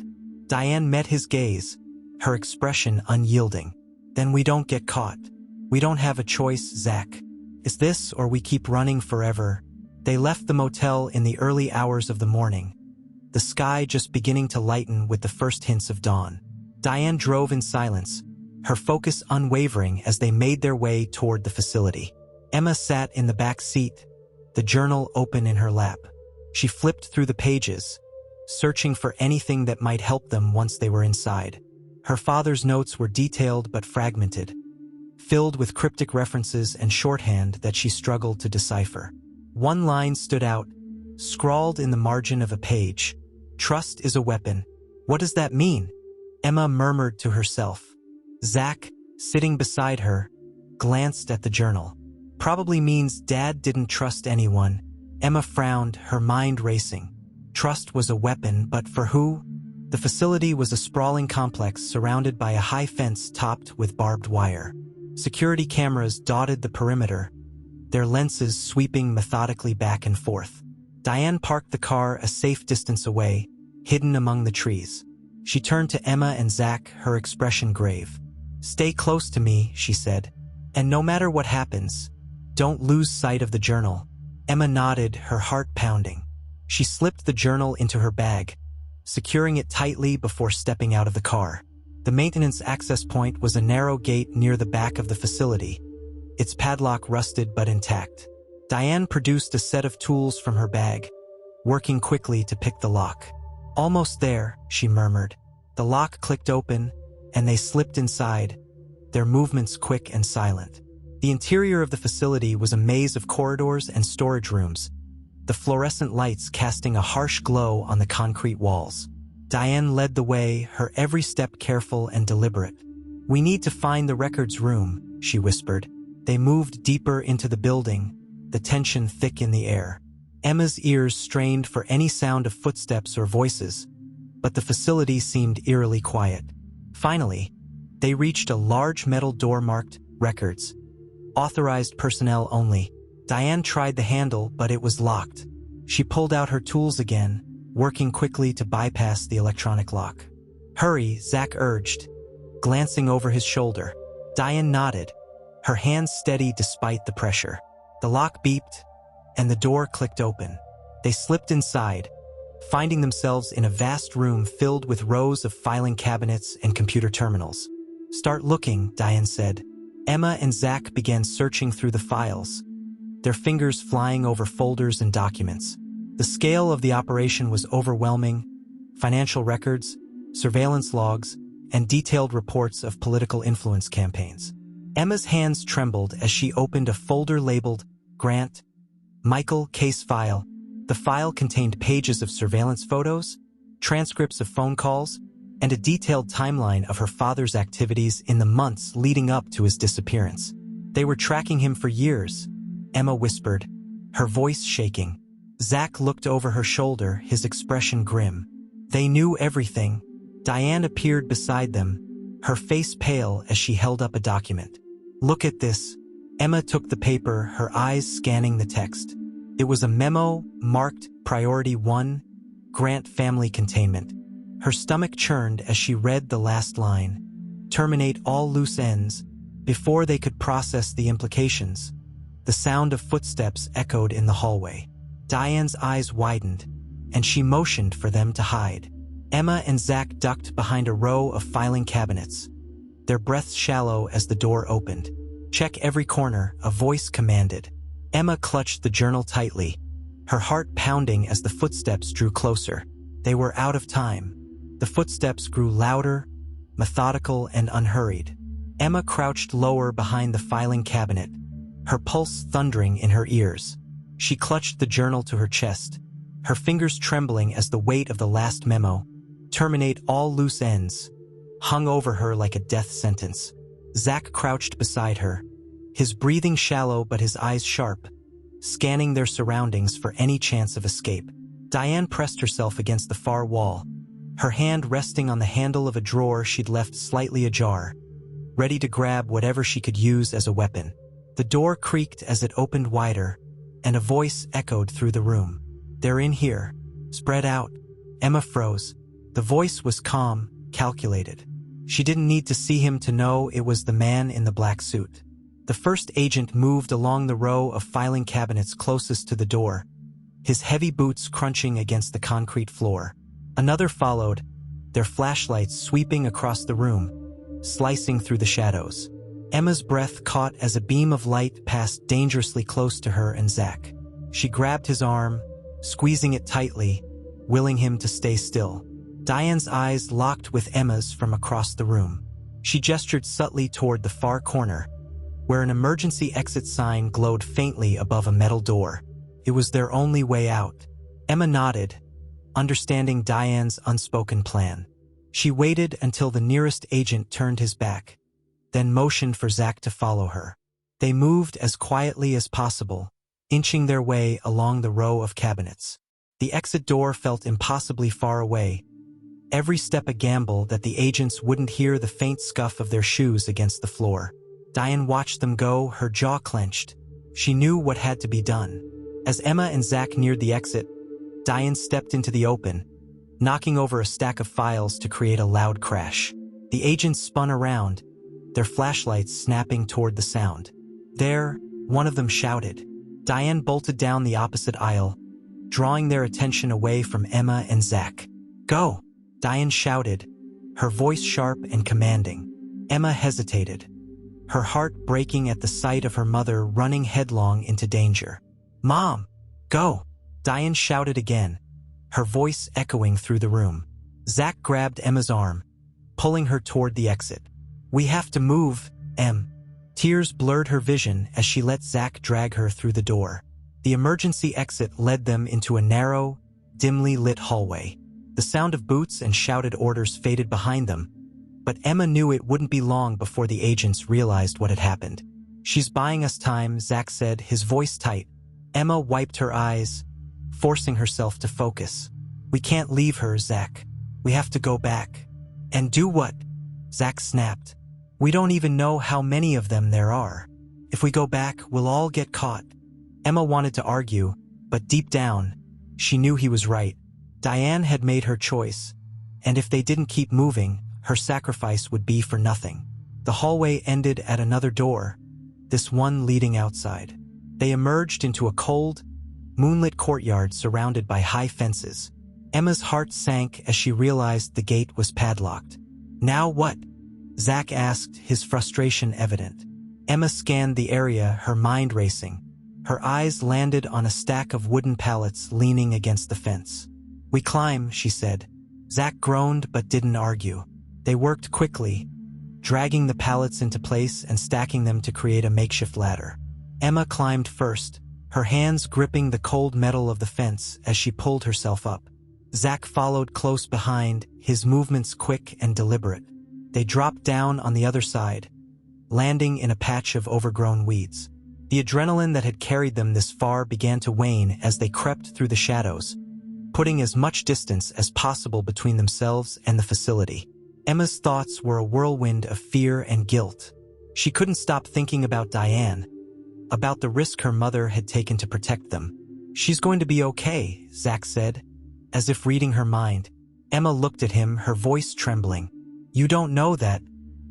Diane met his gaze, her expression unyielding. Then we don't get caught. We don't have a choice, Zach. It's this or we keep running forever. They left the motel in the early hours of the morning, the sky just beginning to lighten with the first hints of dawn. Diane drove in silence, her focus unwavering as they made their way toward the facility. Emma sat in the back seat, the journal open in her lap. She flipped through the pages, searching for anything that might help them once they were inside. Her father's notes were detailed but fragmented, filled with cryptic references and shorthand that she struggled to decipher. One line stood out, scrawled in the margin of a page. Trust is a weapon. What does that mean? Emma murmured to herself. Zach, sitting beside her, glanced at the journal. Probably means Dad didn't trust anyone. Emma frowned, her mind racing. Trust was a weapon, but for who? The facility was a sprawling complex surrounded by a high fence topped with barbed wire. Security cameras dotted the perimeter, their lenses sweeping methodically back and forth. Diane parked the car a safe distance away, hidden among the trees. She turned to Emma and Zach, her expression grave. Stay close to me, she said. And no matter what happens, don't lose sight of the journal. Emma nodded, her heart pounding. She slipped the journal into her bag, securing it tightly before stepping out of the car. The maintenance access point was a narrow gate near the back of the facility, its padlock rusted but intact. Diane produced a set of tools from her bag, working quickly to pick the lock. Almost there, she murmured. The lock clicked open, and they slipped inside, their movements quick and silent. The interior of the facility was a maze of corridors and storage rooms, the fluorescent lights casting a harsh glow on the concrete walls. Diane led the way, her every step careful and deliberate. We need to find the records room, she whispered. They moved deeper into the building, the tension thick in the air. Emma's ears strained for any sound of footsteps or voices, but the facility seemed eerily quiet. Finally, they reached a large metal door marked Records. Authorized personnel only. Diane tried the handle, but it was locked. She pulled out her tools again, working quickly to bypass the electronic lock. Hurry, Zach urged, glancing over his shoulder. Diane nodded, her hands steady despite the pressure. The lock beeped, and the door clicked open. They slipped inside, finding themselves in a vast room filled with rows of filing cabinets and computer terminals. Start looking, Diane said. Emma and Zach began searching through the files, their fingers flying over folders and documents. The scale of the operation was overwhelming: financial records, surveillance logs, and detailed reports of political influence campaigns. Emma's hands trembled as she opened a folder labeled Grant, Michael Case File. The file contained pages of surveillance photos, transcripts of phone calls, and a detailed timeline of her father's activities in the months leading up to his disappearance. They were tracking him for years, Emma whispered, her voice shaking. Zach looked over her shoulder, his expression grim. They knew everything. Diane appeared beside them, her face pale as she held up a document. Look at this. Emma took the paper, her eyes scanning the text. It was a memo marked Priority 1, Grant Family Containment. Her stomach churned as she read the last line. Terminate all loose ends. Before they could process the implications, the sound of footsteps echoed in the hallway. Diane's eyes widened, and she motioned for them to hide. Emma and Zach ducked behind a row of filing cabinets, their breaths shallow as the door opened. "Check every corner," a voice commanded. Emma clutched the journal tightly, her heart pounding as the footsteps drew closer. They were out of time. The footsteps grew louder, methodical, and unhurried. Emma crouched lower behind the filing cabinet, her pulse thundering in her ears. She clutched the journal to her chest, her fingers trembling as the weight of the last memo, "Terminate all loose ends," hung over her like a death sentence. Zach crouched beside her, his breathing shallow but his eyes sharp, scanning their surroundings for any chance of escape. Diane pressed herself against the far wall, her hand resting on the handle of a drawer she'd left slightly ajar, ready to grab whatever she could use as a weapon. The door creaked as it opened wider, and a voice echoed through the room. "They're in here. Spread out." Emma froze. The voice was calm, calculated. She didn't need to see him to know it was the man in the black suit. The first agent moved along the row of filing cabinets closest to the door, his heavy boots crunching against the concrete floor. Another followed, their flashlights sweeping across the room, slicing through the shadows. Emma's breath caught as a beam of light passed dangerously close to her and Zach. She grabbed his arm, squeezing it tightly, willing him to stay still. Diane's eyes locked with Emma's from across the room. She gestured subtly toward the far corner, where an emergency exit sign glowed faintly above a metal door. It was their only way out. Emma nodded, understanding Diane's unspoken plan. She waited until the nearest agent turned his back, then motioned for Zach to follow her. They moved as quietly as possible, inching their way along the row of cabinets. The exit door felt impossibly far away, every step a gamble that the agents wouldn't hear the faint scuff of their shoes against the floor. Diane watched them go, her jaw clenched. She knew what had to be done. As Emma and Zach neared the exit, Diane stepped into the open, knocking over a stack of files to create a loud crash. The agents spun around, their flashlights snapping toward the sound. "There," one of them shouted. Diane bolted down the opposite aisle, drawing their attention away from Emma and Zach. "Go!" Diane shouted, her voice sharp and commanding. Emma hesitated, her heart breaking at the sight of her mother running headlong into danger. "Mom, go!" Diane shouted again, her voice echoing through the room. Zach grabbed Emma's arm, pulling her toward the exit. "We have to move, Em." Tears blurred her vision as she let Zach drag her through the door. The emergency exit led them into a narrow, dimly lit hallway. The sound of boots and shouted orders faded behind them, but Emma knew it wouldn't be long before the agents realized what had happened. "She's buying us time," Zach said, his voice tight. Emma wiped her eyes, forcing herself to focus. "We can't leave her, Zach. We have to go back." "And do what?" Zach snapped. "We don't even know how many of them there are. If we go back, we'll all get caught." Emma wanted to argue, but deep down, she knew he was right. Diane had made her choice, and if they didn't keep moving, her sacrifice would be for nothing. The hallway ended at another door, this one leading outside. They emerged into a cold, moonlit courtyard surrounded by high fences. Emma's heart sank as she realized the gate was padlocked. "Now what?" Zach asked, his frustration evident. Emma scanned the area, her mind racing. Her eyes landed on a stack of wooden pallets leaning against the fence. "We climb," she said. Zach groaned but didn't argue. They worked quickly, dragging the pallets into place and stacking them to create a makeshift ladder. Emma climbed first, her hands gripping the cold metal of the fence as she pulled herself up. Zach followed close behind, his movements quick and deliberate. They dropped down on the other side, landing in a patch of overgrown weeds. The adrenaline that had carried them this far began to wane as they crept through the shadows, putting as much distance as possible between themselves and the facility. Emma's thoughts were a whirlwind of fear and guilt. She couldn't stop thinking about Diane, about the risk her mother had taken to protect them. "She's going to be okay," Zach said, as if reading her mind. Emma looked at him, her voice trembling. "You don't know that."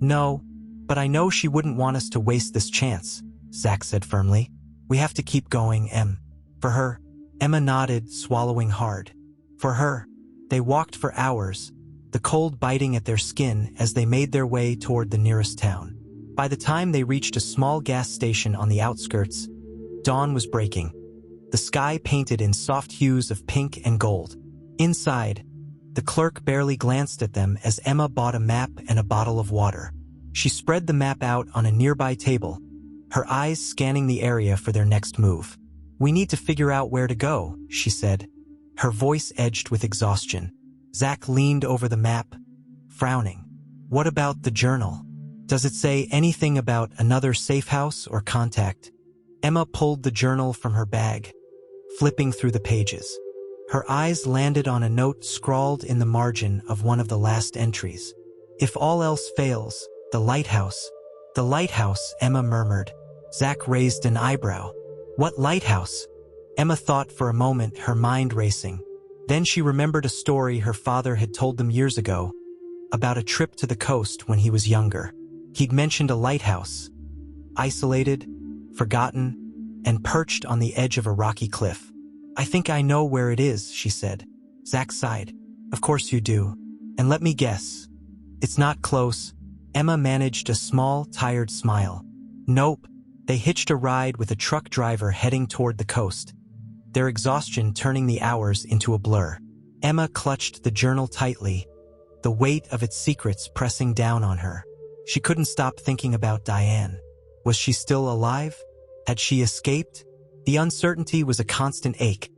"No, But I know she wouldn't want us to waste this chance, Zach said firmly. We have to keep going, Em. For her, Emma nodded, swallowing hard. For her, they walked for hours, the cold biting at their skin as they made their way toward the nearest town. By the time they reached a small gas station on the outskirts, dawn was breaking, the sky painted in soft hues of pink and gold. Inside, the clerk barely glanced at them as Emma bought a map and a bottle of water. She spread the map out on a nearby table, her eyes scanning the area for their next move. We need to figure out where to go, she said, her voice edged with exhaustion. Zach leaned over the map, frowning. What about the journal? Does it say anything about another safe house or contact? Emma pulled the journal from her bag, flipping through the pages. Her eyes landed on a note scrawled in the margin of one of the last entries. If all else fails, the lighthouse. The lighthouse, Emma murmured. Zach raised an eyebrow. What lighthouse? Emma thought for a moment, her mind racing. Then she remembered a story her father had told them years ago about a trip to the coast when he was younger. He'd mentioned a lighthouse, isolated, forgotten, and perched on the edge of a rocky cliff. I think I know where it is, she said. Zach sighed. Of course you do. And let me guess. It's not close. Emma managed a small, tired smile. Nope. They hitched a ride with a truck driver heading toward the coast, their exhaustion turning the hours into a blur. Emma clutched the journal tightly, the weight of its secrets pressing down on her. She couldn't stop thinking about Diane. Was she still alive? Had she escaped? The uncertainty was a constant ache,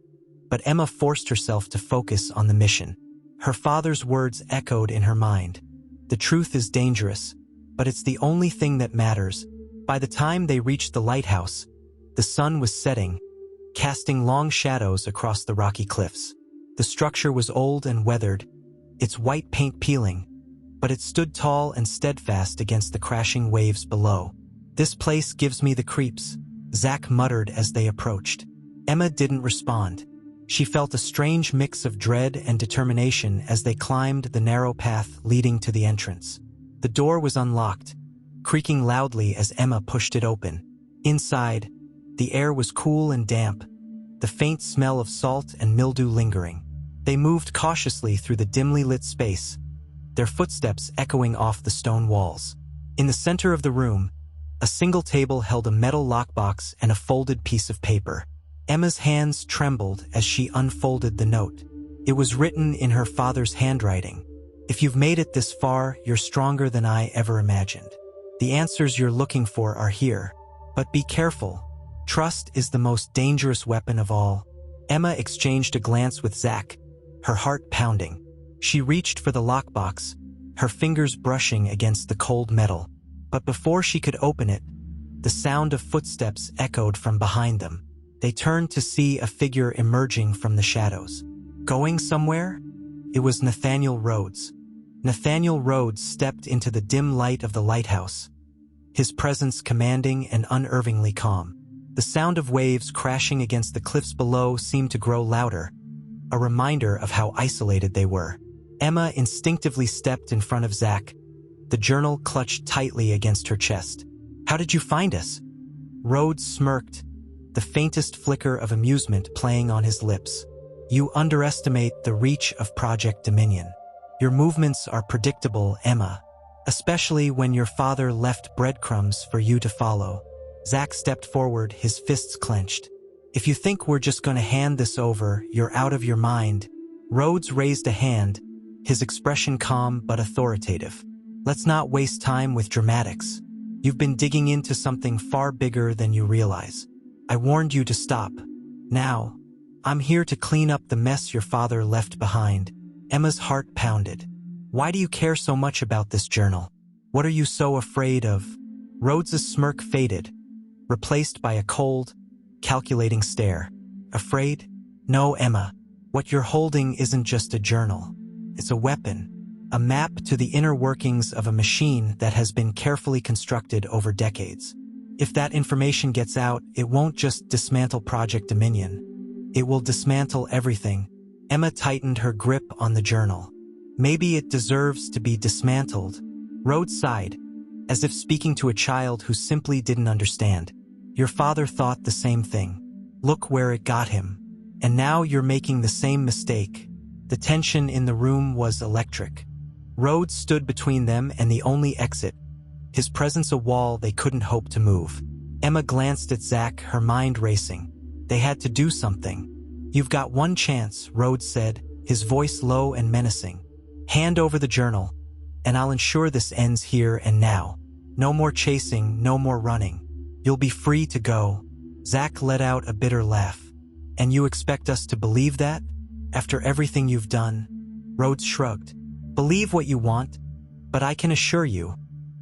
but Emma forced herself to focus on the mission. Her father's words echoed in her mind. The truth is dangerous, but it's the only thing that matters. By the time they reached the lighthouse, the sun was setting, casting long shadows across the rocky cliffs. The structure was old and weathered, its white paint peeling, but it stood tall and steadfast against the crashing waves below. This place gives me the creeps, Zach muttered as they approached. Emma didn't respond. She felt a strange mix of dread and determination as they climbed the narrow path leading to the entrance. The door was unlocked, creaking loudly as Emma pushed it open. Inside, the air was cool and damp, the faint smell of salt and mildew lingering. They moved cautiously through the dimly lit space, their footsteps echoing off the stone walls. In the center of the room, a single table held a metal lockbox and a folded piece of paper. Emma's hands trembled as she unfolded the note. It was written in her father's handwriting. If you've made it this far, you're stronger than I ever imagined. The answers you're looking for are here. But be careful. Trust is the most dangerous weapon of all. Emma exchanged a glance with Zach, her heart pounding. She reached for the lockbox, her fingers brushing against the cold metal. But before she could open it, the sound of footsteps echoed from behind them. They turned to see a figure emerging from the shadows. Going somewhere? It was Nathaniel Rhodes. Nathaniel Rhodes stepped into the dim light of the lighthouse, his presence commanding and unnervingly calm. The sound of waves crashing against the cliffs below seemed to grow louder, a reminder of how isolated they were. Emma instinctively stepped in front of Zach, the journal clutched tightly against her chest. How did you find us? Rhodes smirked, the faintest flicker of amusement playing on his lips. You underestimate the reach of Project Dominion. Your movements are predictable, Emma, especially when your father left breadcrumbs for you to follow. Zach stepped forward, his fists clenched. If you think we're just going to hand this over, you're out of your mind. Rhodes raised a hand, his expression calm but authoritative. Let's not waste time with dramatics. You've been digging into something far bigger than you realize. I warned you to stop. Now, I'm here to clean up the mess your father left behind. Emma's heart pounded. Why do you care so much about this journal? What are you so afraid of? Rhodes's smirk faded, replaced by a cold, calculating stare. Afraid? No, Emma. What you're holding isn't just a journal. It's a weapon, a map to the inner workings of a machine that has been carefully constructed over decades. If that information gets out, it won't just dismantle Project Dominion. It will dismantle everything. Emma tightened her grip on the journal. Maybe it deserves to be dismantled. Rhodes sighed, as if speaking to a child who simply didn't understand. Your father thought the same thing. Look where it got him. And now you're making the same mistake. The tension in the room was electric. Rhodes stood between them and the only exit, his presence a wall they couldn't hope to move. Emma glanced at Zach, her mind racing. They had to do something. You've got one chance, Rhodes said, his voice low and menacing. Hand over the journal, and I'll ensure this ends here and now. No more chasing, no more running. You'll be free to go. Zach let out a bitter laugh. And you expect us to believe that? After everything you've done? Rhodes shrugged. Believe what you want, but I can assure you,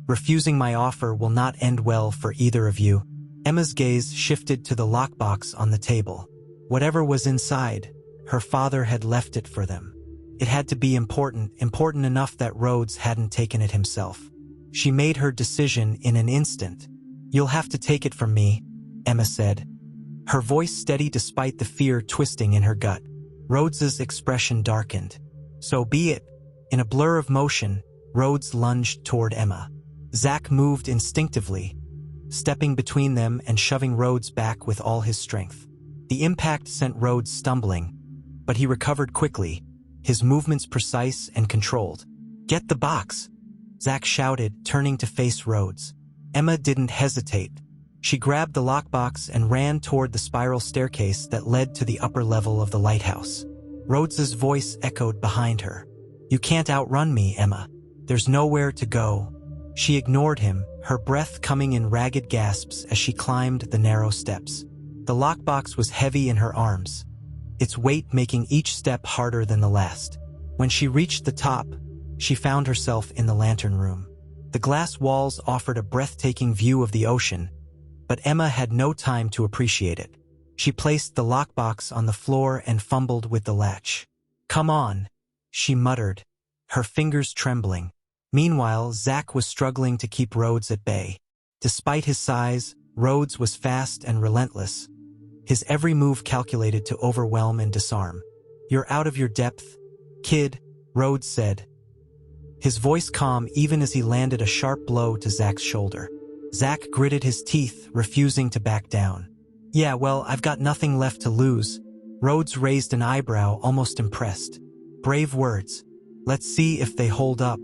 refusing my offer will not end well for either of you. Emma's gaze shifted to the lockbox on the table. Whatever was inside, her father had left it for them. It had to be important enough that Rhodes hadn't taken it himself. She made her decision in an instant. You'll have to take it from me, Emma said, her voice steady despite the fear twisting in her gut. Rhodes's expression darkened. So be it. In a blur of motion, Rhodes lunged toward Emma. Zach moved instinctively, stepping between them and shoving Rhodes back with all his strength. The impact sent Rhodes stumbling, but he recovered quickly, his movements precise and controlled. Get the box, Zach shouted, turning to face Rhodes. Emma didn't hesitate. She grabbed the lockbox and ran toward the spiral staircase that led to the upper level of the lighthouse. Rhodes's voice echoed behind her. You can't outrun me, Emma. There's nowhere to go. She ignored him, her breath coming in ragged gasps as she climbed the narrow steps. The lockbox was heavy in her arms, its weight making each step harder than the last. When she reached the top, she found herself in the lantern room. The glass walls offered a breathtaking view of the ocean, but Emma had no time to appreciate it. She placed the lockbox on the floor and fumbled with the latch. Come on, she muttered, her fingers trembling. Meanwhile, Zach was struggling to keep Rhodes at bay. Despite his size, Rhodes was fast and relentless, his every move calculated to overwhelm and disarm. You're out of your depth, kid, Rhodes said, his voice calm even as he landed a sharp blow to Zach's shoulder. Zach gritted his teeth, refusing to back down. Yeah, well, I've got nothing left to lose. Rhodes raised an eyebrow, almost impressed. Brave words. Let's see if they hold up.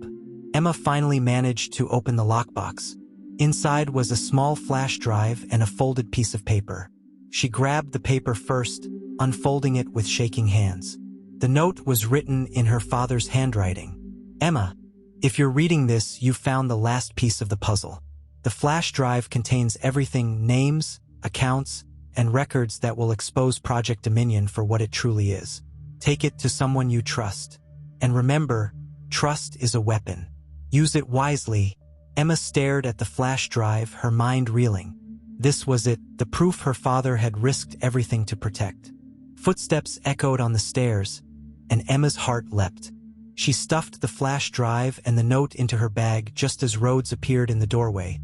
Emma finally managed to open the lockbox. Inside was a small flash drive and a folded piece of paper. She grabbed the paper first, unfolding it with shaking hands. The note was written in her father's handwriting. Emma, if you're reading this, you've found the last piece of the puzzle. The flash drive contains everything, names, accounts, and records that will expose Project Dominion for what it truly is. Take it to someone you trust. And remember, trust is a weapon. Use it wisely. Emma stared at the flash drive, her mind reeling. This was it, the proof her father had risked everything to protect. Footsteps echoed on the stairs, and Emma's heart leapt. She stuffed the flash drive and the note into her bag just as Rhodes appeared in the doorway,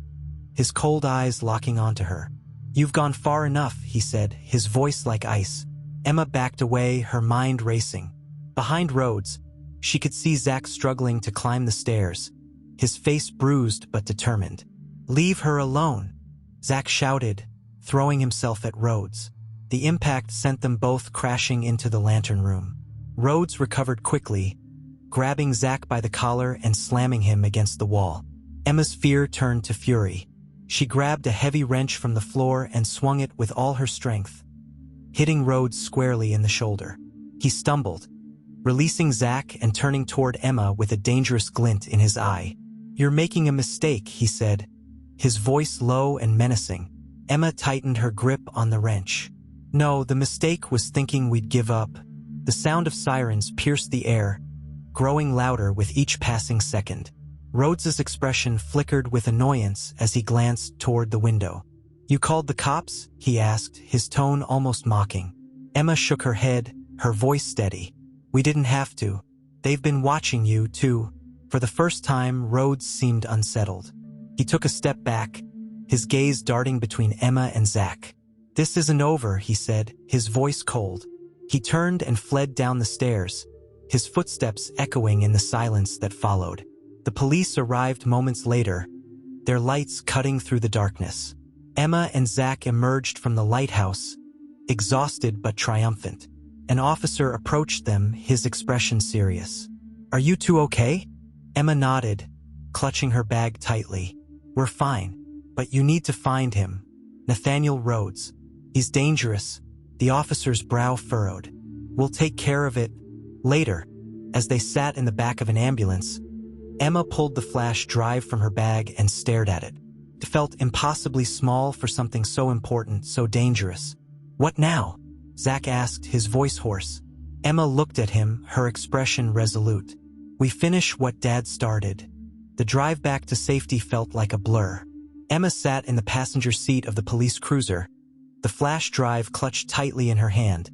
his cold eyes locking onto her. You've gone far enough, he said, his voice like ice. Emma backed away, her mind racing. Behind Rhodes, she could see Zach struggling to climb the stairs, his face bruised but determined. Leave her alone, Zach shouted, throwing himself at Rhodes. The impact sent them both crashing into the lantern room. Rhodes recovered quickly, grabbing Zach by the collar and slamming him against the wall. Emma's fear turned to fury. She grabbed a heavy wrench from the floor and swung it with all her strength, hitting Rhodes squarely in the shoulder. He stumbled, releasing Zach and turning toward Emma with a dangerous glint in his eye. You're making a mistake, he said, his voice low and menacing. Emma tightened her grip on the wrench. No, the mistake was thinking we'd give up. The sound of sirens pierced the air, growing louder with each passing second. Rhodes's expression flickered with annoyance as he glanced toward the window. You called the cops? He asked, his tone almost mocking. Emma shook her head, her voice steady. We didn't have to. They've been watching you, too. For the first time, Rhodes seemed unsettled. He took a step back, his gaze darting between Emma and Zach. This isn't over, he said, his voice cold. He turned and fled down the stairs, his footsteps echoing in the silence that followed. The police arrived moments later, their lights cutting through the darkness. Emma and Zach emerged from the lighthouse, exhausted but triumphant. An officer approached them, his expression serious. "Are you two okay?" Emma nodded, clutching her bag tightly. "We're fine, but you need to find him. Nathaniel Rhodes. He's dangerous." The officer's brow furrowed. "We'll take care of it later." As they sat in the back of an ambulance, Emma pulled the flash drive from her bag and stared at it. It felt impossibly small for something so important, so dangerous. "What now?" Zach asked, his voice hoarse. Emma looked at him, her expression resolute. "We finish what Dad started." The drive back to safety felt like a blur. Emma sat in the passenger seat of the police cruiser, the flash drive clutched tightly in her hand,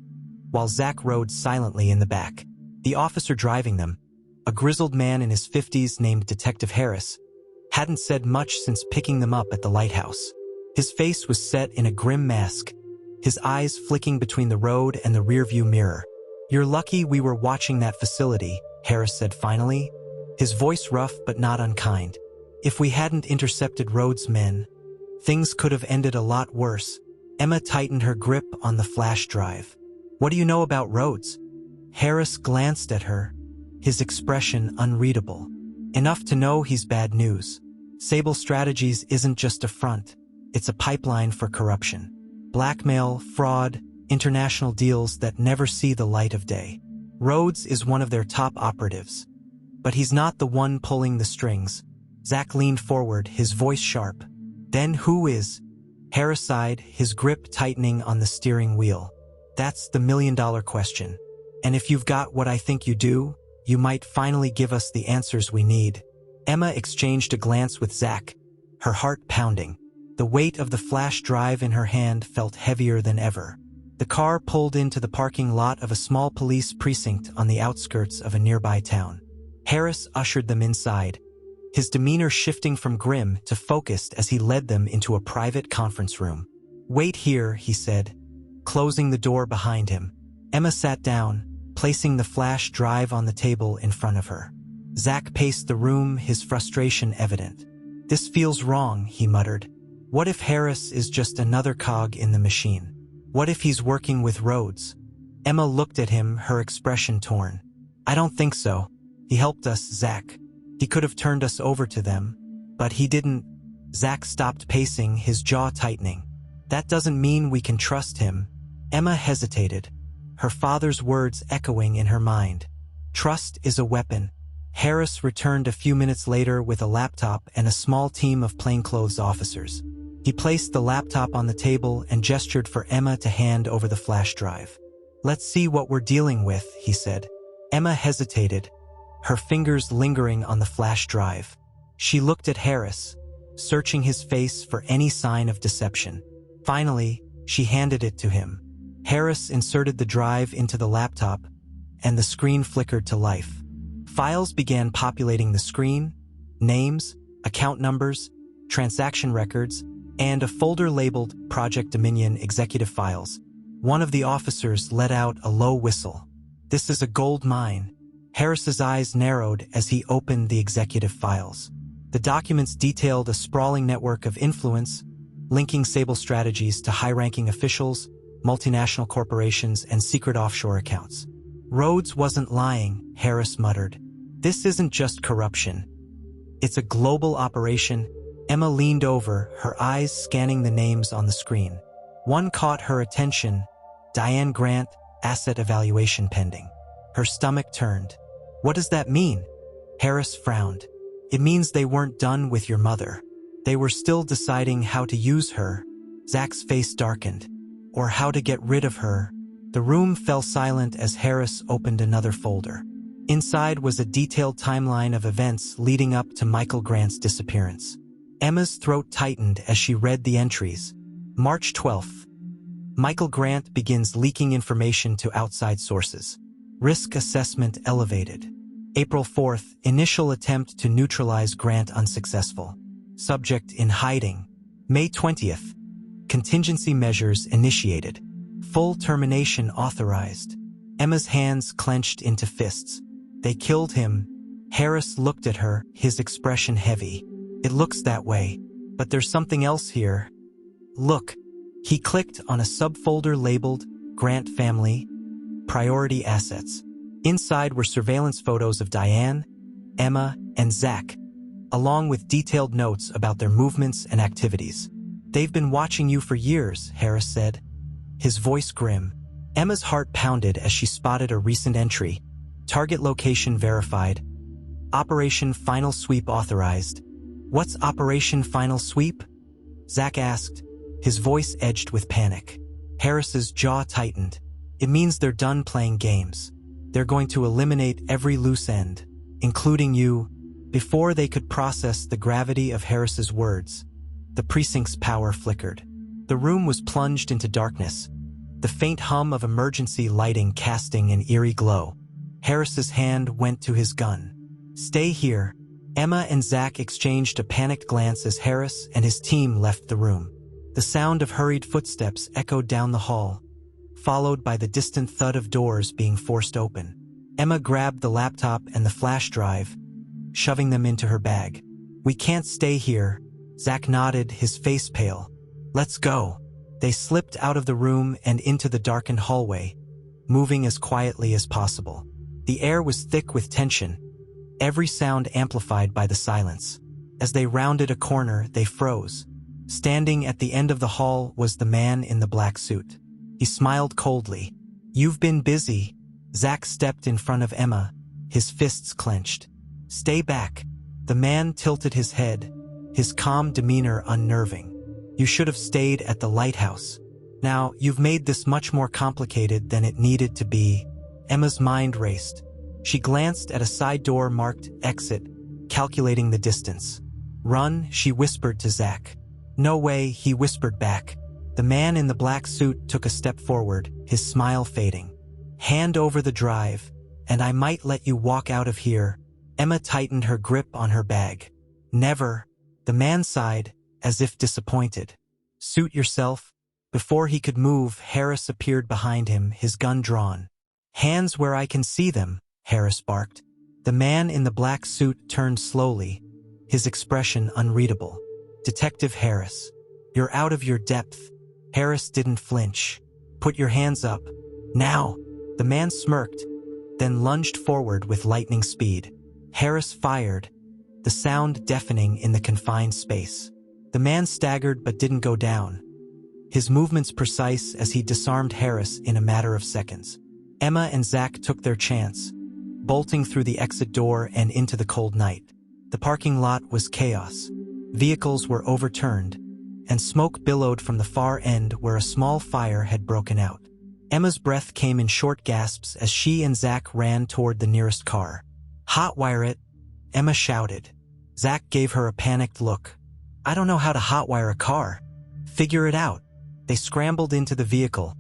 while Zach rode silently in the back. The officer driving them, a grizzled man in his 50s named Detective Harris, hadn't said much since picking them up at the lighthouse. His face was set in a grim mask, his eyes flicking between the road and the rearview mirror. "You're lucky we were watching that facility," Harris said finally, his voice rough but not unkind. "If we hadn't intercepted Rhodes' men, things could have ended a lot worse." Emma tightened her grip on the flash drive. "What do you know about Rhodes?" Harris glanced at her, his expression unreadable. "Enough to know he's bad news. Sable Strategies isn't just a front, it's a pipeline for corruption. Blackmail, fraud, international deals that never see the light of day. Rhodes is one of their top operatives. But he's not the one pulling the strings." Zach leaned forward, his voice sharp. "Then who is?" Harris sighed, his grip tightening on the steering wheel. "That's the million-dollar question. And if you've got what I think you do, you might finally give us the answers we need." Emma exchanged a glance with Zach, her heart pounding. The weight of the flash drive in her hand felt heavier than ever. The car pulled into the parking lot of a small police precinct on the outskirts of a nearby town. Harris ushered them inside, his demeanor shifting from grim to focused as he led them into a private conference room. "Wait here," he said, closing the door behind him. Emma sat down, placing the flash drive on the table in front of her. Zach paced the room, his frustration evident. "This feels wrong," he muttered. "What if Harris is just another cog in the machine? What if he's working with Rhodes?" Emma looked at him, her expression torn. "I don't think so. He helped us, Zach. He could have turned us over to them, but he didn't." Zach stopped pacing, his jaw tightening. "That doesn't mean we can trust him." Emma hesitated, her father's words echoing in her mind. "Trust is a weapon." Harris returned a few minutes later with a laptop and a small team of plainclothes officers. He placed the laptop on the table and gestured for Emma to hand over the flash drive. "Let's see what we're dealing with," he said. Emma hesitated, her fingers lingering on the flash drive. She looked at Harris, searching his face for any sign of deception. Finally, she handed it to him. Harris inserted the drive into the laptop, and the screen flickered to life. Files began populating the screen: names, account numbers, transaction records, and a folder labeled Project Dominion Executive Files. One of the officers let out a low whistle. "This is a gold mine." Harris's eyes narrowed as he opened the executive files. The documents detailed a sprawling network of influence, linking Sable Strategies to high-ranking officials, multinational corporations, and secret offshore accounts. "Rhodes wasn't lying," Harris muttered. "This isn't just corruption. It's a global operation." Emma leaned over, her eyes scanning the names on the screen. One caught her attention: Diane Grant, asset evaluation pending. Her stomach turned. "What does that mean?" Harris frowned. "It means they weren't done with your mother. They were still deciding how to use her." Zach's face darkened. "Or how to get rid of her." The room fell silent as Harris opened another folder. Inside was a detailed timeline of events leading up to Michael Grant's disappearance. Emma's throat tightened as she read the entries. March 12th. Michael Grant begins leaking information to outside sources. Risk assessment elevated. April 4th, initial attempt to neutralize Grant unsuccessful. Subject in hiding. May 20th, contingency measures initiated. Full termination authorized. Emma's hands clenched into fists. "They killed him." Harris looked at her, his expression heavy. It looks that way, but there's something else here. Look. He clicked on a subfolder labeled Grant Family, Priority Assets. Inside were surveillance photos of Diane, Emma, and Zach, along with detailed notes about their movements and activities. They've been watching you for years, Harris said, his voice grim. Emma's heart pounded as she spotted a recent entry. Target location verified. Operation Final Sweep authorized. What's Operation Final Sweep? Zach asked, his voice edged with panic. Harris's jaw tightened. It means they're done playing games. They're going to eliminate every loose end, including you. Before they could process the gravity of Harris's words, the precinct's power flickered. The room was plunged into darkness, the faint hum of emergency lighting casting an eerie glow. Harris's hand went to his gun. Stay here. Emma and Zach exchanged a panicked glance as Harris and his team left the room. The sound of hurried footsteps echoed down the hall, followed by the distant thud of doors being forced open. Emma grabbed the laptop and the flash drive, shoving them into her bag. We can't stay here. Zach nodded, his face pale. Let's go. They slipped out of the room and into the darkened hallway, moving as quietly as possible. The air was thick with tension, every sound amplified by the silence. As they rounded a corner, they froze. Standing at the end of the hall was the man in the black suit. He smiled coldly. You've been busy. Zach stepped in front of Emma, his fists clenched. Stay back. The man tilted his head, his calm demeanor unnerving. You should have stayed at the lighthouse. Now, you've made this much more complicated than it needed to be. Emma's mind raced. She glanced at a side door marked Exit, calculating the distance. Run, she whispered to Zach. No way, he whispered back. The man in the black suit took a step forward, his smile fading. Hand over the drive, and I might let you walk out of here. Emma tightened her grip on her bag. Never. The man sighed, as if disappointed. Suit yourself. Before he could move, Harris appeared behind him, his gun drawn. Hands where I can see them, Harris barked. The man in the black suit turned slowly, his expression unreadable. Detective Harris. You're out of your depth. Harris didn't flinch. Put your hands up. Now. The man smirked, then lunged forward with lightning speed. Harris fired, the sound deafening in the confined space. The man staggered but didn't go down, his movements precise as he disarmed Harris in a matter of seconds. Emma and Zach took their chance, bolting through the exit door and into the cold night. The parking lot was chaos. Vehicles were overturned, and smoke billowed from the far end where a small fire had broken out. Emma's breath came in short gasps as she and Zach ran toward the nearest car. Hotwire it, Emma shouted. Zach gave her a panicked look. I don't know how to hotwire a car. Figure it out. They scrambled into the vehicle,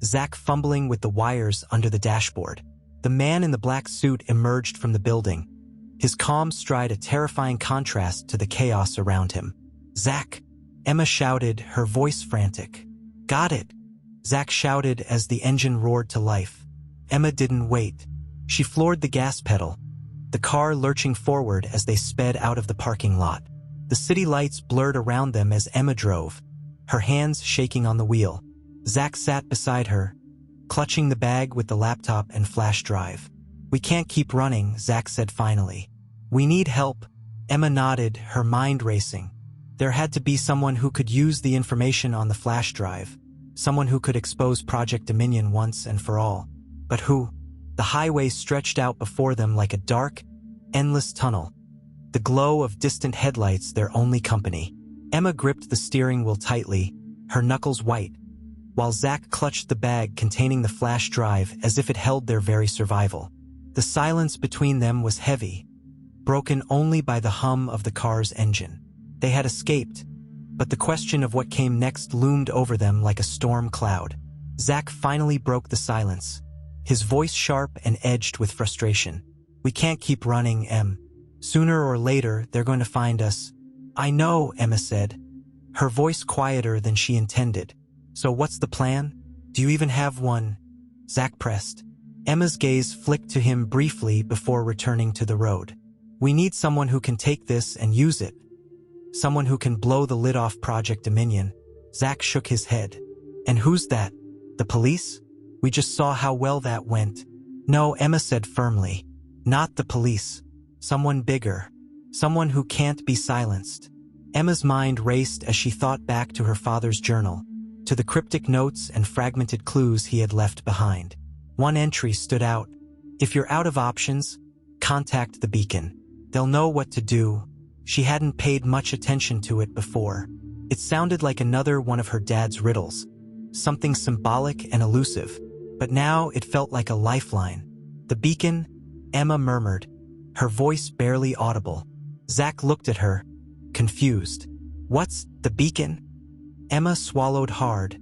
Zach fumbling with the wires under the dashboard. The man in the black suit emerged from the building, his calm stride a terrifying contrast to the chaos around him. Zach, Emma shouted, her voice frantic. Got it, Zach shouted as the engine roared to life. Emma didn't wait. She floored the gas pedal, the car lurching forward as they sped out of the parking lot. The city lights blurred around them as Emma drove, her hands shaking on the wheel. Zach sat beside her, clutching the bag with the laptop and flash drive. We can't keep running, Zach said finally. We need help. Emma nodded, her mind racing. There had to be someone who could use the information on the flash drive, someone who could expose Project Dominion once and for all. But who? The highway stretched out before them like a dark, endless tunnel, the glow of distant headlights their only company. Emma gripped the steering wheel tightly, her knuckles white, while Zach clutched the bag containing the flash drive as if it held their very survival. The silence between them was heavy, broken only by the hum of the car's engine. They had escaped, but the question of what came next loomed over them like a storm cloud. Zach finally broke the silence, his voice sharp and edged with frustration. We can't keep running, Em. Sooner or later, they're going to find us. I know, Emma said, her voice quieter than she intended. So what's the plan? Do you even have one? Zach pressed. Emma's gaze flicked to him briefly before returning to the road. We need someone who can take this and use it. Someone who can blow the lid off Project Dominion. Zack shook his head. And who's that? The police? We just saw how well that went. No, Emma said firmly. Not the police. Someone bigger. Someone who can't be silenced. Emma's mind raced as she thought back to her father's journal, to the cryptic notes and fragmented clues he had left behind. One entry stood out. If you're out of options, contact the beacon. They'll know what to do. She hadn't paid much attention to it before. It sounded like another one of her dad's riddles, something symbolic and elusive, but now it felt like a lifeline. The beacon, Emma murmured, her voice barely audible. Zack looked at her, confused. What's the beacon? Emma swallowed hard,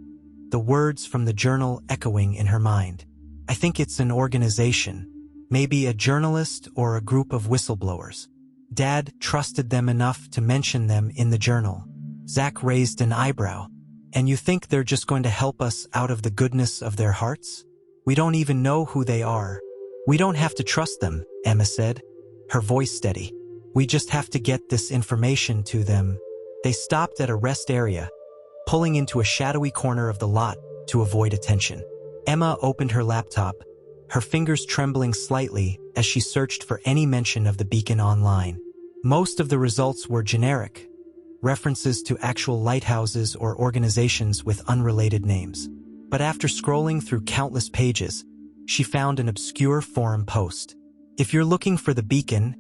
the words from the journal echoing in her mind. I think it's an organization, maybe a journalist or a group of whistleblowers. Dad trusted them enough to mention them in the journal. Zack raised an eyebrow. And you think they're just going to help us out of the goodness of their hearts? We don't even know who they are. We don't have to trust them, Emma said, her voice steady. We just have to get this information to them. They stopped at a rest area, pulling into a shadowy corner of the lot to avoid attention. Emma opened her laptop, her fingers trembling slightly as she searched for any mention of the beacon online. Most of the results were generic, references to actual lighthouses or organizations with unrelated names. But after scrolling through countless pages, she found an obscure forum post. If you're looking for the beacon,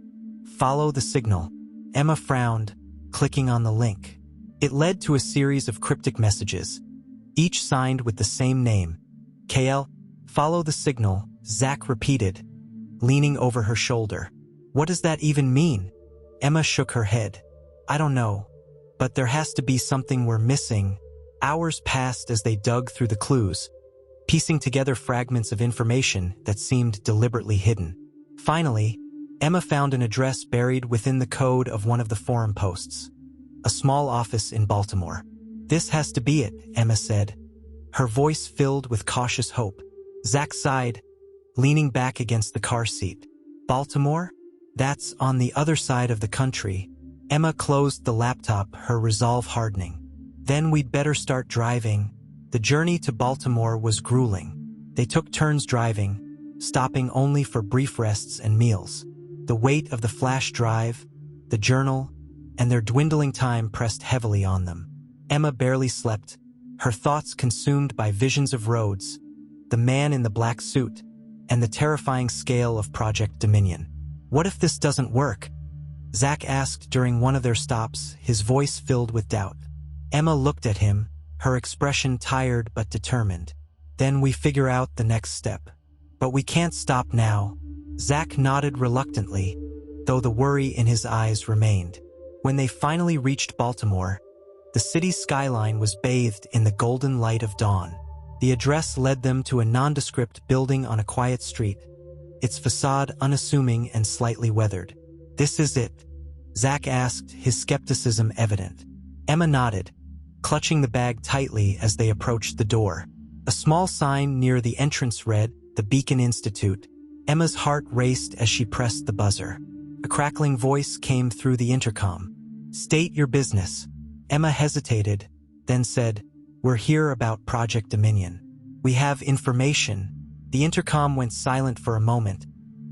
follow the signal. Emma frowned, clicking on the link. It led to a series of cryptic messages, each signed with the same name. KL, follow the signal, Zack repeated, leaning over her shoulder. What does that even mean? Emma shook her head. I don't know. But there has to be something we're missing. Hours passed as they dug through the clues, piecing together fragments of information that seemed deliberately hidden. Finally, Emma found an address buried within the code of one of the forum posts. A small office in Baltimore. This has to be it, Emma said, her voice filled with cautious hope. Zack sighed, leaning back against the car seat. Baltimore? That's on the other side of the country. Emma closed the laptop, her resolve hardening. Then we'd better start driving. The journey to Baltimore was grueling. They took turns driving, stopping only for brief rests and meals. The weight of the flash drive, the journal, and their dwindling time pressed heavily on them. Emma barely slept, her thoughts consumed by visions of roads, the man in the black suit, and the terrifying scale of Project Dominion. What if this doesn't work? Zack asked during one of their stops, his voice filled with doubt. Emma looked at him, her expression tired but determined. Then we figure out the next step. But we can't stop now. Zack nodded reluctantly, though the worry in his eyes remained. When they finally reached Baltimore, the city's skyline was bathed in the golden light of dawn. The address led them to a nondescript building on a quiet street, its facade unassuming and slightly weathered. This is it? Zack asked, his skepticism evident. Emma nodded, clutching the bag tightly as they approached the door. A small sign near the entrance read, "The Beacon Institute." Emma's heart raced as she pressed the buzzer. A crackling voice came through the intercom. "State your business." Emma hesitated, then said, "We're here about Project Dominion. We have information." The intercom went silent for a moment,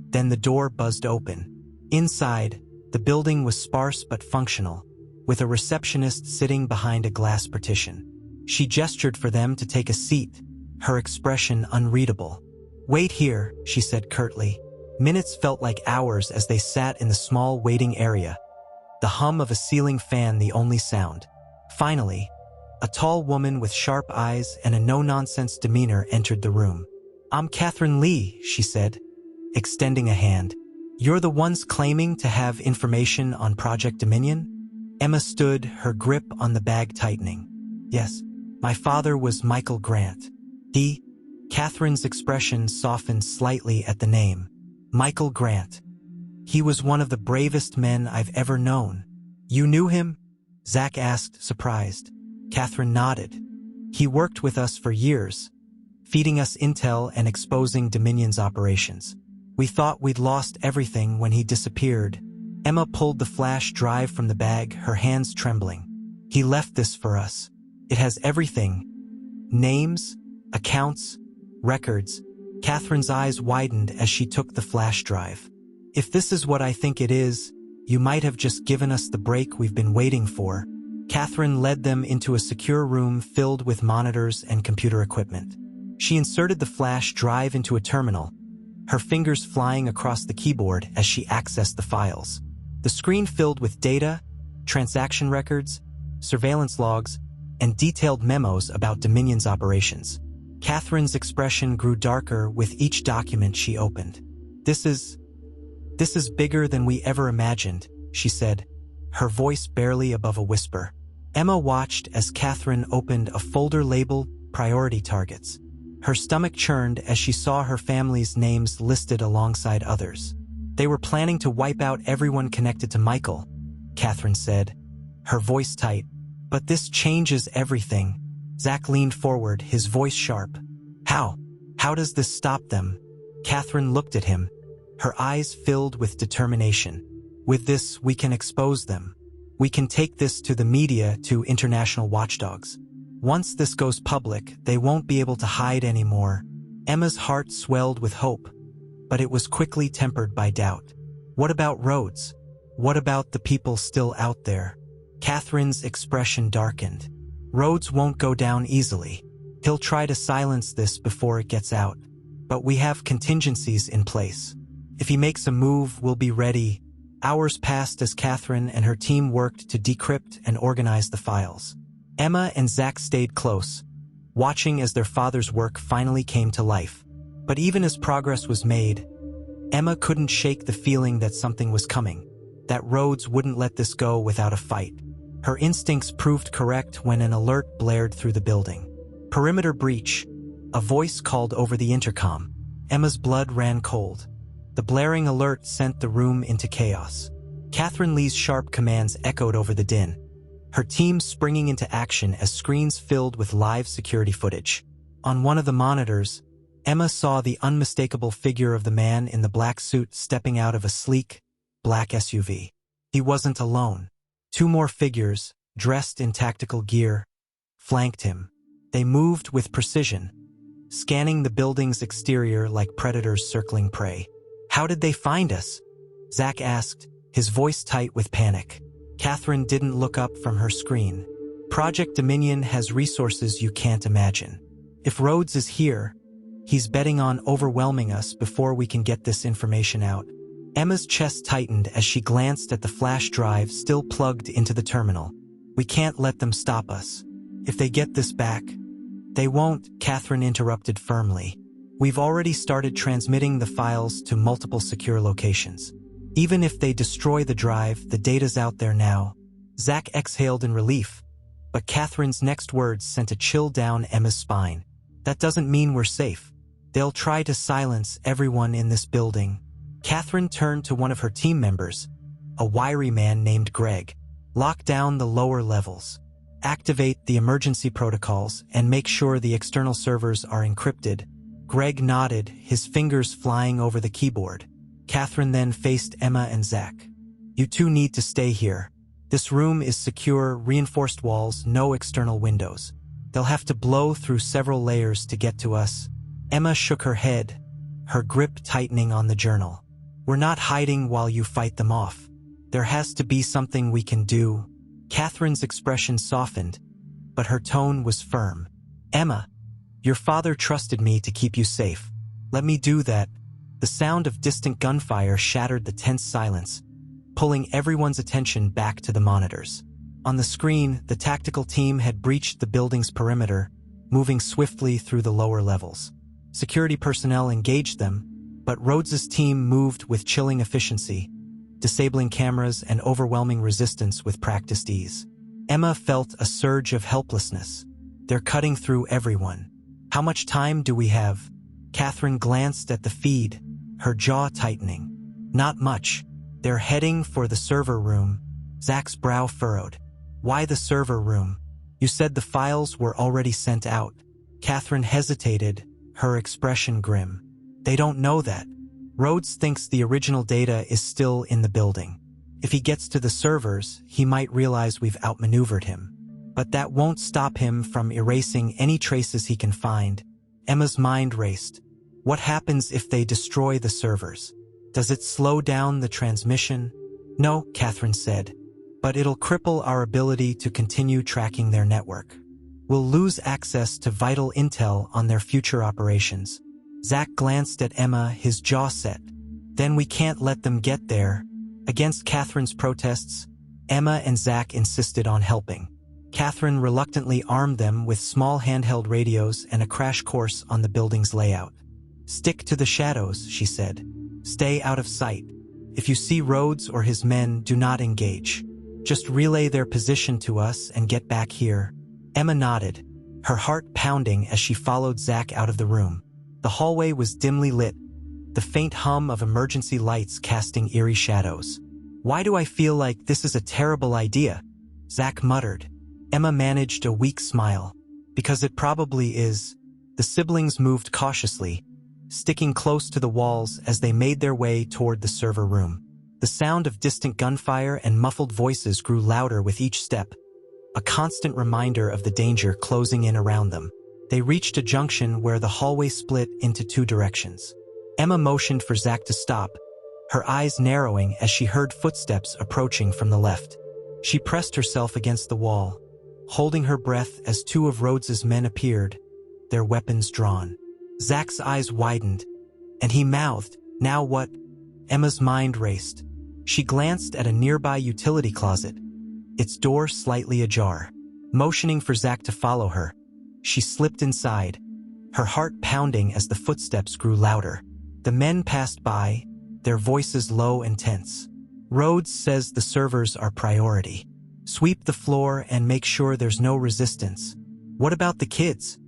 then the door buzzed open. Inside, the building was sparse but functional, with a receptionist sitting behind a glass partition. She gestured for them to take a seat, her expression unreadable. "Wait here," she said curtly. Minutes felt like hours as they sat in the small waiting area, the hum of a ceiling fan the only sound. Finally, a tall woman with sharp eyes and a no-nonsense demeanor entered the room. "I'm Catherine Lee," she said, extending a hand. "You're the ones claiming to have information on Project Dominion?" Emma stood, her grip on the bag tightening. "Yes, my father was Michael Grant." Catherine's expression softened slightly at the name. Michael Grant. "He was one of the bravest men I've ever known." "You knew him?" Zack asked, surprised. Catherine nodded. "He worked with us for years, feeding us intel and exposing Dominion's operations. We thought we'd lost everything when he disappeared. Emma pulled the flash drive from the bag, her hands trembling. He left this for us. It has everything. Names, accounts, records. Catherine's eyes widened as she took the flash drive. If this is what I think it is, you might have just given us the break we've been waiting for. Catherine led them into a secure room filled with monitors and computer equipment. She inserted the flash drive into a terminal, her fingers flying across the keyboard as she accessed the files. The screen filled with data, transaction records, surveillance logs, and detailed memos about Dominion's operations. Catherine's expression grew darker with each document she opened. This is bigger than we ever imagined, she said, her voice barely above a whisper. Emma watched as Catherine opened a folder labeled Priority Targets. Her stomach churned as she saw her family's names listed alongside others. They were planning to wipe out everyone connected to Michael, Catherine said, her voice tight. But this changes everything. Zach leaned forward, his voice sharp. How? How does this stop them? Catherine looked at him, her eyes filled with determination. With this, we can expose them. We can take this to the media, to international watchdogs. Once this goes public, they won't be able to hide anymore. Emma's heart swelled with hope, but it was quickly tempered by doubt. What about Rhodes? What about the people still out there? Catherine's expression darkened. Rhodes won't go down easily. He'll try to silence this before it gets out. But we have contingencies in place. If he makes a move, we'll be ready. Hours passed as Catherine and her team worked to decrypt and organize the files. Emma and Zach stayed close, watching as their father's work finally came to life. But even as progress was made, Emma couldn't shake the feeling that something was coming, that Rhodes wouldn't let this go without a fight. Her instincts proved correct when an alert blared through the building. Perimeter breach. A voice called over the intercom. Emma's blood ran cold. The blaring alert sent the room into chaos. Catherine Lee's sharp commands echoed over the din, her team springing into action as screens filled with live security footage. On one of the monitors, Emma saw the unmistakable figure of the man in the black suit stepping out of a sleek, black SUV. He wasn't alone. Two more figures, dressed in tactical gear, flanked him. They moved with precision, scanning the building's exterior like predators circling prey. How did they find us? Zach asked, his voice tight with panic. Catherine didn't look up from her screen. Project Dominion has resources you can't imagine. If Rhodes is here, he's betting on overwhelming us before we can get this information out. Emma's chest tightened as she glanced at the flash drive still plugged into the terminal. We can't let them stop us. If they get this back, they won't, Catherine interrupted firmly. We've already started transmitting the files to multiple secure locations. Even if they destroy the drive, the data's out there now. Zach exhaled in relief, but Catherine's next words sent a chill down Emma's spine. That doesn't mean we're safe. They'll try to silence everyone in this building. Catherine turned to one of her team members, a wiry man named Greg. Lock down the lower levels. Activate the emergency protocols and make sure the external servers are encrypted. Greg nodded, his fingers flying over the keyboard. Catherine then faced Emma and Zach. You two need to stay here. This room is secure, reinforced walls, no external windows. They'll have to blow through several layers to get to us. Emma shook her head, her grip tightening on the journal. We're not hiding while you fight them off. There has to be something we can do. Catherine's expression softened, but her tone was firm. Emma, your father trusted me to keep you safe. Let me do that. The sound of distant gunfire shattered the tense silence, pulling everyone's attention back to the monitors. On the screen, the tactical team had breached the building's perimeter, moving swiftly through the lower levels. Security personnel engaged them, but Rhodes's team moved with chilling efficiency, disabling cameras and overwhelming resistance with practiced ease. Emma felt a surge of helplessness. They're cutting through everyone. How much time do we have? Catherine glanced at the feed, her jaw tightening. Not much. They're heading for the server room. Zach's brow furrowed. Why the server room? You said the files were already sent out. Catherine hesitated, her expression grim. They don't know that. Rhodes thinks the original data is still in the building. If he gets to the servers, he might realize we've outmaneuvered him. But that won't stop him from erasing any traces he can find. Emma's mind raced. What happens if they destroy the servers? Does it slow down the transmission? No, Catherine said. But it'll cripple our ability to continue tracking their network. We'll lose access to vital intel on their future operations. Zack glanced at Emma, his jaw set. Then we can't let them get there. Against Catherine's protests, Emma and Zack insisted on helping. Catherine reluctantly armed them with small handheld radios and a crash course on the building's layout. Stick to the shadows, she said. Stay out of sight. If you see Rhodes or his men, do not engage. Just relay their position to us and get back here. Emma nodded, her heart pounding as she followed Zack out of the room. The hallway was dimly lit, the faint hum of emergency lights casting eerie shadows. Why do I feel like this is a terrible idea? Zack muttered. Emma managed a weak smile. Because it probably is. The siblings moved cautiously, sticking close to the walls as they made their way toward the server room. The sound of distant gunfire and muffled voices grew louder with each step, a constant reminder of the danger closing in around them. They reached a junction where the hallway split into two directions. Emma motioned for Zack to stop, her eyes narrowing as she heard footsteps approaching from the left. She pressed herself against the wall, holding her breath as two of Rhodes's men appeared, their weapons drawn. Zack's eyes widened, and he mouthed, "Now what?" Emma's mind raced. She glanced at a nearby utility closet, its door slightly ajar. Motioning for Zack to follow her, she slipped inside, her heart pounding as the footsteps grew louder. The men passed by, their voices low and tense. Rhodes says the servers are priority. Sweep the floor and make sure there's no resistance. What about the kids?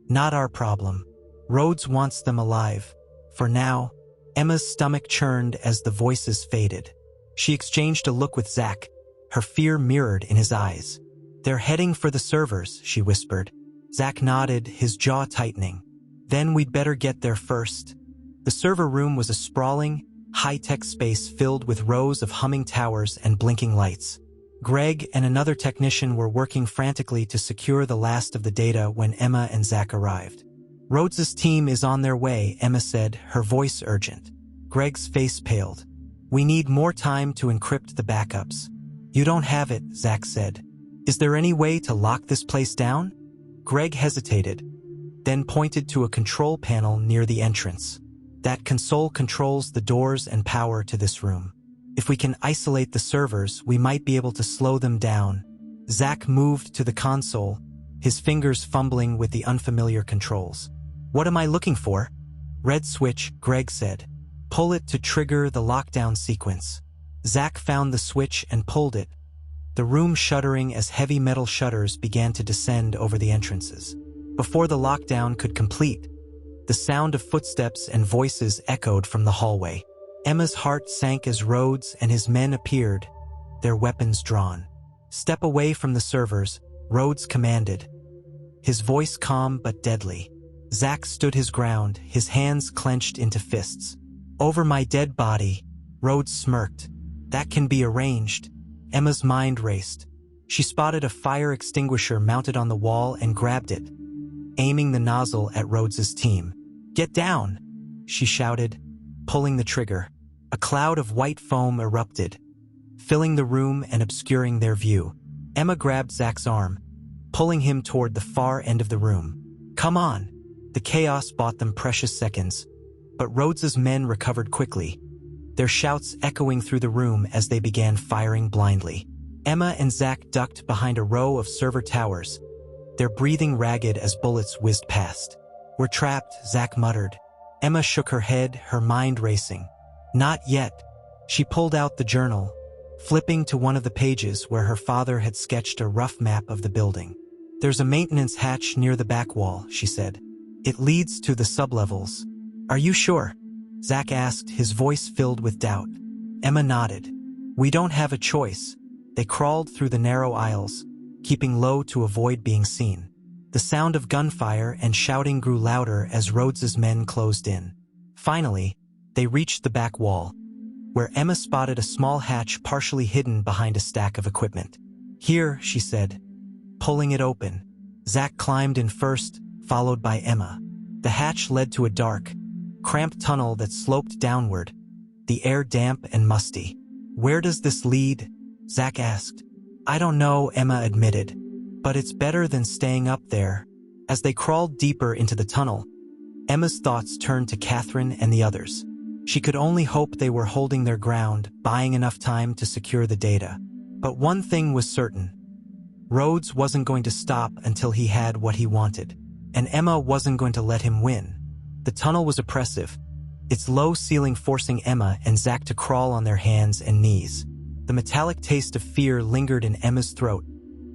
Not our problem. Rhodes wants them alive. For now. Emma's stomach churned as the voices faded. She exchanged a look with Zack, her fear mirrored in his eyes. They're heading for the servers, she whispered. Zack nodded, his jaw tightening. Then we'd better get there first. The server room was a sprawling, high-tech space filled with rows of humming towers and blinking lights. Greg and another technician were working frantically to secure the last of the data when Emma and Zack arrived. Rhodes's team is on their way, Emma said, her voice urgent. Greg's face paled. We need more time to encrypt the backups. You don't have it, Zack said. Is there any way to lock this place down? Greg hesitated, then pointed to a control panel near the entrance. That console controls the doors and power to this room. If we can isolate the servers, we might be able to slow them down. Zack moved to the console, his fingers fumbling with the unfamiliar controls. What am I looking for? Red switch, Greg said. Pull it to trigger the lockdown sequence. Zack found the switch and pulled it, the room shuddering as heavy metal shutters began to descend over the entrances. Before the lockdown could complete, the sound of footsteps and voices echoed from the hallway. Emma's heart sank as Rhodes and his men appeared, their weapons drawn. Step away from the servers, Rhodes commanded, his voice calm but deadly. Zack stood his ground, his hands clenched into fists. Over my dead body, Rhodes smirked. That can be arranged. Emma's mind raced. She spotted a fire extinguisher mounted on the wall and grabbed it, aiming the nozzle at Rhodes's team. Get down, she shouted, pulling the trigger. A cloud of white foam erupted, filling the room and obscuring their view. Emma grabbed Zack's arm, pulling him toward the far end of the room. Come on. The chaos bought them precious seconds, but Rhodes's men recovered quickly, their shouts echoing through the room as they began firing blindly. Emma and Zack ducked behind a row of server towers, their breathing ragged as bullets whizzed past. We're trapped, Zack muttered. Emma shook her head, her mind racing. Not yet. She pulled out the journal, flipping to one of the pages where her father had sketched a rough map of the building. There's a maintenance hatch near the back wall, she said. It leads to the sublevels. Are you sure? Zack asked, his voice filled with doubt. Emma nodded. We don't have a choice. They crawled through the narrow aisles, keeping low to avoid being seen. The sound of gunfire and shouting grew louder as Rhodes's men closed in. Finally, they reached the back wall, where Emma spotted a small hatch partially hidden behind a stack of equipment. "Here," she said, pulling it open. Zach climbed in first, followed by Emma. The hatch led to a dark, cramped tunnel that sloped downward, the air damp and musty. "Where does this lead?" Zach asked. "I don't know," Emma admitted, "but it's better than staying up there." As they crawled deeper into the tunnel, Emma's thoughts turned to Catherine and the others. She could only hope they were holding their ground, buying enough time to secure the data. But one thing was certain. Rhodes wasn't going to stop until he had what he wanted, and Emma wasn't going to let him win. The tunnel was oppressive, its low ceiling forcing Emma and Zach to crawl on their hands and knees. The metallic taste of fear lingered in Emma's throat,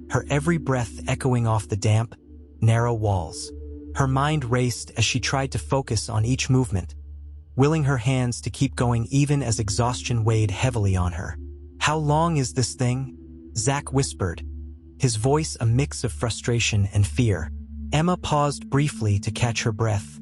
her every breath echoing off the damp, narrow walls. Her mind raced as she tried to focus on each movement, willing her hands to keep going even as exhaustion weighed heavily on her. "How long is this thing?" Zach whispered, his voice a mix of frustration and fear. Emma paused briefly to catch her breath,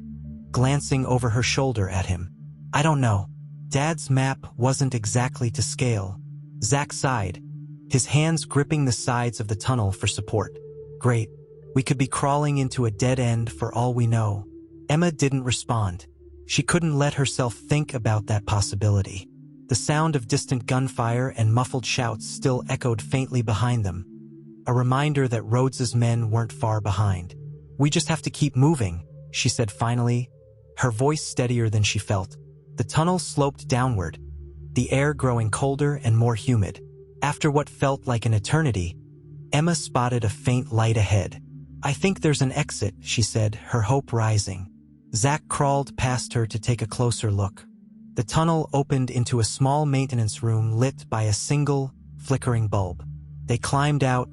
glancing over her shoulder at him. "I don't know." Dad's map wasn't exactly to scale. Zach sighed, his hands gripping the sides of the tunnel for support. "Great. We could be crawling into a dead end for all we know." Emma didn't respond. She couldn't let herself think about that possibility. The sound of distant gunfire and muffled shouts still echoed faintly behind them, a reminder that Rhodes's men weren't far behind. "We just have to keep moving," she said finally, her voice steadier than she felt. The tunnel sloped downward, the air growing colder and more humid. After what felt like an eternity, Emma spotted a faint light ahead. "I think there's an exit," she said, her hope rising. Zach crawled past her to take a closer look. The tunnel opened into a small maintenance room lit by a single, flickering bulb. They climbed out,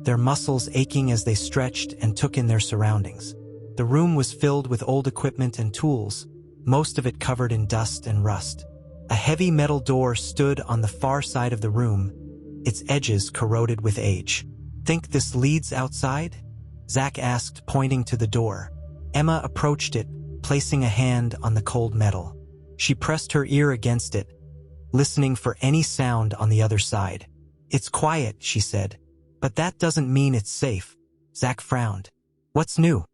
their muscles aching as they stretched and took in their surroundings. The room was filled with old equipment and tools, most of it covered in dust and rust. A heavy metal door stood on the far side of the room, its edges corroded with age. "Think this leads outside?" Zach asked, pointing to the door. Emma approached it, placing a hand on the cold metal. She pressed her ear against it, listening for any sound on the other side. "It's quiet," she said. "But that doesn't mean it's safe." Zach frowned. "What's new?"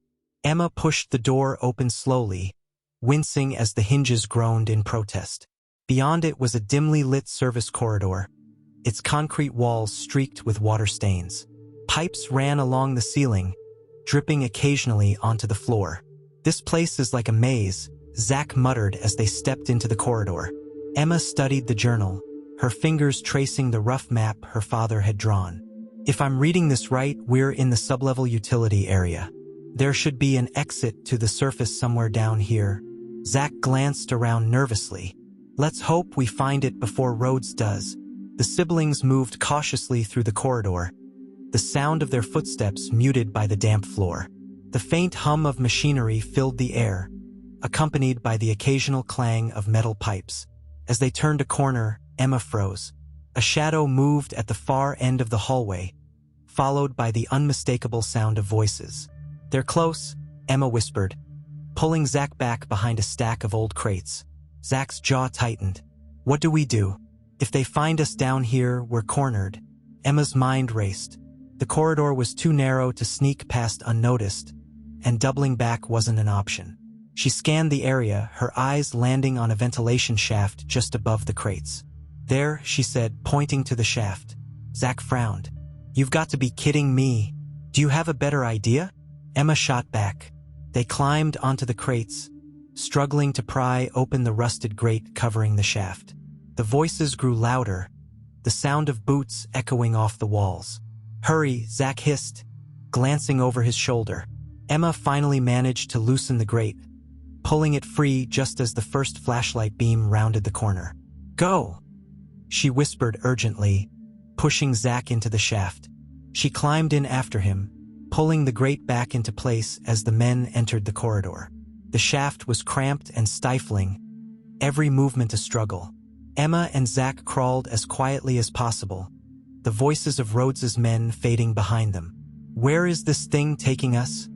Emma pushed the door open slowly, wincing as the hinges groaned in protest. Beyond it was a dimly lit service corridor, its concrete walls streaked with water stains. Pipes ran along the ceiling, dripping occasionally onto the floor. "This place is like a maze," Zach muttered as they stepped into the corridor. Emma studied the journal, her fingers tracing the rough map her father had drawn. "If I'm reading this right, we're in the sublevel utility area. There should be an exit to the surface somewhere down here." Zach glanced around nervously. "Let's hope we find it before Rhodes does." The siblings moved cautiously through the corridor, the sound of their footsteps muted by the damp floor. The faint hum of machinery filled the air, accompanied by the occasional clang of metal pipes. As they turned a corner, Emma froze. A shadow moved at the far end of the hallway, followed by the unmistakable sound of voices. "They're close," Emma whispered, pulling Zach back behind a stack of old crates. Zach's jaw tightened. "What do we do? If they find us down here, we're cornered." Emma's mind raced. The corridor was too narrow to sneak past unnoticed, and doubling back wasn't an option. She scanned the area, her eyes landing on a ventilation shaft just above the crates. "There," she said, pointing to the shaft. Zach frowned. "You've got to be kidding me. Do you have a better idea?" Emma shot back. They climbed onto the crates, struggling to pry open the rusted grate covering the shaft. The voices grew louder, the sound of boots echoing off the walls. "Hurry," Zach hissed, glancing over his shoulder. Emma finally managed to loosen the grate, pulling it free just as the first flashlight beam rounded the corner. "Go!" she whispered urgently, pushing Zach into the shaft. She climbed in after him, pulling the grate back into place as the men entered the corridor. The shaft was cramped and stifling, every movement a struggle. Emma and Zach crawled as quietly as possible, the voices of Rhodes's men fading behind them. "Where is this thing taking us?"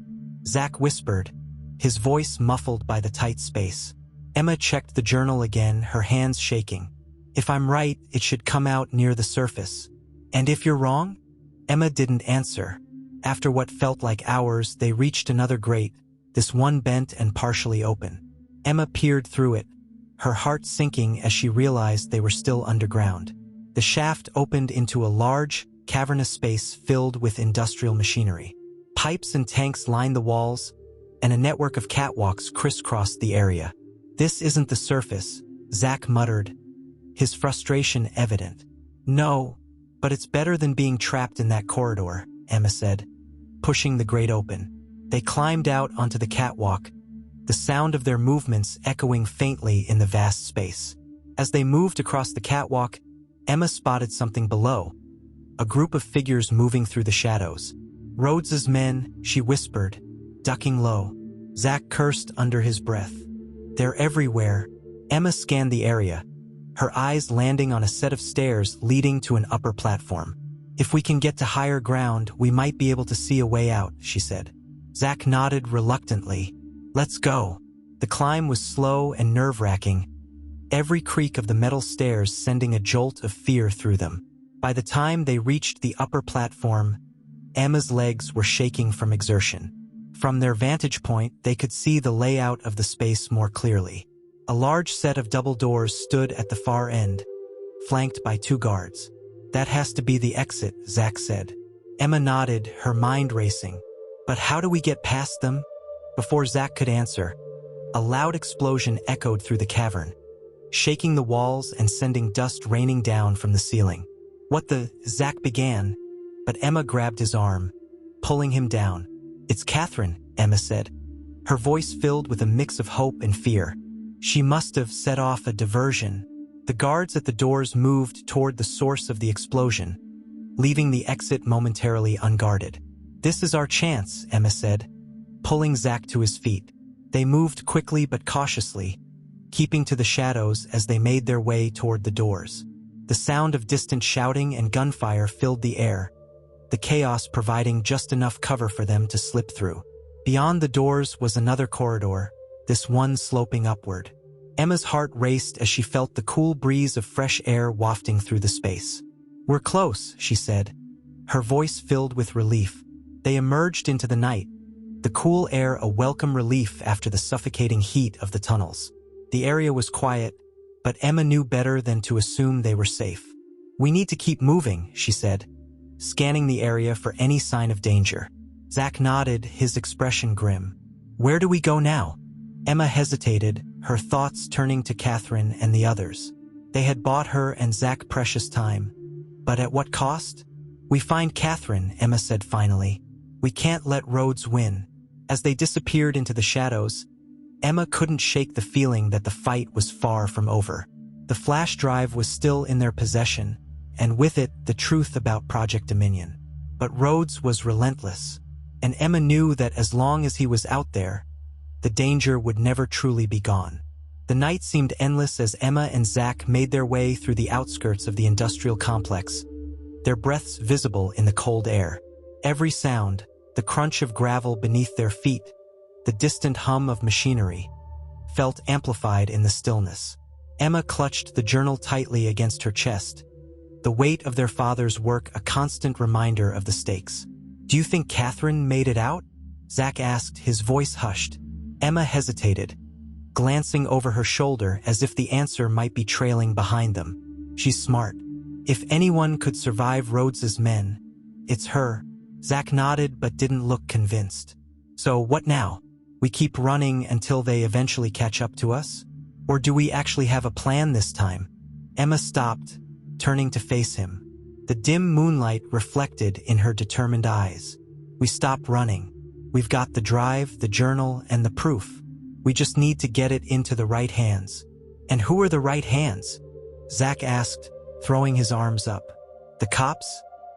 Zach whispered, his voice muffled by the tight space. Emma checked the journal again, her hands shaking. If I'm right, it should come out near the surface. And if you're wrong? Emma didn't answer. After what felt like hours, they reached another grate, this one bent and partially open. Emma peered through it, her heart sinking as she realized they were still underground. The shaft opened into a large, cavernous space filled with industrial machinery. Pipes and tanks lined the walls, and a network of catwalks crisscrossed the area. "This isn't the surface," Zach muttered, his frustration evident. "No, but it's better than being trapped in that corridor," Emma said, pushing the grate open. They climbed out onto the catwalk, the sound of their movements echoing faintly in the vast space. As they moved across the catwalk, Emma spotted something below, a group of figures moving through the shadows. "Rhodes's men," she whispered, ducking low. Zach cursed under his breath. "They're everywhere." Emma scanned the area, her eyes landing on a set of stairs leading to an upper platform. "If we can get to higher ground, we might be able to see a way out," she said. Zach nodded reluctantly. "Let's go." The climb was slow and nerve-wracking, every creak of the metal stairs sending a jolt of fear through them. By the time they reached the upper platform, Emma's legs were shaking from exertion. From their vantage point, they could see the layout of the space more clearly. A large set of double doors stood at the far end, flanked by 2 guards. "That has to be the exit," Zach said. Emma nodded, her mind racing. "But how do we get past them?" Before Zach could answer, a loud explosion echoed through the cavern, shaking the walls and sending dust raining down from the ceiling. "What the—" Zach began, but Emma grabbed his arm, pulling him down. "It's Catherine," Emma said, her voice filled with a mix of hope and fear. "She must have set off a diversion." The guards at the doors moved toward the source of the explosion, leaving the exit momentarily unguarded. "This is our chance," Emma said, pulling Zach to his feet. They moved quickly but cautiously, keeping to the shadows as they made their way toward the doors. The sound of distant shouting and gunfire filled the air, the chaos providing just enough cover for them to slip through. Beyond the doors was another corridor, this one sloping upward. Emma's heart raced as she felt the cool breeze of fresh air wafting through the space. "We're close," she said, her voice filled with relief. They emerged into the night, the cool air a welcome relief after the suffocating heat of the tunnels. The area was quiet, but Emma knew better than to assume they were safe. "We need to keep moving," she said, scanning the area for any sign of danger. Zach nodded, his expression grim. "Where do we go now?" Emma hesitated, her thoughts turning to Catherine and the others. They had bought her and Zach precious time. But at what cost? "We find Catherine," Emma said finally. "We can't let Rhodes win." As they disappeared into the shadows, Emma couldn't shake the feeling that the fight was far from over. The flash drive was still in their possession, and with it, the truth about Project Dominion. But Rhodes was relentless, and Emma knew that as long as he was out there, the danger would never truly be gone. The night seemed endless as Emma and Zach made their way through the outskirts of the industrial complex, their breaths visible in the cold air. Every sound, the crunch of gravel beneath their feet, the distant hum of machinery, felt amplified in the stillness. Emma clutched the journal tightly against her chest, the weight of their father's work a constant reminder of the stakes. "Do you think Catherine made it out?" Zach asked, his voice hushed. Emma hesitated, glancing over her shoulder as if the answer might be trailing behind them. "She's smart. If anyone could survive Rhodes's men, it's her." Zach nodded but didn't look convinced. "So what now? We keep running until they eventually catch up to us? Or do we actually have a plan this time?" Emma stopped, turning to face him. The dim moonlight reflected in her determined eyes. "We stop running. We've got the drive, the journal, and the proof. We just need to get it into the right hands." "And who are the right hands?" Zach asked, throwing his arms up. "The cops?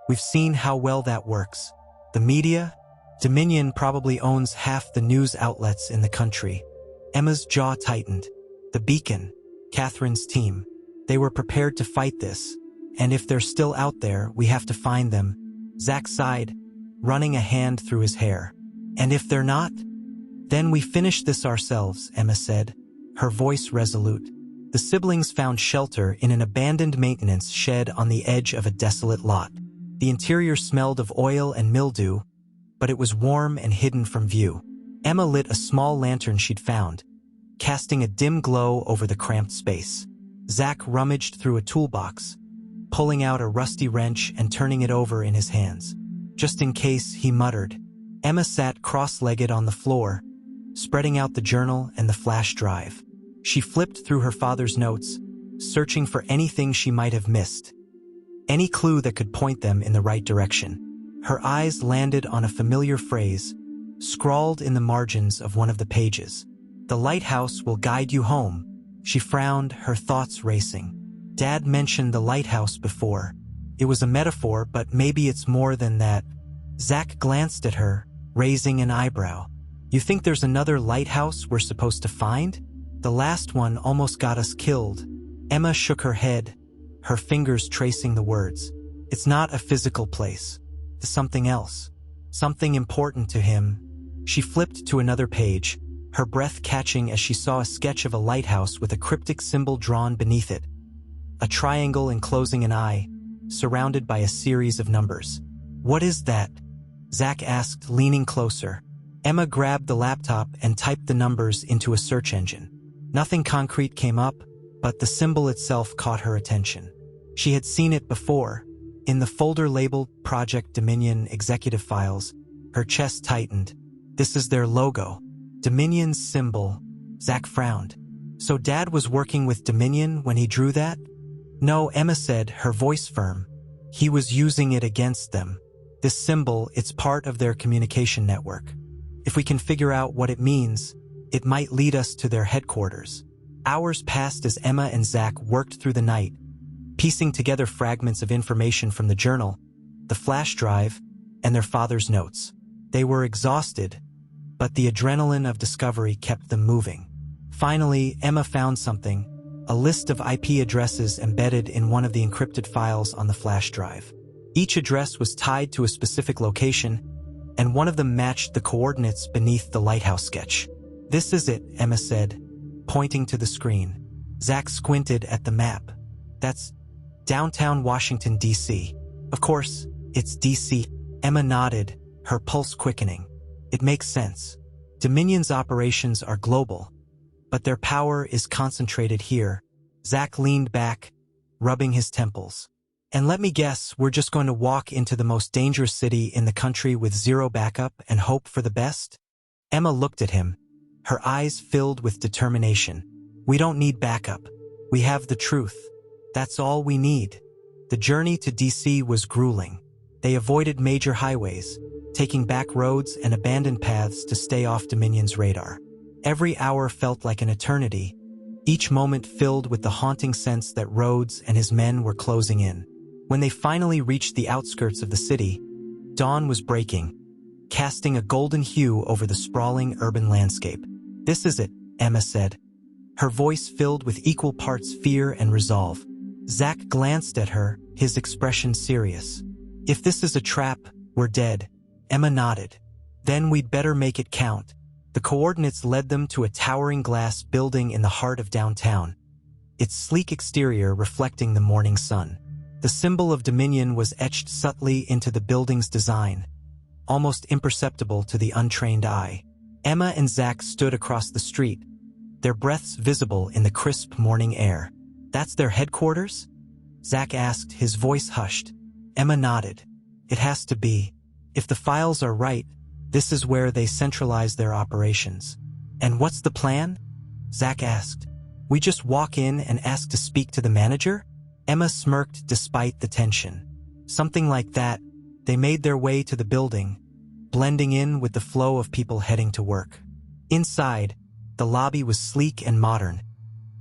We've seen how well that works. The media? Dominion probably owns half the news outlets in the country." Emma's jaw tightened. "The Beacon, Catherine's team. They were prepared to fight this, and if they're still out there, we have to find them." Zach sighed, running a hand through his hair. "And if they're not? Then we finish this ourselves," Emma said, her voice resolute. The siblings found shelter in an abandoned maintenance shed on the edge of a desolate lot. The interior smelled of oil and mildew, but it was warm and hidden from view. Emma lit a small lantern she'd found, casting a dim glow over the cramped space. Zach rummaged through a toolbox, pulling out a rusty wrench and turning it over in his hands. Just in case, he muttered. Emma sat cross-legged on the floor, spreading out the journal and the flash drive. She flipped through her father's notes, searching for anything she might have missed, any clue that could point them in the right direction. Her eyes landed on a familiar phrase, scrawled in the margins of one of the pages. "The lighthouse will guide you home." She frowned, her thoughts racing. Dad mentioned the lighthouse before. It was a metaphor, but maybe it's more than that. Zach glanced at her, raising an eyebrow. "You think there's another lighthouse we're supposed to find? The last one almost got us killed." Emma shook her head, her fingers tracing the words. "It's not a physical place. It's something else. Something important to him." She flipped to another page, her breath catching as she saw a sketch of a lighthouse with a cryptic symbol drawn beneath it. A triangle enclosing an eye, surrounded by a series of numbers. "What is that?" Zach asked, leaning closer. Emma grabbed the laptop and typed the numbers into a search engine. Nothing concrete came up, but the symbol itself caught her attention. She had seen it before, in the folder labeled Project Dominion Executive Files. Her chest tightened. "This is their logo. Dominion's symbol." Zach frowned. "So Dad was working with Dominion when he drew that?" "No," Emma said, her voice firm. "He was using it against them. This symbol, it's part of their communication network. If we can figure out what it means, it might lead us to their headquarters." Hours passed as Emma and Zach worked through the night, piecing together fragments of information from the journal, the flash drive, and their father's notes. They were exhausted, but the adrenaline of discovery kept them moving. Finally, Emma found something, a list of IP addresses embedded in one of the encrypted files on the flash drive. Each address was tied to a specific location, and one of them matched the coordinates beneath the lighthouse sketch. "This is it," Emma said, pointing to the screen. Zach squinted at the map. "That's downtown Washington, D.C. "Of course, it's D.C. Emma nodded, her pulse quickening. "It makes sense. Dominion's operations are global, but their power is concentrated here." Zach leaned back, rubbing his temples. "And let me guess, we're just going to walk into the most dangerous city in the country with zero backup and hope for the best?" Emma looked at him, her eyes filled with determination. "We don't need backup. We have the truth. That's all we need." The journey to D.C. was grueling. They avoided major highways, taking back roads and abandoned paths to stay off Dominion's radar. Every hour felt like an eternity, each moment filled with the haunting sense that Rhodes and his men were closing in. When they finally reached the outskirts of the city, dawn was breaking, casting a golden hue over the sprawling urban landscape. "This is it," Emma said, her voice filled with equal parts fear and resolve. Zach glanced at her, his expression serious. "If this is a trap, we're dead." Emma nodded. "Then we'd better make it count." The coordinates led them to a towering glass building in the heart of downtown, its sleek exterior reflecting the morning sun. The symbol of Dominion was etched subtly into the building's design, almost imperceptible to the untrained eye. Emma and Zach stood across the street, their breaths visible in the crisp morning air. "That's their headquarters?" Zach asked, his voice hushed. Emma nodded. "It has to be. If the files are right, this is where they centralize their operations." "And what's the plan?" Zach asked. "We just walk in and ask to speak to the manager?" Emma smirked despite the tension. "Something like that." They made their way to the building, blending in with the flow of people heading to work. Inside, the lobby was sleek and modern,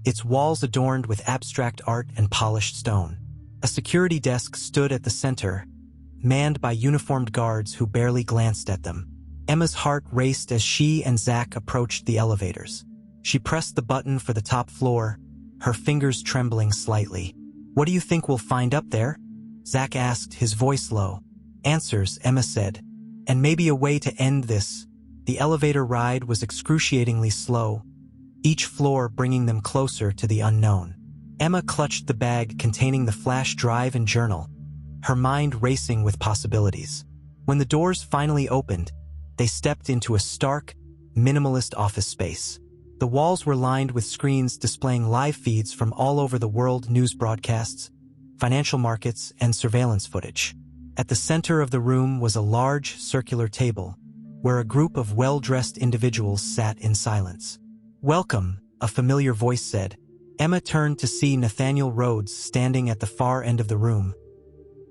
its walls adorned with abstract art and polished stone. A security desk stood at the center, manned by uniformed guards who barely glanced at them. Emma's heart raced as she and Zach approached the elevators. She pressed the button for the top floor, her fingers trembling slightly. "What do you think we'll find up there?" Zach asked, his voice low. "Answers," Emma said. "And maybe a way to end this." The elevator ride was excruciatingly slow, each floor bringing them closer to the unknown. Emma clutched the bag containing the flash drive and journal, her mind racing with possibilities. When the doors finally opened, they stepped into a stark, minimalist office space. The walls were lined with screens displaying live feeds from all over the world, news broadcasts, financial markets, and surveillance footage. At the center of the room was a large, circular table, where a group of well-dressed individuals sat in silence. "Welcome," a familiar voice said. Emma turned to see Nathaniel Rhodes standing at the far end of the room,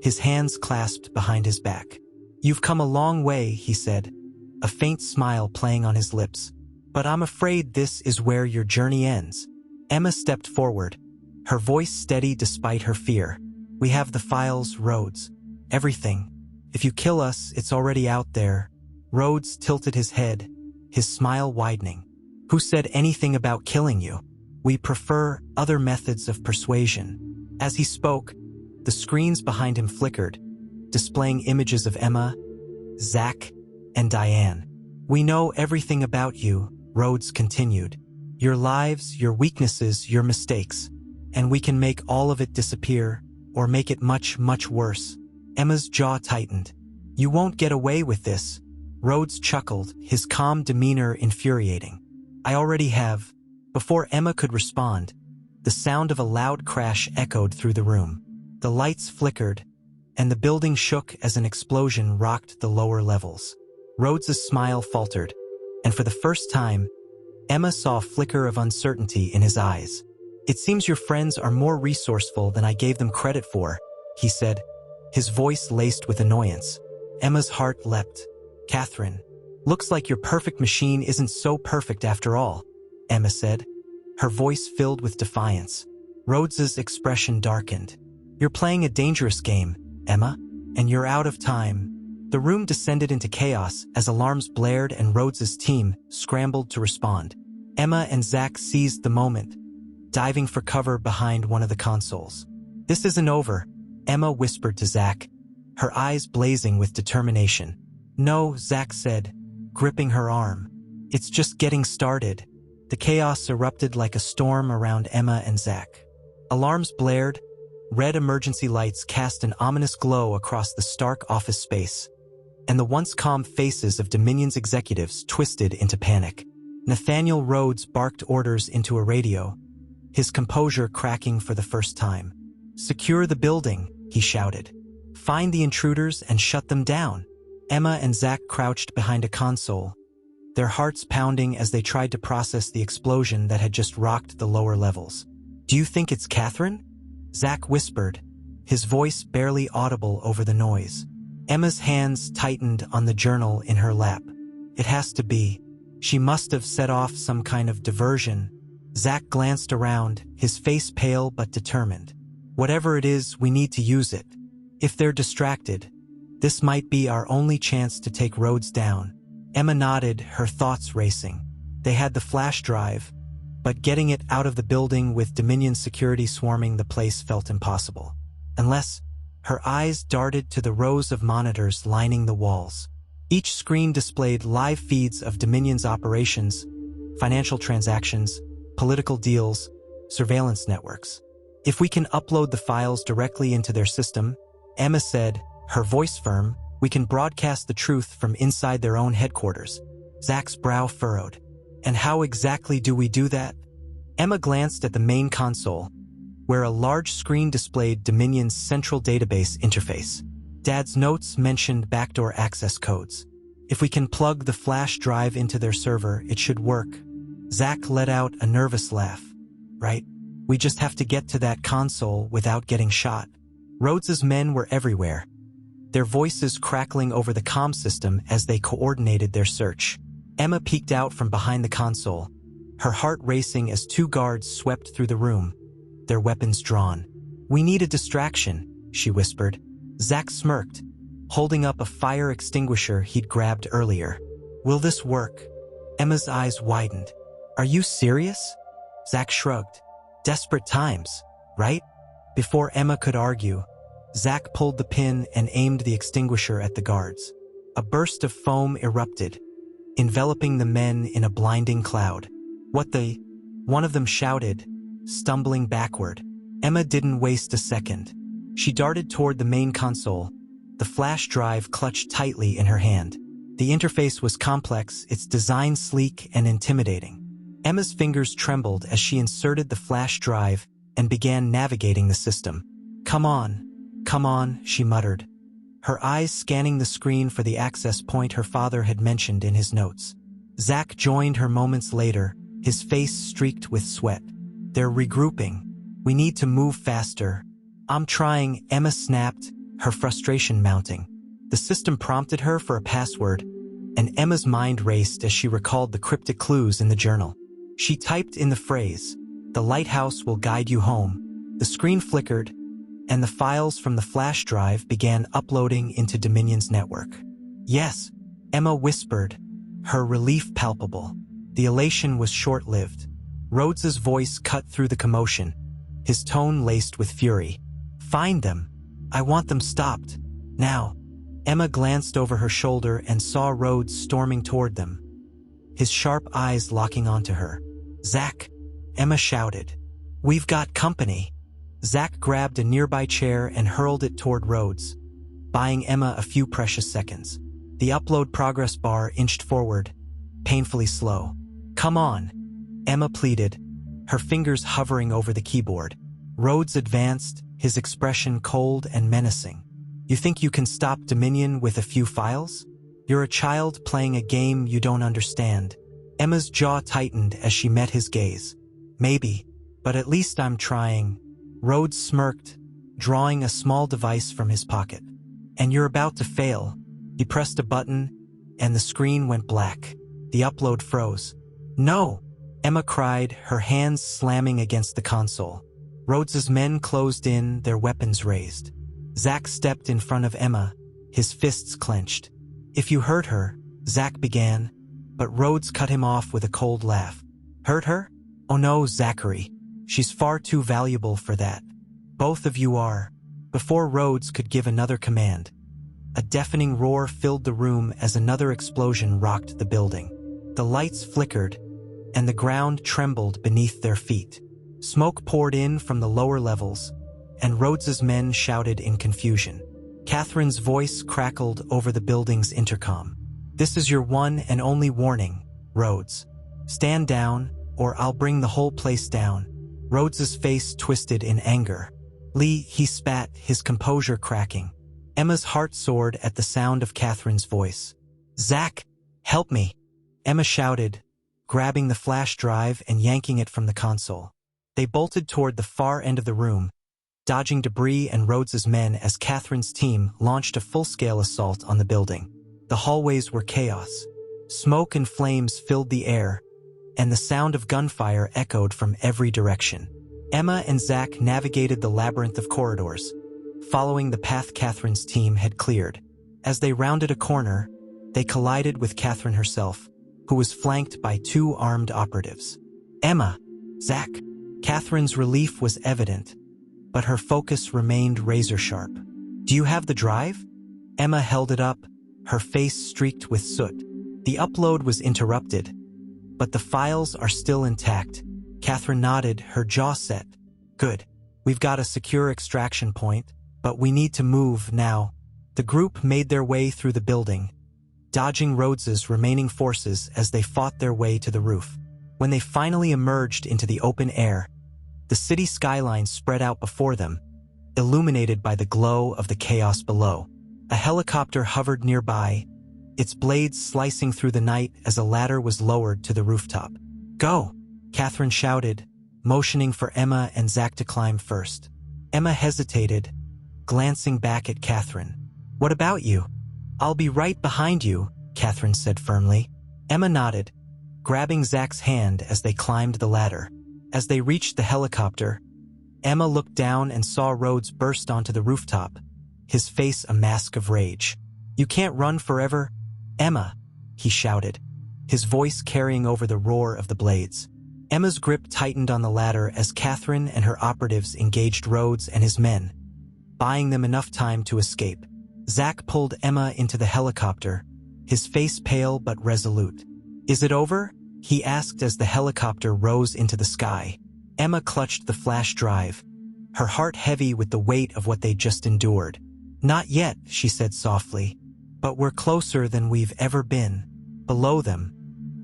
his hands clasped behind his back. "You've come a long way," he said, a faint smile playing on his lips. "But I'm afraid this is where your journey ends." Emma stepped forward, her voice steady despite her fear. "We have the files, Rhodes. Everything. If you kill us, it's already out there." Rhodes tilted his head, his smile widening. "Who said anything about killing you? We prefer other methods of persuasion." As he spoke, the screens behind him flickered, displaying images of Emma, Zach, and Diane. "We know everything about you," Rhodes continued. "Your lives, your weaknesses, your mistakes. And we can make all of it disappear, or make it much, much worse." Emma's jaw tightened. "You won't get away with this." Rhodes chuckled, his calm demeanor infuriating. "I already have." Before Emma could respond, the sound of a loud crash echoed through the room. The lights flickered, and the building shook as an explosion rocked the lower levels. Rhodes's smile faltered, and for the first time, Emma saw a flicker of uncertainty in his eyes. "It seems your friends are more resourceful than I gave them credit for," he said, his voice laced with annoyance. Emma's heart leapt. "Catherine, looks like your perfect machine isn't so perfect after all," Emma said, her voice filled with defiance. Rhodes's expression darkened. "You're playing a dangerous game, Emma, and you're out of time." The room descended into chaos as alarms blared and Rhodes's team scrambled to respond. Emma and Zach seized the moment, diving for cover behind one of the consoles. "This isn't over," Emma whispered to Zach, her eyes blazing with determination. "No," Zach said, gripping her arm. "It's just getting started." The chaos erupted like a storm around Emma and Zach. Alarms blared, red emergency lights cast an ominous glow across the stark office space, and the once calm faces of Dominion's executives twisted into panic. Nathaniel Rhodes barked orders into a radio, his composure cracking for the first time. "Secure the building," he shouted. "Find the intruders and shut them down." Emma and Zach crouched behind a console, their hearts pounding as they tried to process the explosion that had just rocked the lower levels. "Do you think it's Catherine?" Zach whispered, his voice barely audible over the noise. Emma's hands tightened on the journal in her lap. "It has to be. She must have set off some kind of diversion." Zach glanced around, his face pale but determined. "Whatever it is, we need to use it. If they're distracted, this might be our only chance to take Rhodes down." Emma nodded, her thoughts racing. They had the flash drive, but getting it out of the building with Dominion security swarming the place felt impossible. Unless, her eyes darted to the rows of monitors lining the walls. Each screen displayed live feeds of Dominion's operations, financial transactions, political deals, surveillance networks. "If we can upload the files directly into their system," Emma said, her voice firm, "we can broadcast the truth from inside their own headquarters." Zach's brow furrowed. "And how exactly do we do that?" Emma glanced at the main console, where a large screen displayed Dominion's central database interface. Dad's notes mentioned backdoor access codes. "If we can plug the flash drive into their server, it should work." Zach let out a nervous laugh. "Right? We just have to get to that console without getting shot." Rhodes's men were everywhere, their voices crackling over the comm system as they coordinated their search. Emma peeked out from behind the console, her heart racing as two guards swept through the room, their weapons drawn. "We need a distraction," she whispered. Zach smirked, holding up a fire extinguisher he'd grabbed earlier. "Will this work?" Emma's eyes widened. "Are you serious?" Zach shrugged. "Desperate times, right?" Before Emma could argue, Zach pulled the pin and aimed the extinguisher at the guards. A burst of foam erupted, enveloping the men in a blinding cloud. "What the..." one of them shouted, stumbling backward. Emma didn't waste a second. She darted toward the main console, the flash drive clutched tightly in her hand. The interface was complex, its design sleek and intimidating. Emma's fingers trembled as she inserted the flash drive and began navigating the system. Come on, she muttered, her eyes scanning the screen for the access point her father had mentioned in his notes. Zack joined her moments later, his face streaked with sweat. They're regrouping. We need to move faster. I'm trying, Emma snapped, her frustration mounting. The system prompted her for a password, and Emma's mind raced as she recalled the cryptic clues in the journal. She typed in the phrase, "The lighthouse will guide you home." The screen flickered, and the files from the flash drive began uploading into Dominion's network. Yes, Emma whispered, her relief palpable. The elation was short-lived. Rhodes's voice cut through the commotion, his tone laced with fury. Find them. I want them stopped. Now. Emma glanced over her shoulder and saw Rhodes storming toward them, his sharp eyes locking onto her. Zack, Emma shouted. We've got company. Zack grabbed a nearby chair and hurled it toward Rhodes, buying Emma a few precious seconds. The upload progress bar inched forward, painfully slow. Come on, Emma pleaded, her fingers hovering over the keyboard. Rhodes advanced, his expression cold and menacing. You think you can stop Dominion with a few files? You're a child playing a game you don't understand. Emma's jaw tightened as she met his gaze. Maybe, but at least I'm trying. Rhodes smirked, drawing a small device from his pocket. And you're about to fail. He pressed a button, and the screen went black. The upload froze. No! Emma cried, her hands slamming against the console. Rhodes's men closed in, their weapons raised. Zack stepped in front of Emma, his fists clenched. If you hurt her, Zack began, but Rhodes cut him off with a cold laugh. Hurt her? Oh no, Zachary. She's far too valuable for that. Both of you are. Before Rhodes could give another command, a deafening roar filled the room as another explosion rocked the building. The lights flickered, and the ground trembled beneath their feet. Smoke poured in from the lower levels, and Rhodes's men shouted in confusion. Catherine's voice crackled over the building's intercom. This is your one and only warning, Rhodes. Stand down, or I'll bring the whole place down. Rhodes's face twisted in anger. Lee, he spat, his composure cracking. Emma's heart soared at the sound of Catherine's voice. Zack, help me! Emma shouted, grabbing the flash drive and yanking it from the console. They bolted toward the far end of the room, dodging debris and Rhodes's men as Catherine's team launched a full-scale assault on the building. The hallways were chaos. Smoke and flames filled the air, and the sound of gunfire echoed from every direction. Emma and Zack navigated the labyrinth of corridors, following the path Catherine's team had cleared. As they rounded a corner, they collided with Catherine herself, who was flanked by two armed operatives. Emma! Zack! Catherine's relief was evident, but her focus remained razor-sharp. Do you have the drive? Emma held it up, her face streaked with soot. The upload was interrupted, but the files are still intact. Catherine nodded, her jaw set. Good. We've got a secure extraction point, but we need to move now. The group made their way through the building, dodging Rhodes's remaining forces as they fought their way to the roof. When they finally emerged into the open air, the city skyline spread out before them, illuminated by the glow of the chaos below. A helicopter hovered nearby, its blades slicing through the night as a ladder was lowered to the rooftop. Go! Catherine shouted, motioning for Emma and Zack to climb first. Emma hesitated, glancing back at Catherine. What about you? I'll be right behind you, Catherine said firmly. Emma nodded, grabbing Zack's hand as they climbed the ladder. As they reached the helicopter, Emma looked down and saw Rhodes burst onto the rooftop, his face a mask of rage. You can't run forever, Emma, he shouted, his voice carrying over the roar of the blades. Emma's grip tightened on the ladder as Catherine and her operatives engaged Rhodes and his men, buying them enough time to escape. Zack pulled Emma into the helicopter, his face pale but resolute. Is it over? he asked as the helicopter rose into the sky. Emma clutched the flash drive, her heart heavy with the weight of what they'd just endured. "Not yet," she said softly, "but we're closer than we've ever been." Below them,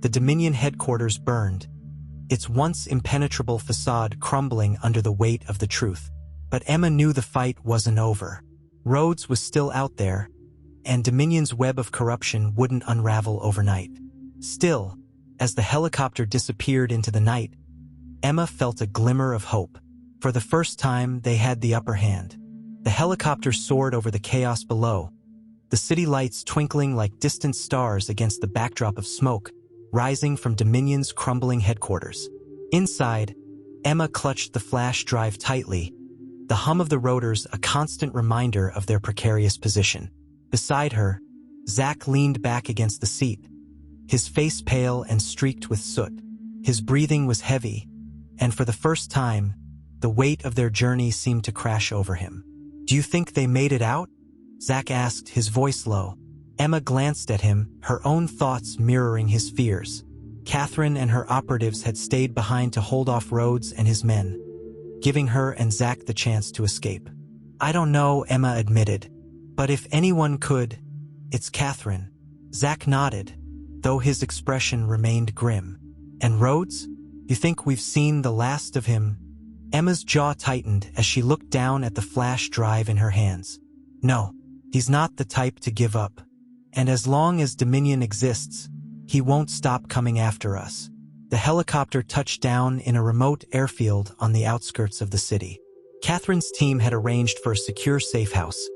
the Dominion headquarters burned, its once impenetrable facade crumbling under the weight of the truth. But Emma knew the fight wasn't over. Rhodes was still out there, and Dominion's web of corruption wouldn't unravel overnight. Still, as the helicopter disappeared into the night, Emma felt a glimmer of hope. For the first time, they had the upper hand. The helicopter soared over the chaos below, the city lights twinkling like distant stars against the backdrop of smoke rising from Dominion's crumbling headquarters. Inside, Emma clutched the flash drive tightly, the hum of the rotors a constant reminder of their precarious position. Beside her, Zach leaned back against the seat, his face pale and streaked with soot. His breathing was heavy, and for the first time, the weight of their journey seemed to crash over him. "Do you think they made it out?" Zach asked, his voice low. Emma glanced at him, her own thoughts mirroring his fears. Catherine and her operatives had stayed behind to hold off Rhodes and his men, giving her and Zach the chance to escape. "I don't know," Emma admitted, "but if anyone could, it's Catherine." Zach nodded, though his expression remained grim. "And Rhodes? You think we've seen the last of him?" Emma's jaw tightened as she looked down at the flash drive in her hands. "No, he's not the type to give up. And as long as Dominion exists, he won't stop coming after us." The helicopter touched down in a remote airfield on the outskirts of the city. Catherine's team had arranged for a secure safe house,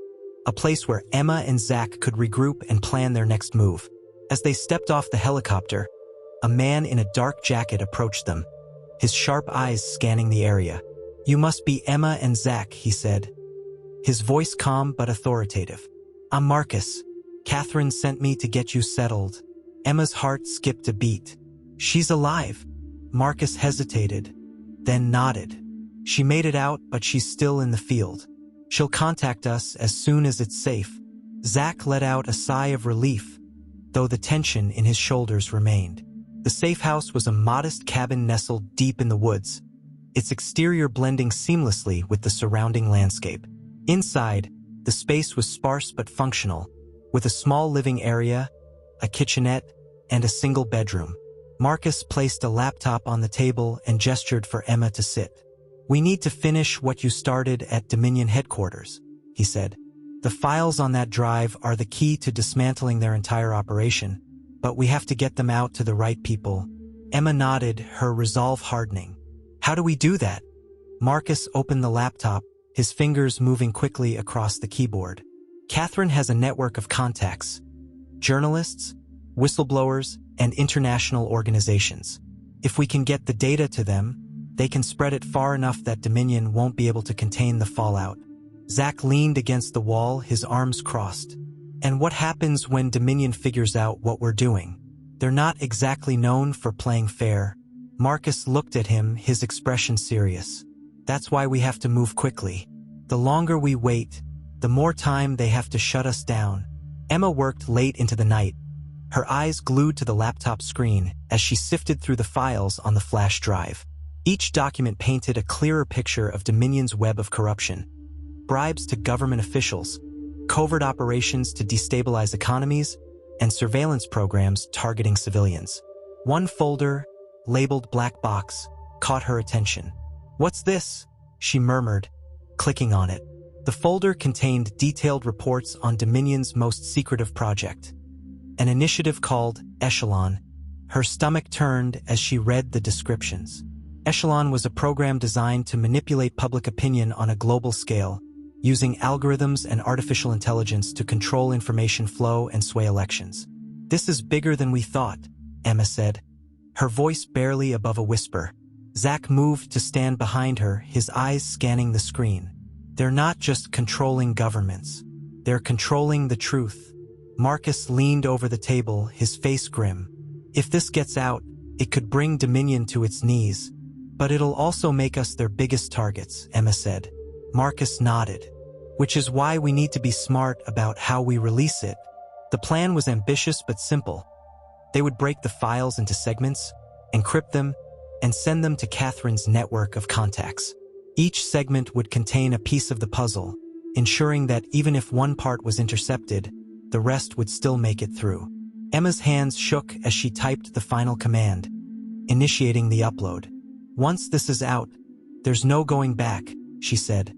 a place where Emma and Zach could regroup and plan their next move. As they stepped off the helicopter, a man in a dark jacket approached them, his sharp eyes scanning the area. "You must be Emma and Zach," he said, his voice calm but authoritative. "I'm Marcus. Catherine sent me to get you settled." Emma's heart skipped a beat. "She's alive." Marcus hesitated, then nodded. "She made it out, but she's still in the field. She'll contact us as soon as it's safe." Zach let out a sigh of relief, though the tension in his shoulders remained. The safe house was a modest cabin nestled deep in the woods, its exterior blending seamlessly with the surrounding landscape. Inside, the space was sparse but functional, with a small living area, a kitchenette, and a single bedroom. Marcus placed a laptop on the table and gestured for Emma to sit. "We need to finish what you started at Dominion headquarters," he said. "The files on that drive are the key to dismantling their entire operation, but we have to get them out to the right people." Emma nodded, her resolve hardening. "How do we do that?" Marcus opened the laptop, his fingers moving quickly across the keyboard. "Catherine has a network of contacts, journalists, whistleblowers, and international organizations. If we can get the data to them, they can spread it far enough that Dominion won't be able to contain the fallout." Zach leaned against the wall, his arms crossed. "And what happens when Dominion figures out what we're doing? They're not exactly known for playing fair." Marcus looked at him, his expression serious. "That's why we have to move quickly. The longer we wait, the more time they have to shut us down." Emma worked late into the night, her eyes glued to the laptop screen as she sifted through the files on the flash drive. Each document painted a clearer picture of Dominion's web of corruption. Bribes to government officials, covert operations to destabilize economies, and surveillance programs targeting civilians. One folder, labeled Black Box, caught her attention. "What's this?" she murmured, clicking on it. The folder contained detailed reports on Dominion's most secretive project, an initiative called Echelon. Her stomach turned as she read the descriptions. Echelon was a program designed to manipulate public opinion on a global scale, using algorithms and artificial intelligence to control information flow and sway elections. "This is bigger than we thought," Emma said, her voice barely above a whisper. Zach moved to stand behind her, his eyes scanning the screen. "They're not just controlling governments. They're controlling the truth." Marcus leaned over the table, his face grim. "If this gets out, it could bring Dominion to its knees. But it'll also make us their biggest targets," Emma said. Marcus nodded. "Which is why we need to be smart about how we release it." The plan was ambitious but simple. They would break the files into segments, encrypt them, and send them to Catherine's network of contacts. Each segment would contain a piece of the puzzle, ensuring that even if one part was intercepted, the rest would still make it through. Emma's hands shook as she typed the final command, initiating the upload. "Once this is out, there's no going back," she said,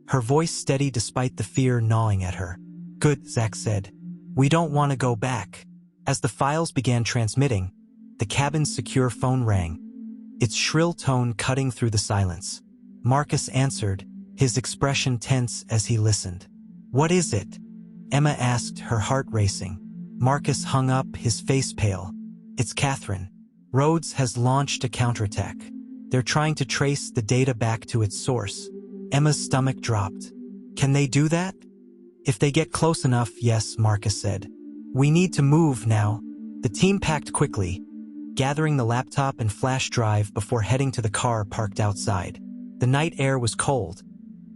her voice steady despite the fear gnawing at her. "Good," Zach said. "We don't want to go back." As the files began transmitting, the cabin's secure phone rang, its shrill tone cutting through the silence. Marcus answered, his expression tense as he listened. "What is it?" Emma asked, her heart racing. Marcus hung up, his face pale. "It's Catherine. Rhodes has launched a counterattack. They're trying to trace the data back to its source." Emma's stomach dropped. "Can they do that?" "If they get close enough, yes," Marcus said. "We need to move now." The team packed quickly, gathering the laptop and flash drive before heading to the car parked outside. The night air was cold.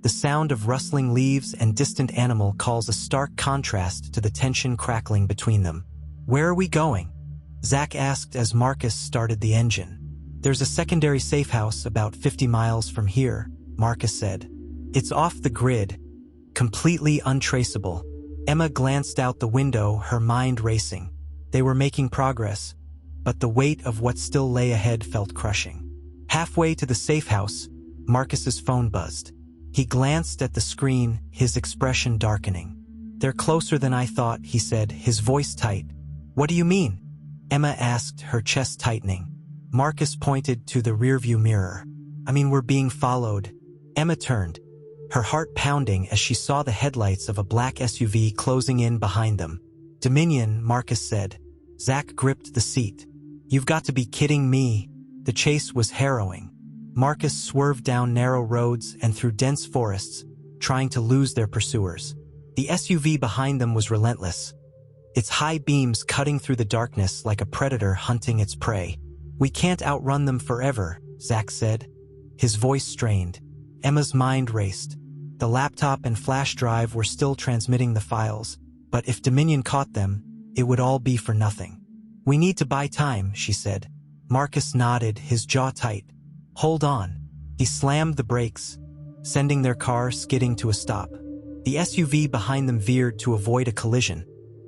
The sound of rustling leaves and distant animal calls a stark contrast to the tension crackling between them. "Where are we going?" Zach asked as Marcus started the engine. "There's a secondary safe house about 50 miles from here," Marcus said. "It's off the grid, completely untraceable." Emma glanced out the window, her mind racing. They were making progress, but the weight of what still lay ahead felt crushing. Halfway to the safe house, Marcus's phone buzzed. He glanced at the screen, his expression darkening. "They're closer than I thought," he said, his voice tight. "What do you mean?" Emma asked, her chest tightening. Marcus pointed to the rearview mirror. "I mean, we're being followed." Emma turned, her heart pounding as she saw the headlights of a black SUV closing in behind them. "Dominion," Marcus said. Zach gripped the seat. "You've got to be kidding me." The chase was harrowing. Marcus swerved down narrow roads and through dense forests, trying to lose their pursuers. The SUV behind them was relentless, its high beams cutting through the darkness like a predator hunting its prey. "We can't outrun them forever," Zach said, his voice strained. Emma's mind raced. The laptop and flash drive were still transmitting the files, but if Dominion caught them, it would all be for nothing. "We need to buy time," she said. Marcus nodded, his jaw tight. "Hold on." He slammed the brakes, sending their car skidding to a stop. The SUV behind them veered to avoid a collision,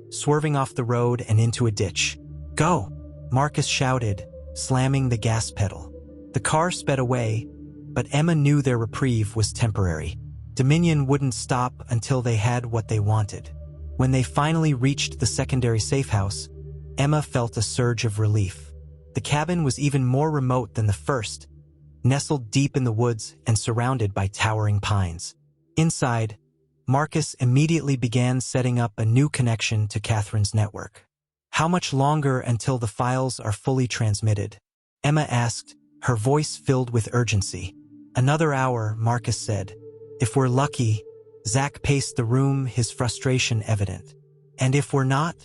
swerving off the road and into a ditch. "Go!" Marcus shouted, slamming the gas pedal. The car sped away, but Emma knew their reprieve was temporary. Dominion wouldn't stop until they had what they wanted. When they finally reached the secondary safe house, Emma felt a surge of relief. The cabin was even more remote than the first, nestled deep in the woods and surrounded by towering pines. Inside, Marcus immediately began setting up a new connection to Catherine's network. "How much longer until the files are fully transmitted?" Emma asked, her voice filled with urgency. "Another hour," Marcus said. "If we're lucky." Zach paced the room, his frustration evident. "And if we're not?"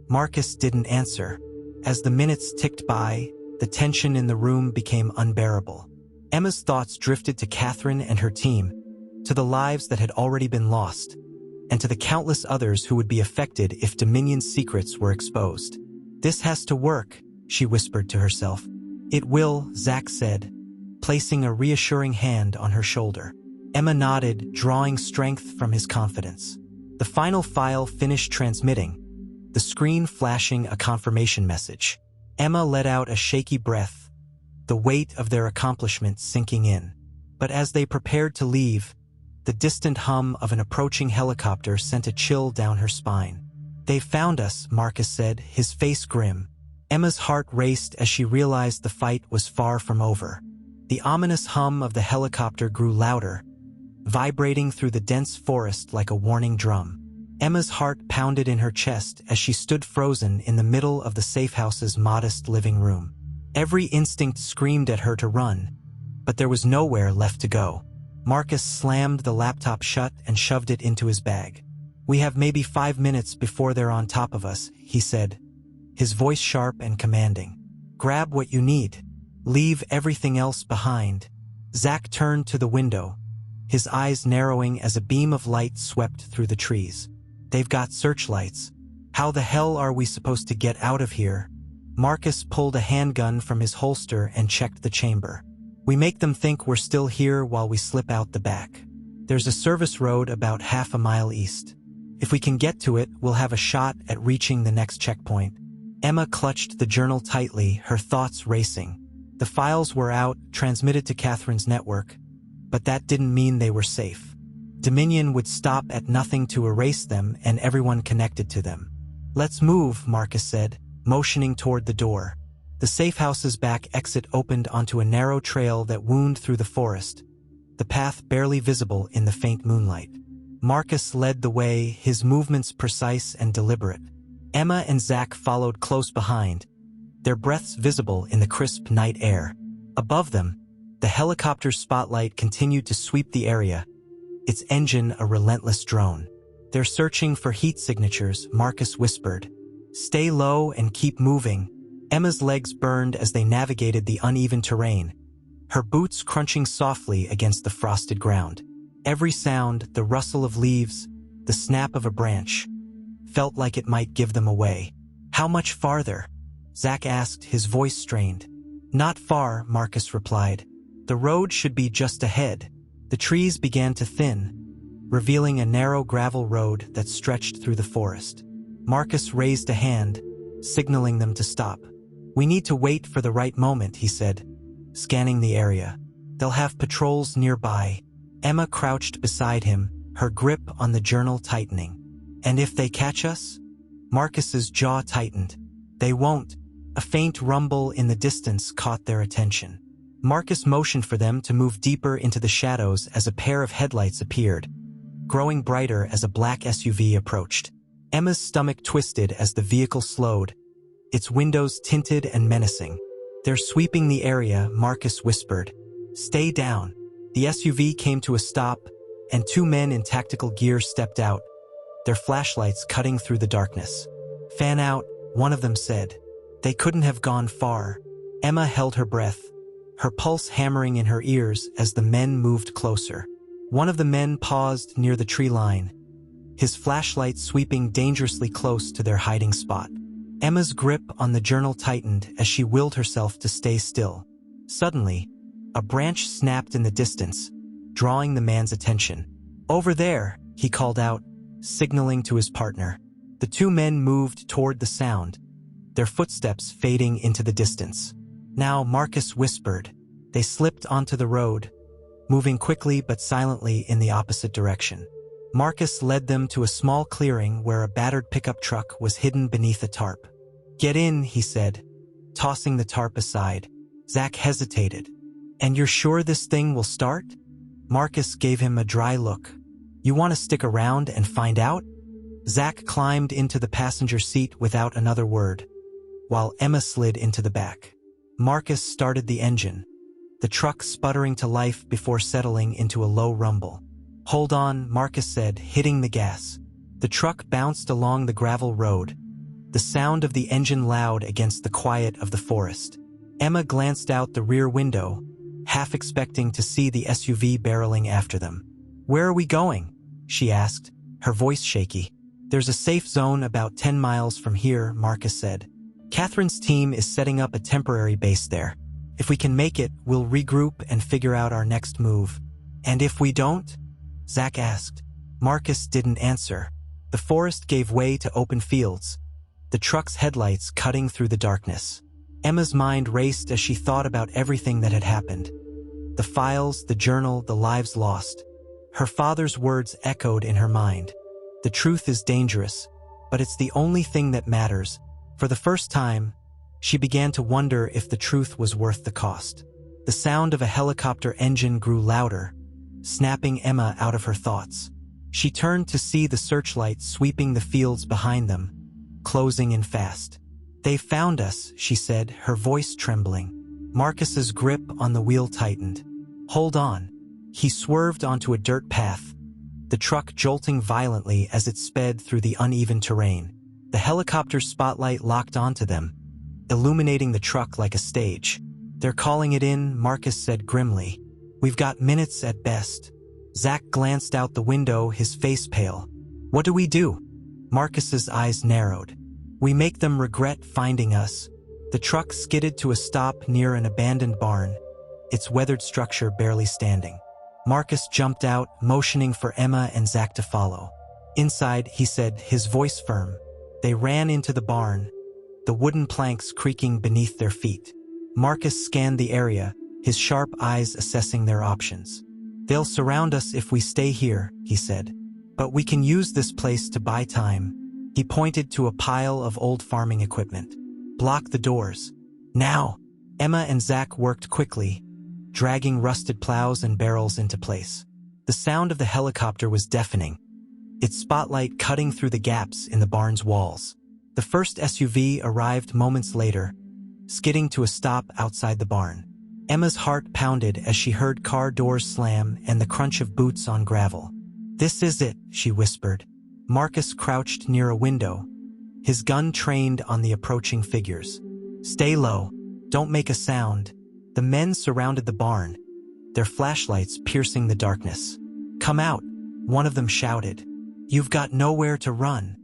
Marcus didn't answer. As the minutes ticked by, the tension in the room became unbearable. Emma's thoughts drifted to Catherine and her team, to the lives that had already been lost, and to the countless others who would be affected if Dominion's secrets were exposed. "This has to work," she whispered to herself. "It will," Zach said, placing a reassuring hand on her shoulder. Emma nodded, drawing strength from his confidence. The final file finished transmitting, the screen flashing a confirmation message. Emma let out a shaky breath, the weight of their accomplishment sinking in. But as they prepared to leave, the distant hum of an approaching helicopter sent a chill down her spine. "They've found us," Marcus said, his face grim. Emma's heart raced as she realized the fight was far from over. The ominous hum of the helicopter grew louder, vibrating through the dense forest like a warning drum. Emma's heart pounded in her chest as she stood frozen in the middle of the safe house's modest living room. Every instinct screamed at her to run, but there was nowhere left to go. Marcus slammed the laptop shut and shoved it into his bag. "We have maybe 5 minutes before they're on top of us," he said, his voice sharp and commanding. "Grab what you need. Leave everything else behind." Zach turned to the window, his eyes narrowing as a beam of light swept through the trees. "They've got searchlights. How the hell are we supposed to get out of here?" Marcus pulled a handgun from his holster and checked the chamber. "We make them think we're still here while we slip out the back. There's a service road about half a mile east. If we can get to it, we'll have a shot at reaching the next checkpoint." Emma clutched the journal tightly, her thoughts racing. The files were out, transmitted to Catherine's network, but that didn't mean they were safe. Dominion would stop at nothing to erase them and everyone connected to them. "Let's move," Marcus said, motioning toward the door. The safehouse's back exit opened onto a narrow trail that wound through the forest, the path barely visible in the faint moonlight. Marcus led the way, his movements precise and deliberate. Emma and Zach followed close behind, their breaths visible in the crisp night air. Above them, the helicopter's spotlight continued to sweep the area, its engine a relentless drone. "They're searching for heat signatures," Marcus whispered. "Stay low and keep moving." Emma's legs burned as they navigated the uneven terrain, her boots crunching softly against the frosted ground. Every sound, the rustle of leaves, the snap of a branch, felt like it might give them away. "How much farther?" Zach asked, his voice strained. "Not far," Marcus replied. "The road should be just ahead." The trees began to thin, revealing a narrow gravel road that stretched through the forest. Marcus raised a hand, signaling them to stop. "We need to wait for the right moment," he said, scanning the area. "They'll have patrols nearby." Emma crouched beside him, her grip on the journal tightening. "And if they catch us?" Marcus's jaw tightened. "They won't." A faint rumble in the distance caught their attention. Marcus motioned for them to move deeper into the shadows as a pair of headlights appeared, growing brighter as a black SUV approached. Emma's stomach twisted as the vehicle slowed, its windows tinted and menacing. "They're sweeping the area," Marcus whispered. "Stay down." The SUV came to a stop, and two men in tactical gear stepped out, their flashlights cutting through the darkness. "Fan out," one of them said. They couldn't have gone far. Emma held her breath, her pulse hammering in her ears as the men moved closer. One of the men paused near the tree line, his flashlight sweeping dangerously close to their hiding spot. Emma's grip on the journal tightened as she willed herself to stay still. Suddenly, a branch snapped in the distance, drawing the man's attention. "Over there," he called out, signaling to his partner. The two men moved toward the sound, their footsteps fading into the distance. "Now," Marcus whispered. They slipped onto the road, moving quickly but silently in the opposite direction. Marcus led them to a small clearing where a battered pickup truck was hidden beneath a tarp. "Get in," he said, tossing the tarp aside. Zach hesitated. "And you're sure this thing will start?" Marcus gave him a dry look. "You want to stick around and find out?" Zach climbed into the passenger seat without another word, while Emma slid into the back. Marcus started the engine, the truck sputtering to life before settling into a low rumble. "Hold on," Marcus said, hitting the gas. The truck bounced along the gravel road, the sound of the engine loud against the quiet of the forest. Emma glanced out the rear window, half expecting to see the SUV barreling after them. "Where are we going?" she asked, her voice shaky. "There's a safe zone about 10 miles from here," Marcus said. "Catherine's team is setting up a temporary base there. If we can make it, we'll regroup and figure out our next move." "And if we don't?" Zach asked. Marcus didn't answer. The forest gave way to open fields, the truck's headlights cutting through the darkness. Emma's mind raced as she thought about everything that had happened. The files, the journal, the lives lost. Her father's words echoed in her mind. "The truth is dangerous, but it's the only thing that matters." For the first time, she began to wonder if the truth was worth the cost. The sound of a helicopter engine grew louder, snapping Emma out of her thoughts. She turned to see the searchlight sweeping the fields behind them, closing in fast. "They found us," she said, her voice trembling. Marcus's grip on the wheel tightened. "Hold on." He swerved onto a dirt path, the truck jolting violently as it sped through the uneven terrain. The helicopter's spotlight locked onto them, illuminating the truck like a stage. "They're calling it in," Marcus said grimly. "We've got minutes at best." Zach glanced out the window, his face pale. "What do we do?" Marcus's eyes narrowed. "We make them regret finding us. The truck skidded to a stop near an abandoned barn, its weathered structure barely standing. Marcus jumped out, motioning for Emma and Zach to follow. Inside, he said, his voice firm. They ran into the barn, the wooden planks creaking beneath their feet. Marcus scanned the area, his sharp eyes assessing their options. "They'll surround us if we stay here," he said. "But we can use this place to buy time." He pointed to a pile of old farming equipment. "Block the doors. Now!" Emma and Zach worked quickly, dragging rusted plows and barrels into place. The sound of the helicopter was deafening, its spotlight cutting through the gaps in the barn's walls. The first SUV arrived moments later, skidding to a stop outside the barn. Emma's heart pounded as she heard car doors slam and the crunch of boots on gravel. "This is it," she whispered. Marcus crouched near a window, his gun trained on the approaching figures. "Stay low. Don't make a sound." The men surrounded the barn, their flashlights piercing the darkness. "Come out," one of them shouted. "You've got nowhere to run."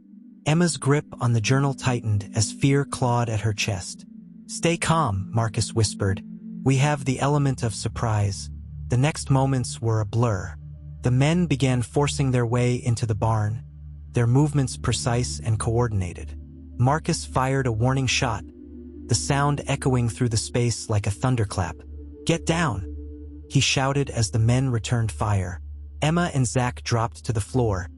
Emma's grip on the journal tightened as fear clawed at her chest. "Stay calm," Marcus whispered. "We have the element of surprise." The next moments were a blur. The men began forcing their way into the barn, their movements precise and coordinated. Marcus fired a warning shot, the sound echoing through the space like a thunderclap. "Get down!" he shouted as the men returned fire. Emma and Zach dropped to the floor,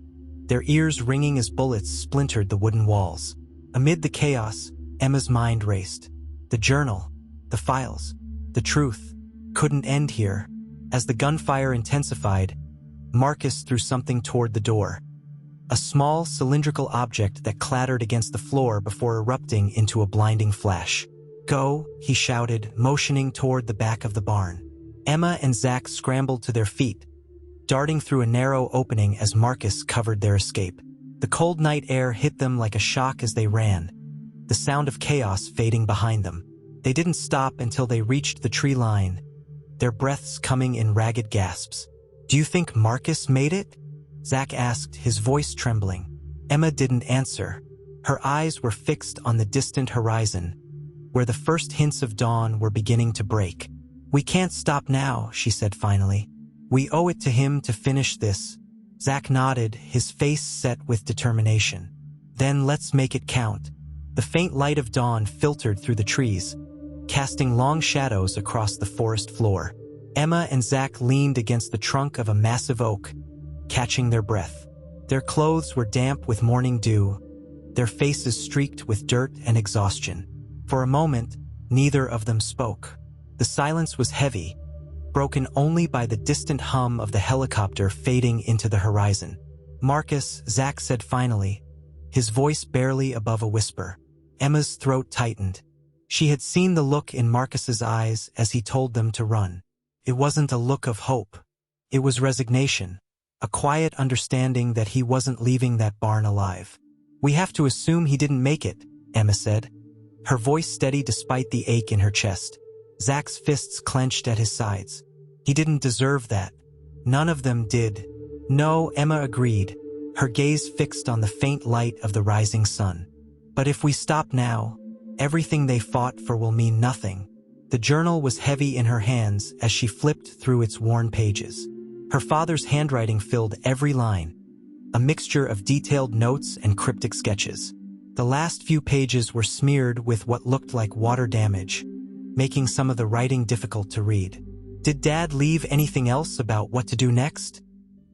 their ears ringing as bullets splintered the wooden walls. Amid the chaos, Emma's mind raced. The journal, the files, the truth couldn't end here. As the gunfire intensified, Marcus threw something toward the door. A small cylindrical object that clattered against the floor before erupting into a blinding flash. "Go," he shouted, motioning toward the back of the barn. Emma and Zach scrambled to their feet, darting through a narrow opening as Marcus covered their escape. The cold night air hit them like a shock as they ran, the sound of chaos fading behind them. They didn't stop until they reached the tree line, their breaths coming in ragged gasps. "Do you think Marcus made it?" Zach asked, his voice trembling. Emma didn't answer. Her eyes were fixed on the distant horizon, where the first hints of dawn were beginning to break. "We can't stop now," she said finally. "We owe it to him to finish this." Zach nodded, his face set with determination. "Then let's make it count." The faint light of dawn filtered through the trees, casting long shadows across the forest floor. Emma and Zach leaned against the trunk of a massive oak, catching their breath. Their clothes were damp with morning dew, their faces streaked with dirt and exhaustion. For a moment, neither of them spoke. The silence was heavy, broken only by the distant hum of the helicopter fading into the horizon. "Marcus," Zach said finally, his voice barely above a whisper. Emma's throat tightened. She had seen the look in Marcus's eyes as he told them to run. It wasn't a look of hope. It was resignation, a quiet understanding that he wasn't leaving that barn alive. "We have to assume he didn't make it," Emma said, her voice steady despite the ache in her chest. Zach's fists clenched at his sides. "He didn't deserve that. None of them did." "No," Emma agreed, her gaze fixed on the faint light of the rising sun. "But if we stop now, everything they fought for will mean nothing." The journal was heavy in her hands as she flipped through its worn pages. Her father's handwriting filled every line, a mixture of detailed notes and cryptic sketches. The last few pages were smeared with what looked like water damage, making some of the writing difficult to read. "Did Dad leave anything else about what to do next?"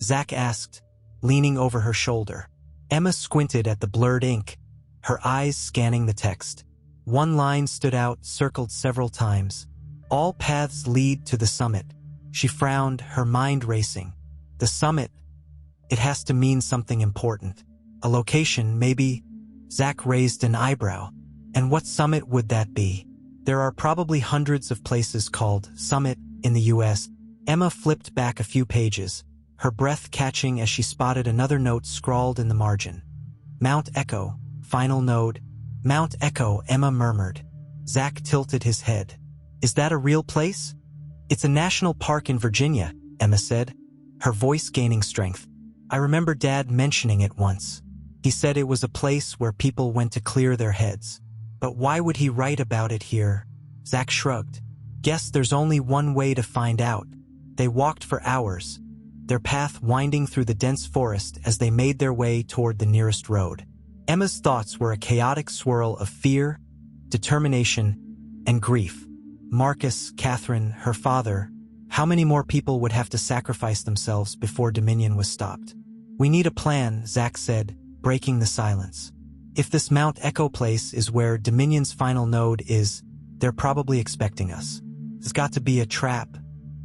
Zach asked, leaning over her shoulder. Emma squinted at the blurred ink, her eyes scanning the text. One line stood out, circled several times. "All paths lead to the summit." She frowned, her mind racing. The summit? It has to mean something important. A location, maybe? Zach raised an eyebrow. And what summit would that be? There are probably hundreds of places called Summit in the US. Emma flipped back a few pages, her breath catching as she spotted another note scrawled in the margin. "Mount Echo, final node." "Mount Echo," Emma murmured. Zach tilted his head. "Is that a real place?" "It's a national park in Virginia," Emma said, her voice gaining strength. "I remember Dad mentioning it once. He said it was a place where people went to clear their heads." But why would he write about it here? Zach shrugged. Guess there's only one way to find out. They walked for hours, their path winding through the dense forest as they made their way toward the nearest road. Emma's thoughts were a chaotic swirl of fear, determination, and grief. Marcus, Catherine, her father. How many more people would have to sacrifice themselves before Dominion was stopped? We need a plan, Zach said, breaking the silence. If this Mount Echo place is where Dominion's final node is, they're probably expecting us. There's got to be a trap.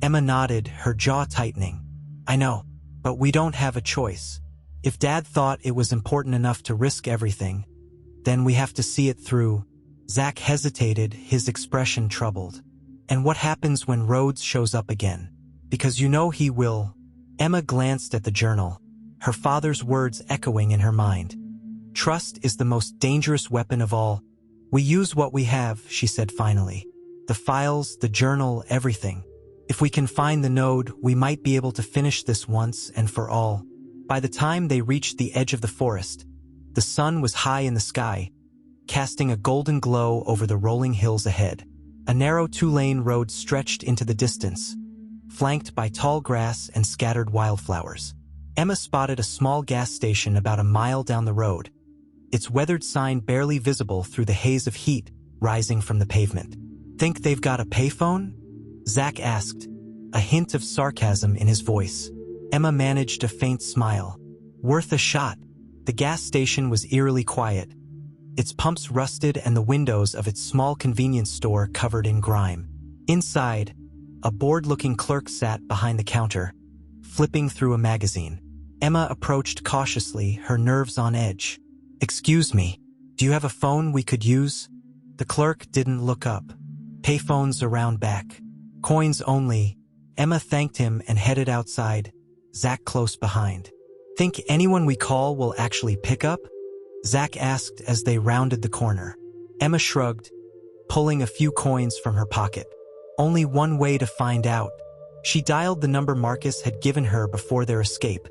Emma nodded, her jaw tightening. I know, but we don't have a choice. If Dad thought it was important enough to risk everything, then we have to see it through. Zach hesitated, his expression troubled. And what happens when Rhodes shows up again? Because you know he will. Emma glanced at the journal, her father's words echoing in her mind. Trust is the most dangerous weapon of all. We use what we have, she said finally. The files, the journal, everything. If we can find the node, we might be able to finish this once and for all. By the time they reached the edge of the forest, the sun was high in the sky, casting a golden glow over the rolling hills ahead. A narrow two-lane road stretched into the distance, flanked by tall grass and scattered wildflowers. Emma spotted a small gas station about a mile down the road, its weathered sign barely visible through the haze of heat rising from the pavement. Think they've got a payphone? Zach asked, a hint of sarcasm in his voice. Emma managed a faint smile. Worth a shot. The gas station was eerily quiet, its pumps rusted and the windows of its small convenience store covered in grime. Inside, a bored-looking clerk sat behind the counter, flipping through a magazine. Emma approached cautiously, her nerves on edge. Excuse me, do you have a phone we could use? The clerk didn't look up. Payphones around back. Coins only. Emma thanked him and headed outside, Zach close behind. Think anyone we call will actually pick up? Zach asked as they rounded the corner. Emma shrugged, pulling a few coins from her pocket. Only one way to find out. She dialed the number Marcus had given her before their escape,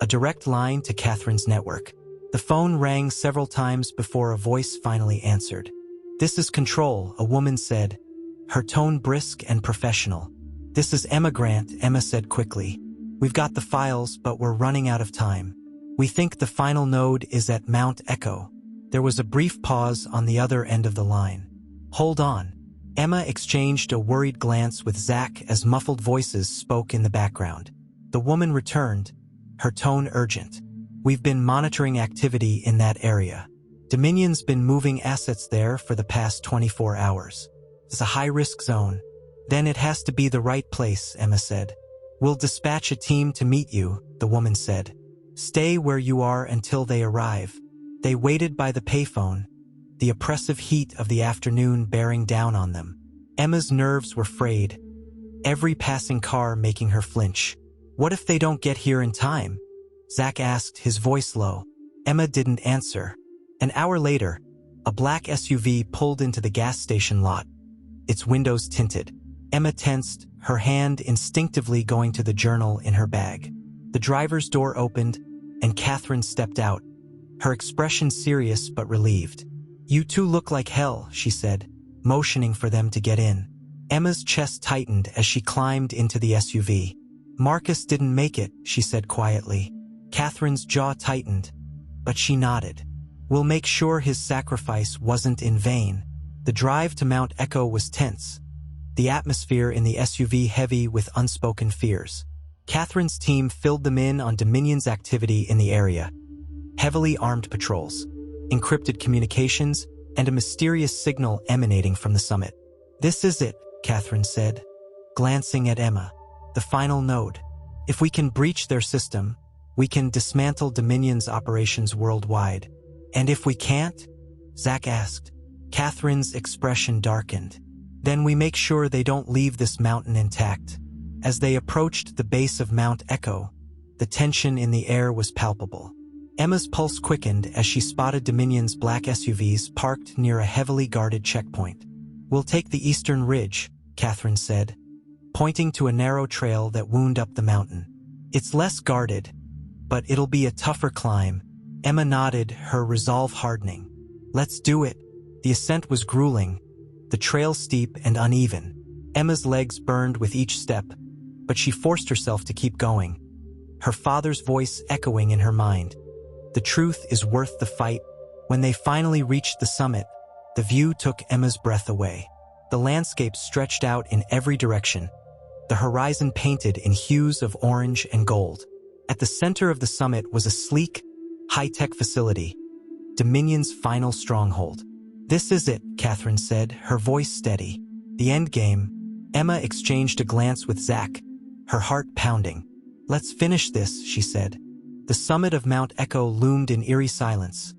a direct line to Catherine's network. The phone rang several times before a voice finally answered. This is Control, a woman said, her tone brisk and professional. This is Emma Grant, Emma said quickly. We've got the files, but we're running out of time. We think the final node is at Mount Echo. There was a brief pause on the other end of the line. Hold on. Emma exchanged a worried glance with Zach as muffled voices spoke in the background. The woman returned, her tone urgent. We've been monitoring activity in that area. Dominion's been moving assets there for the past 24 hours. It's a high-risk zone. Then it has to be the right place, Emma said. We'll dispatch a team to meet you, the woman said. Stay where you are until they arrive. They waited by the payphone, the oppressive heat of the afternoon bearing down on them. Emma's nerves were frayed, every passing car making her flinch. What if they don't get here in time? Zach asked, his voice low. Emma didn't answer. An hour later, a black SUV pulled into the gas station lot, its windows tinted. Emma tensed, her hand instinctively going to the journal in her bag. The driver's door opened, and Catherine stepped out, her expression serious but relieved. You two look like hell, she said, motioning for them to get in. Emma's chest tightened as she climbed into the SUV. Marcus didn't make it, she said quietly. Catherine's jaw tightened, but she nodded. We'll make sure his sacrifice wasn't in vain. The drive to Mount Echo was tense, the atmosphere in the SUV heavy with unspoken fears. Catherine's team filled them in on Dominion's activity in the area. Heavily armed patrols, encrypted communications, and a mysterious signal emanating from the summit. This is it, Catherine said, glancing at Emma. The final node. If we can breach their system, we can dismantle Dominion's operations worldwide. And if we can't? Zach asked. Catherine's expression darkened. Then we make sure they don't leave this mountain intact. As they approached the base of Mount Echo, the tension in the air was palpable. Emma's pulse quickened as she spotted Dominion's black SUVs parked near a heavily guarded checkpoint. We'll take the eastern ridge, Catherine said, pointing to a narrow trail that wound up the mountain. It's less guarded, but it'll be a tougher climb. Emma nodded, her resolve hardening. Let's do it. The ascent was grueling, the trail steep and uneven. Emma's legs burned with each step, but she forced herself to keep going, her father's voice echoing in her mind. The truth is worth the fight. When they finally reached the summit, the view took Emma's breath away. The landscape stretched out in every direction, the horizon painted in hues of orange and gold. At the center of the summit was a sleek, high-tech facility, Dominion's final stronghold. "This is it," Catherine said, her voice steady. "The end game." Emma exchanged a glance with Zack, her heart pounding. "Let's finish this," she said. The summit of Mount Echo loomed in eerie silence,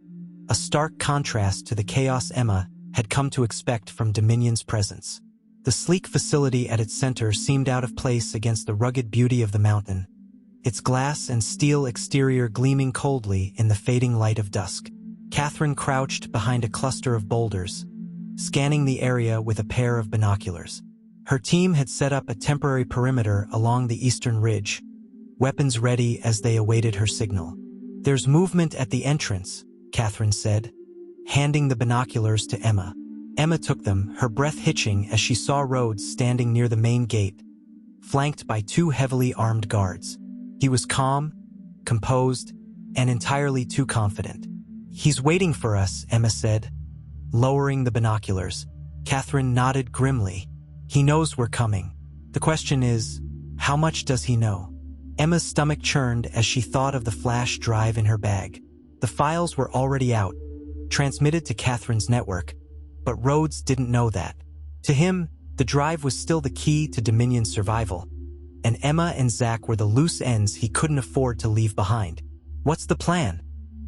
a stark contrast to the chaos Emma had come to expect from Dominion's presence. The sleek facility at its center seemed out of place against the rugged beauty of the mountain, its glass and steel exterior gleaming coldly in the fading light of dusk. Catherine crouched behind a cluster of boulders, scanning the area with a pair of binoculars. Her team had set up a temporary perimeter along the eastern ridge, weapons ready as they awaited her signal. "There's movement at the entrance," Catherine said, handing the binoculars to Emma. Emma took them, her breath hitching as she saw Rhodes standing near the main gate, flanked by 2 heavily armed guards. He was calm, composed, and entirely too confident. "He's waiting for us," Emma said, lowering the binoculars. Catherine nodded grimly. "He knows we're coming. The question is, how much does he know?" Emma's stomach churned as she thought of the flash drive in her bag. The files were already out, transmitted to Catherine's network, but Rhodes didn't know that. To him, the drive was still the key to Dominion's survival, and Emma and Zack were the loose ends he couldn't afford to leave behind. "What's the plan?"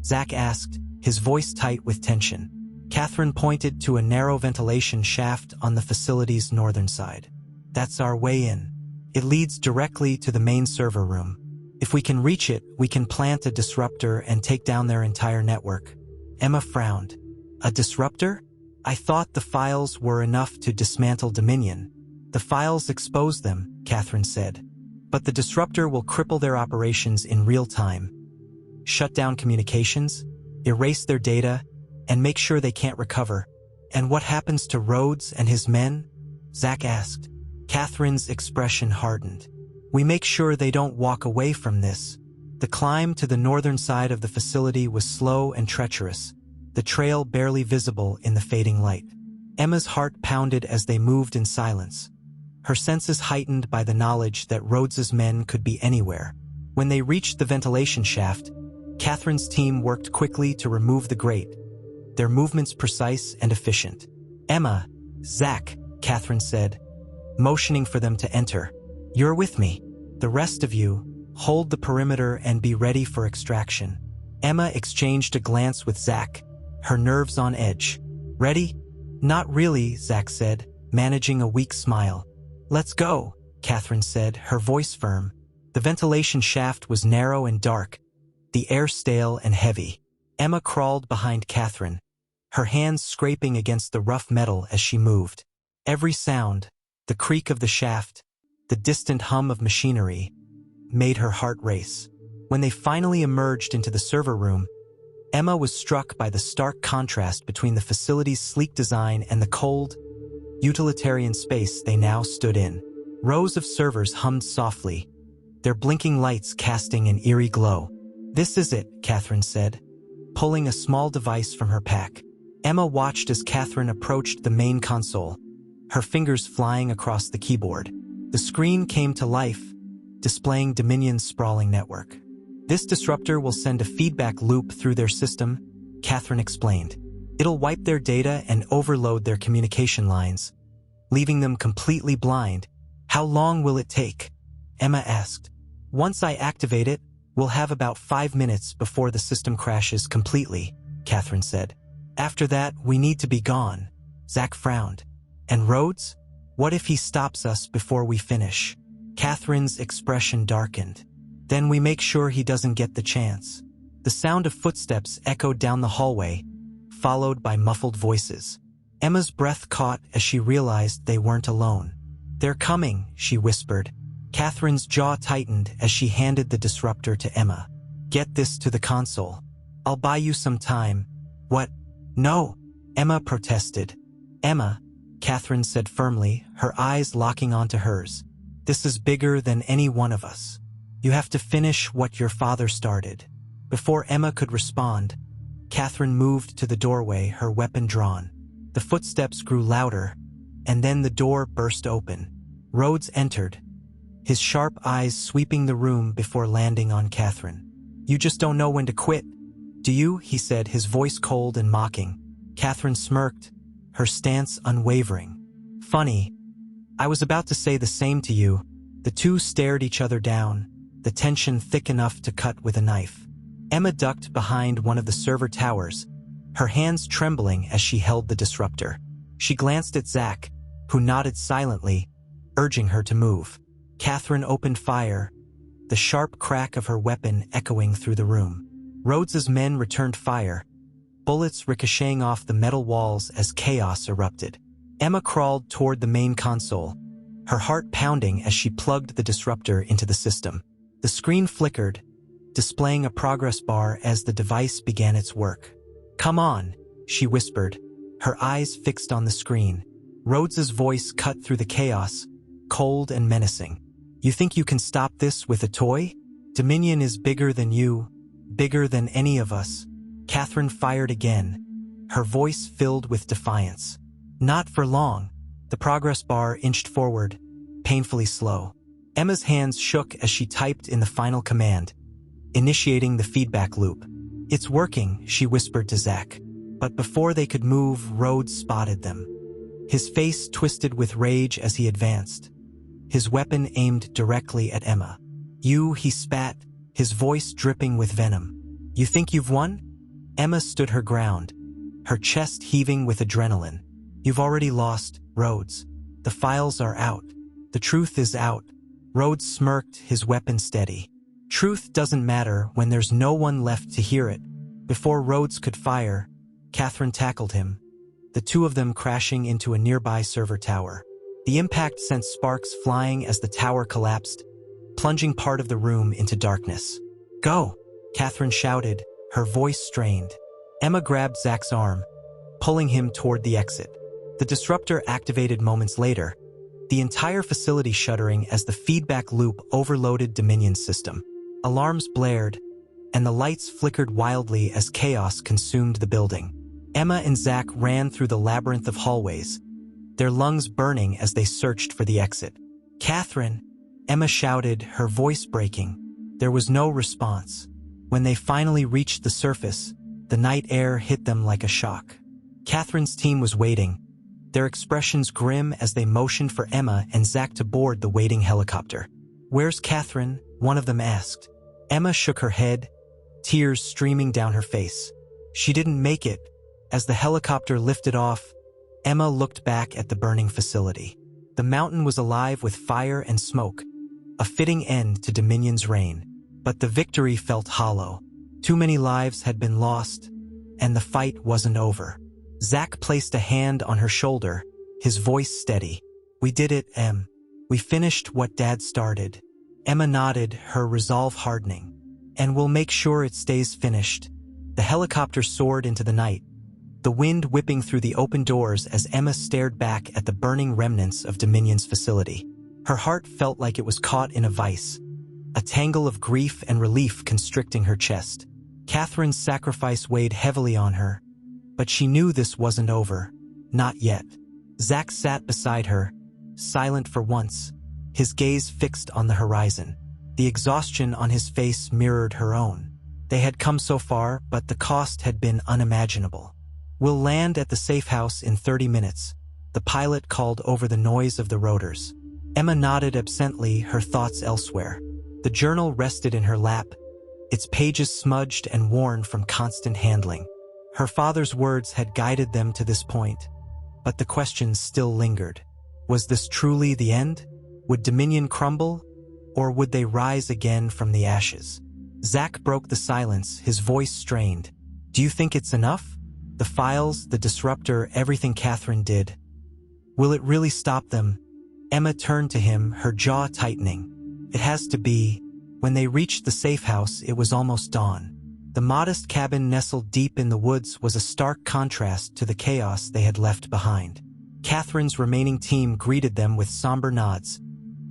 Zack asked, his voice tight with tension. Catherine pointed to a narrow ventilation shaft on the facility's northern side. "That's our way in. It leads directly to the main server room. If we can reach it, we can plant a disruptor and take down their entire network." Emma frowned. "A disruptor? I thought the files were enough to dismantle Dominion." "The files expose them," Catherine said. "But the disruptor will cripple their operations in real time, shut down communications, erase their data, and make sure they can't recover." "And what happens to Rhodes and his men?" Zack asked. Catherine's expression hardened. "We make sure they don't walk away from this." The climb to the northern side of the facility was slow and treacherous, the trail barely visible in the fading light. Emma's heart pounded as they moved in silence, her senses heightened by the knowledge that Rhodes's men could be anywhere. When they reached the ventilation shaft, Catherine's team worked quickly to remove the grate, their movements precise and efficient. "Emma, Zack," Catherine said, motioning for them to enter. "You're with me. The rest of you, hold the perimeter and be ready for extraction." Emma exchanged a glance with Zack, her nerves on edge. "Ready?" "Not really," Zack said, managing a weak smile. "Let's go," Catherine said, her voice firm. The ventilation shaft was narrow and dark, the air stale and heavy. Emma crawled behind Catherine, her hands scraping against the rough metal as she moved. Every sound, the creak of the shaft, the distant hum of machinery, made her heart race. When they finally emerged into the server room, Emma was struck by the stark contrast between the facility's sleek design and the cold, utilitarian space they now stood in. Rows of servers hummed softly, their blinking lights casting an eerie glow. "This is it," Catherine said, pulling a small device from her pack. Emma watched as Catherine approached the main console, her fingers flying across the keyboard. The screen came to life, displaying Dominion's sprawling network. "This disruptor will send a feedback loop through their system," Catherine explained. "It'll wipe their data and overload their communication lines, leaving them completely blind." "How long will it take?" Emma asked. "Once I activate it, we'll have about 5 minutes before the system crashes completely," Catherine said. "After that, we need to be gone." Zack frowned. "And Rhodes? What if he stops us before we finish?" Catherine's expression darkened. "Then we make sure he doesn't get the chance." The sound of footsteps echoed down the hallway, followed by muffled voices. Emma's breath caught as she realized they weren't alone. "They're coming," she whispered. Catherine's jaw tightened as she handed the disruptor to Emma. "Get this to the console. I'll buy you some time." "What?" "No." Emma protested. Emma, Catherine said firmly, her eyes locking onto hers. This is bigger than any one of us. You have to finish what your father started. Before Emma could respond, Catherine moved to the doorway, her weapon drawn. The footsteps grew louder, and then the door burst open. Rhodes entered, his sharp eyes sweeping the room before landing on Catherine. You just don't know when to quit, do you? He said, his voice cold and mocking. Catherine smirked, her stance unwavering. Funny. I was about to say the same to you. The two stared each other down, the tension thick enough to cut with a knife. Emma ducked behind one of the server towers, her hands trembling as she held the disruptor. She glanced at Zach, who nodded silently, urging her to move. Catherine opened fire, the sharp crack of her weapon echoing through the room. Rhodes's men returned fire, bullets ricocheting off the metal walls as chaos erupted. Emma crawled toward the main console, her heart pounding as she plugged the disruptor into the system. The screen flickered, displaying a progress bar as the device began its work. Come on, she whispered, her eyes fixed on the screen. Rhodes's voice cut through the chaos, cold and menacing. You think you can stop this with a toy? Dominion is bigger than you, bigger than any of us. Catherine fired again, her voice filled with defiance. Not for long. The progress bar inched forward, painfully slow. Emma's hands shook as she typed in the final command, initiating the feedback loop. It's working, she whispered to Zach. But before they could move, Rhodes spotted them. His face twisted with rage as he advanced, his weapon aimed directly at Emma. You, he spat, his voice dripping with venom. You think you've won? Emma stood her ground, her chest heaving with adrenaline. You've already lost, Rhodes. The files are out. The truth is out. Rhodes smirked, his weapon steady. Truth doesn't matter when there's no one left to hear it. Before Rhodes could fire, Catherine tackled him, the two of them crashing into a nearby server tower. The impact sent sparks flying as the tower collapsed, plunging part of the room into darkness. Go, Catherine shouted, her voice strained. Emma grabbed Zach's arm, pulling him toward the exit. The disruptor activated moments later, the entire facility shuddering as the feedback loop overloaded Dominion's system. Alarms blared, and the lights flickered wildly as chaos consumed the building. Emma and Zach ran through the labyrinth of hallways, their lungs burning as they searched for the exit. Catherine, Emma shouted, her voice breaking. There was no response. When they finally reached the surface, the night air hit them like a shock. Catherine's team was waiting, their expressions grim as they motioned for Emma and Zach to board the waiting helicopter. Where's Catherine? One of them asked. Emma shook her head, tears streaming down her face. She didn't make it. As the helicopter lifted off, Emma looked back at the burning facility. The mountain was alive with fire and smoke, a fitting end to Dominion's reign. But the victory felt hollow. Too many lives had been lost, and the fight wasn't over. Zach placed a hand on her shoulder, his voice steady. We did it, Em. We finished what Dad started. Emma nodded, her resolve hardening. And we'll make sure it stays finished. The helicopter soared into the night, the wind whipping through the open doors as Emma stared back at the burning remnants of Dominion's facility. Her heart felt like it was caught in a vice, a tangle of grief and relief constricting her chest. Catherine's sacrifice weighed heavily on her, but she knew this wasn't over. Not yet. Zach sat beside her, silent for once, his gaze fixed on the horizon. The exhaustion on his face mirrored her own. They had come so far, but the cost had been unimaginable. We'll land at the safe house in 30 minutes, the pilot called over the noise of the rotors. Emma nodded absently, her thoughts elsewhere. The journal rested in her lap, its pages smudged and worn from constant handling. Her father's words had guided them to this point, but the questions still lingered. Was this truly the end? Would Dominion crumble, or would they rise again from the ashes? Zach broke the silence, his voice strained. Do you think it's enough? The files, the disruptor, everything Catherine did. Will it really stop them? Emma turned to him, her jaw tightening. It has to be. When they reached the safe house, it was almost dawn. The modest cabin nestled deep in the woods was a stark contrast to the chaos they had left behind. Catherine's remaining team greeted them with somber nods,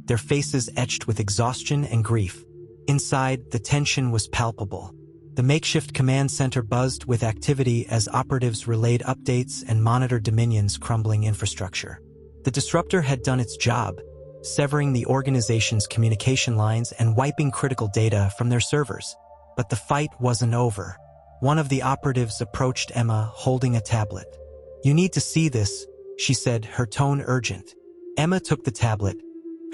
their faces etched with exhaustion and grief. Inside, the tension was palpable. The makeshift command center buzzed with activity as operatives relayed updates and monitored Dominion's crumbling infrastructure. The disruptor had done its job, severing the organization's communication lines and wiping critical data from their servers. But the fight wasn't over. One of the operatives approached Emma holding a tablet. "You need to see this," she said, her tone urgent. Emma took the tablet,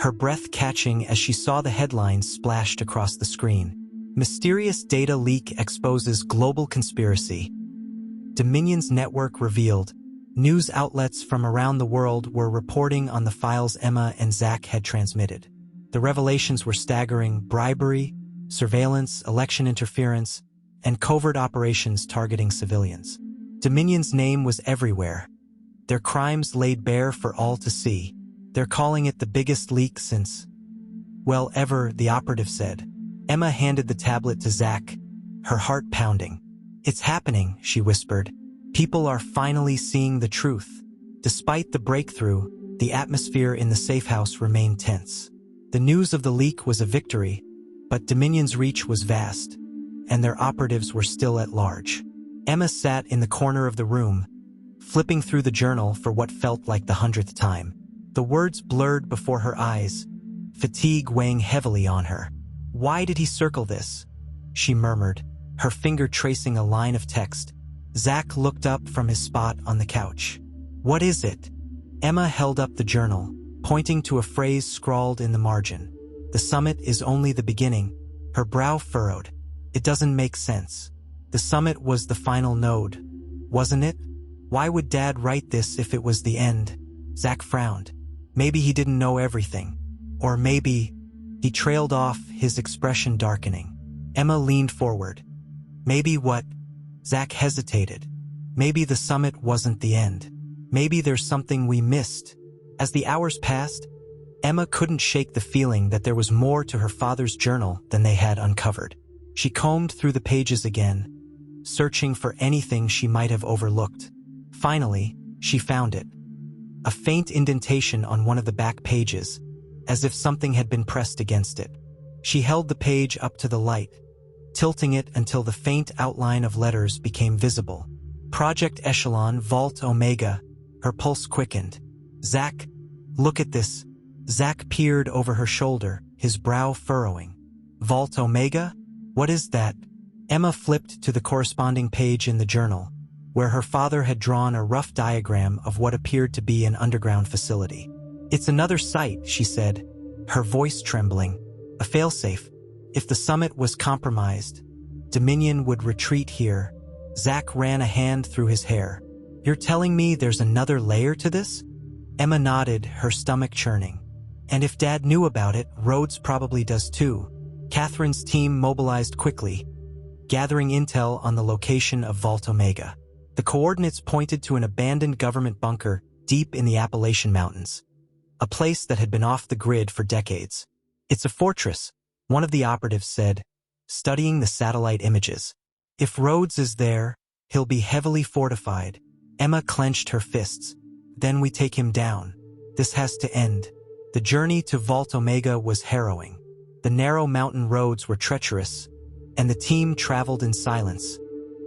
her breath catching as she saw the headlines splashed across the screen. Mysterious data leak exposes global conspiracy. Dominion's network revealed. News outlets from around the world were reporting on the files Emma and Zach had transmitted. The revelations were staggering: bribery, surveillance, election interference, and covert operations targeting civilians. Dominion's name was everywhere, their crimes laid bare for all to see. "They're calling it the biggest leak since, well, ever," the operative said. Emma handed the tablet to Zach, her heart pounding. "It's happening," she whispered. "People are finally seeing the truth." Despite the breakthrough, the atmosphere in the safe house remained tense. The news of the leak was a victory, but Dominion's reach was vast, and their operatives were still at large. Emma sat in the corner of the room, flipping through the journal for what felt like the 100th time. The words blurred before her eyes, fatigue weighing heavily on her. "Why did he circle this?" she murmured, her finger tracing a line of text. Zach looked up from his spot on the couch. "What is it?" Emma held up the journal, pointing to a phrase scrawled in the margin. "The summit is only the beginning." Her brow furrowed. "It doesn't make sense. The summit was the final node, wasn't it? Why would Dad write this if it was the end?" Zach frowned. Maybe he didn't know everything. Or maybe... He trailed off, his expression darkening. Emma leaned forward. "Maybe what?" Zach hesitated. "Maybe the summit wasn't the end. Maybe there's something we missed." As the hours passed, Emma couldn't shake the feeling that there was more to her father's journal than they had uncovered. She combed through the pages again, searching for anything she might have overlooked. Finally, she found it. A faint indentation on one of the back pages, as if something had been pressed against it. She held the page up to the light, tilting it until the faint outline of letters became visible. "Project Echelon, Vault Omega." Her pulse quickened. "Zach, look at this." Zach peered over her shoulder, his brow furrowing. "Vault Omega? What is that?" Emma flipped to the corresponding page in the journal, where her father had drawn a rough diagram of what appeared to be an underground facility. "It's another site," she said, her voice trembling. "A failsafe. If the summit was compromised, Dominion would retreat here." Zach ran a hand through his hair. "You're telling me there's another layer to this?" Emma nodded, her stomach churning. "And if Dad knew about it, Rhodes probably does too." Catherine's team mobilized quickly, gathering intel on the location of Vault Omega. The coordinates pointed to an abandoned government bunker deep in the Appalachian Mountains, a place that had been off the grid for decades. "It's a fortress," one of the operatives said, studying the satellite images. "If Rhodes is there, he'll be heavily fortified." Emma clenched her fists. "Then we take him down. This has to end." The journey to Vault Omega was harrowing. The narrow mountain roads were treacherous, and the team traveled in silence,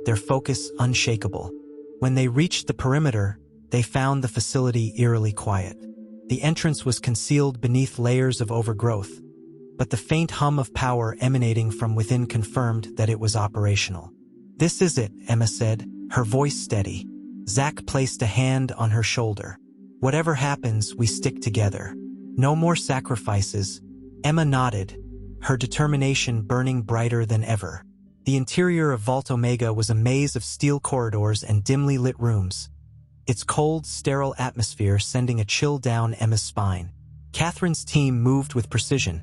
their focus unshakable. When they reached the perimeter, they found the facility eerily quiet. The entrance was concealed beneath layers of overgrowth, but the faint hum of power emanating from within confirmed that it was operational. "This is it," Emma said, her voice steady. Zach placed a hand on her shoulder. "Whatever happens, we stick together. No more sacrifices." Emma nodded, her determination burning brighter than ever. The interior of Vault Omega was a maze of steel corridors and dimly lit rooms, its cold, sterile atmosphere sending a chill down Emma's spine. Catherine's team moved with precision,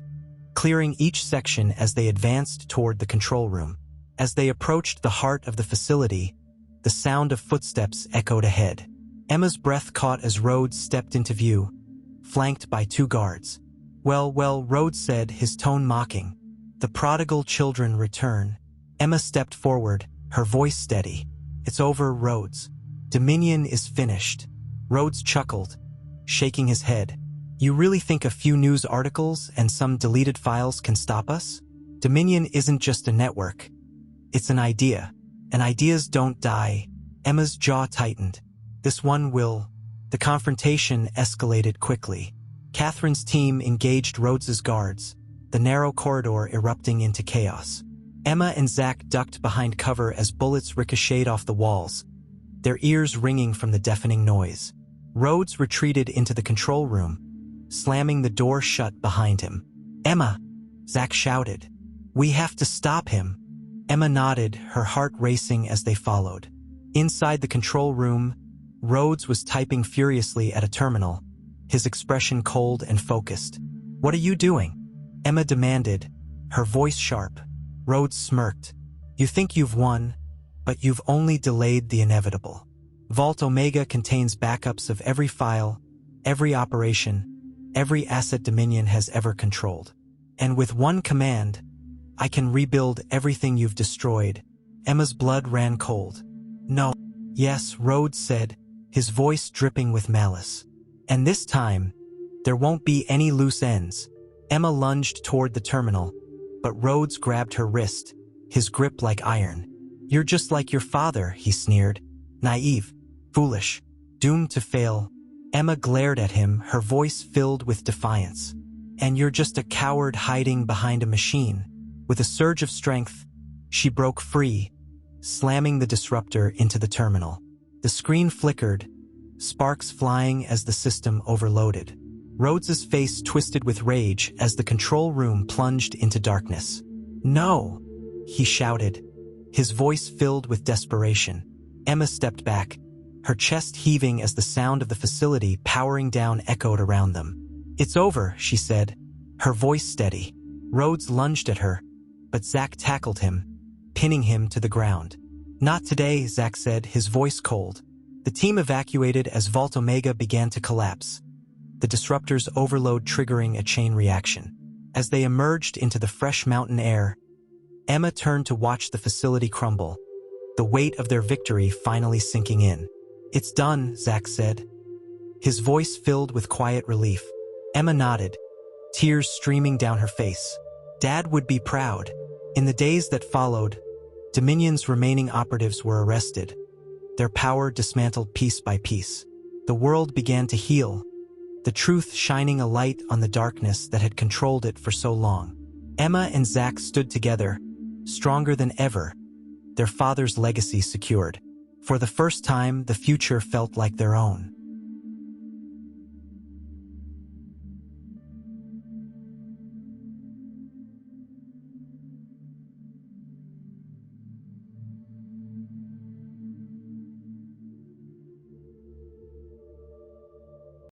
clearing each section as they advanced toward the control room. As they approached the heart of the facility, the sound of footsteps echoed ahead. Emma's breath caught as Rhodes stepped into view, flanked by 2 guards. Well, Rhodes said, his tone mocking. "The prodigal children return." Emma stepped forward, her voice steady. "It's over, Rhodes. Dominion is finished." Rhodes chuckled, shaking his head. "You really think a few news articles and some deleted files can stop us? Dominion isn't just a network. It's an idea. And ideas don't die." Emma's jaw tightened. "This one will." The confrontation escalated quickly. Catherine's team engaged Rhodes's guards, the narrow corridor erupting into chaos. Emma and Zack ducked behind cover as bullets ricocheted off the walls, their ears ringing from the deafening noise. Rhodes retreated into the control room, slamming the door shut behind him. "Emma!" Zack shouted. "We have to stop him." Emma nodded, her heart racing as they followed. Inside the control room, Rhodes was typing furiously at a terminal, his expression cold and focused. "What are you doing?" Emma demanded, her voice sharp. Rhodes smirked. "You think you've won, but you've only delayed the inevitable. Vault Omega contains backups of every file, every operation, every asset Dominion has ever controlled. And with one command, I can rebuild everything you've destroyed." Emma's blood ran cold. "No." "Yes," Rhodes said, his voice dripping with malice. "And this time, there won't be any loose ends." Emma lunged toward the terminal, but Rhodes grabbed her wrist, his grip like iron. "You're just like your father," he sneered. "Naive, foolish, doomed to fail." Emma glared at him, her voice filled with defiance. "And you're just a coward hiding behind a machine." With a surge of strength, she broke free, slamming the disruptor into the terminal. The screen flickered, sparks flying as the system overloaded. Rhodes's face twisted with rage as the control room plunged into darkness. "No!" he shouted, his voice filled with desperation. Emma stepped back, her chest heaving as the sound of the facility powering down echoed around them. "It's over," she said, her voice steady. Rhodes lunged at her, but Zack tackled him, pinning him to the ground. "Not today," Zack said, his voice cold. The team evacuated as Vault Omega began to collapse, the disruptor's overload triggering a chain reaction. As they emerged into the fresh mountain air, Emma turned to watch the facility crumble, the weight of their victory finally sinking in. "It's done," Zack said, his voice filled with quiet relief. Emma nodded, tears streaming down her face. Dad would be proud. In the days that followed, Dominion's remaining operatives were arrested, their power dismantled piece by piece. The world began to heal, the truth shining a light on the darkness that had controlled it for so long. Emma and Zack stood together, stronger than ever, their father's legacy secured. For the first time, the future felt like their own.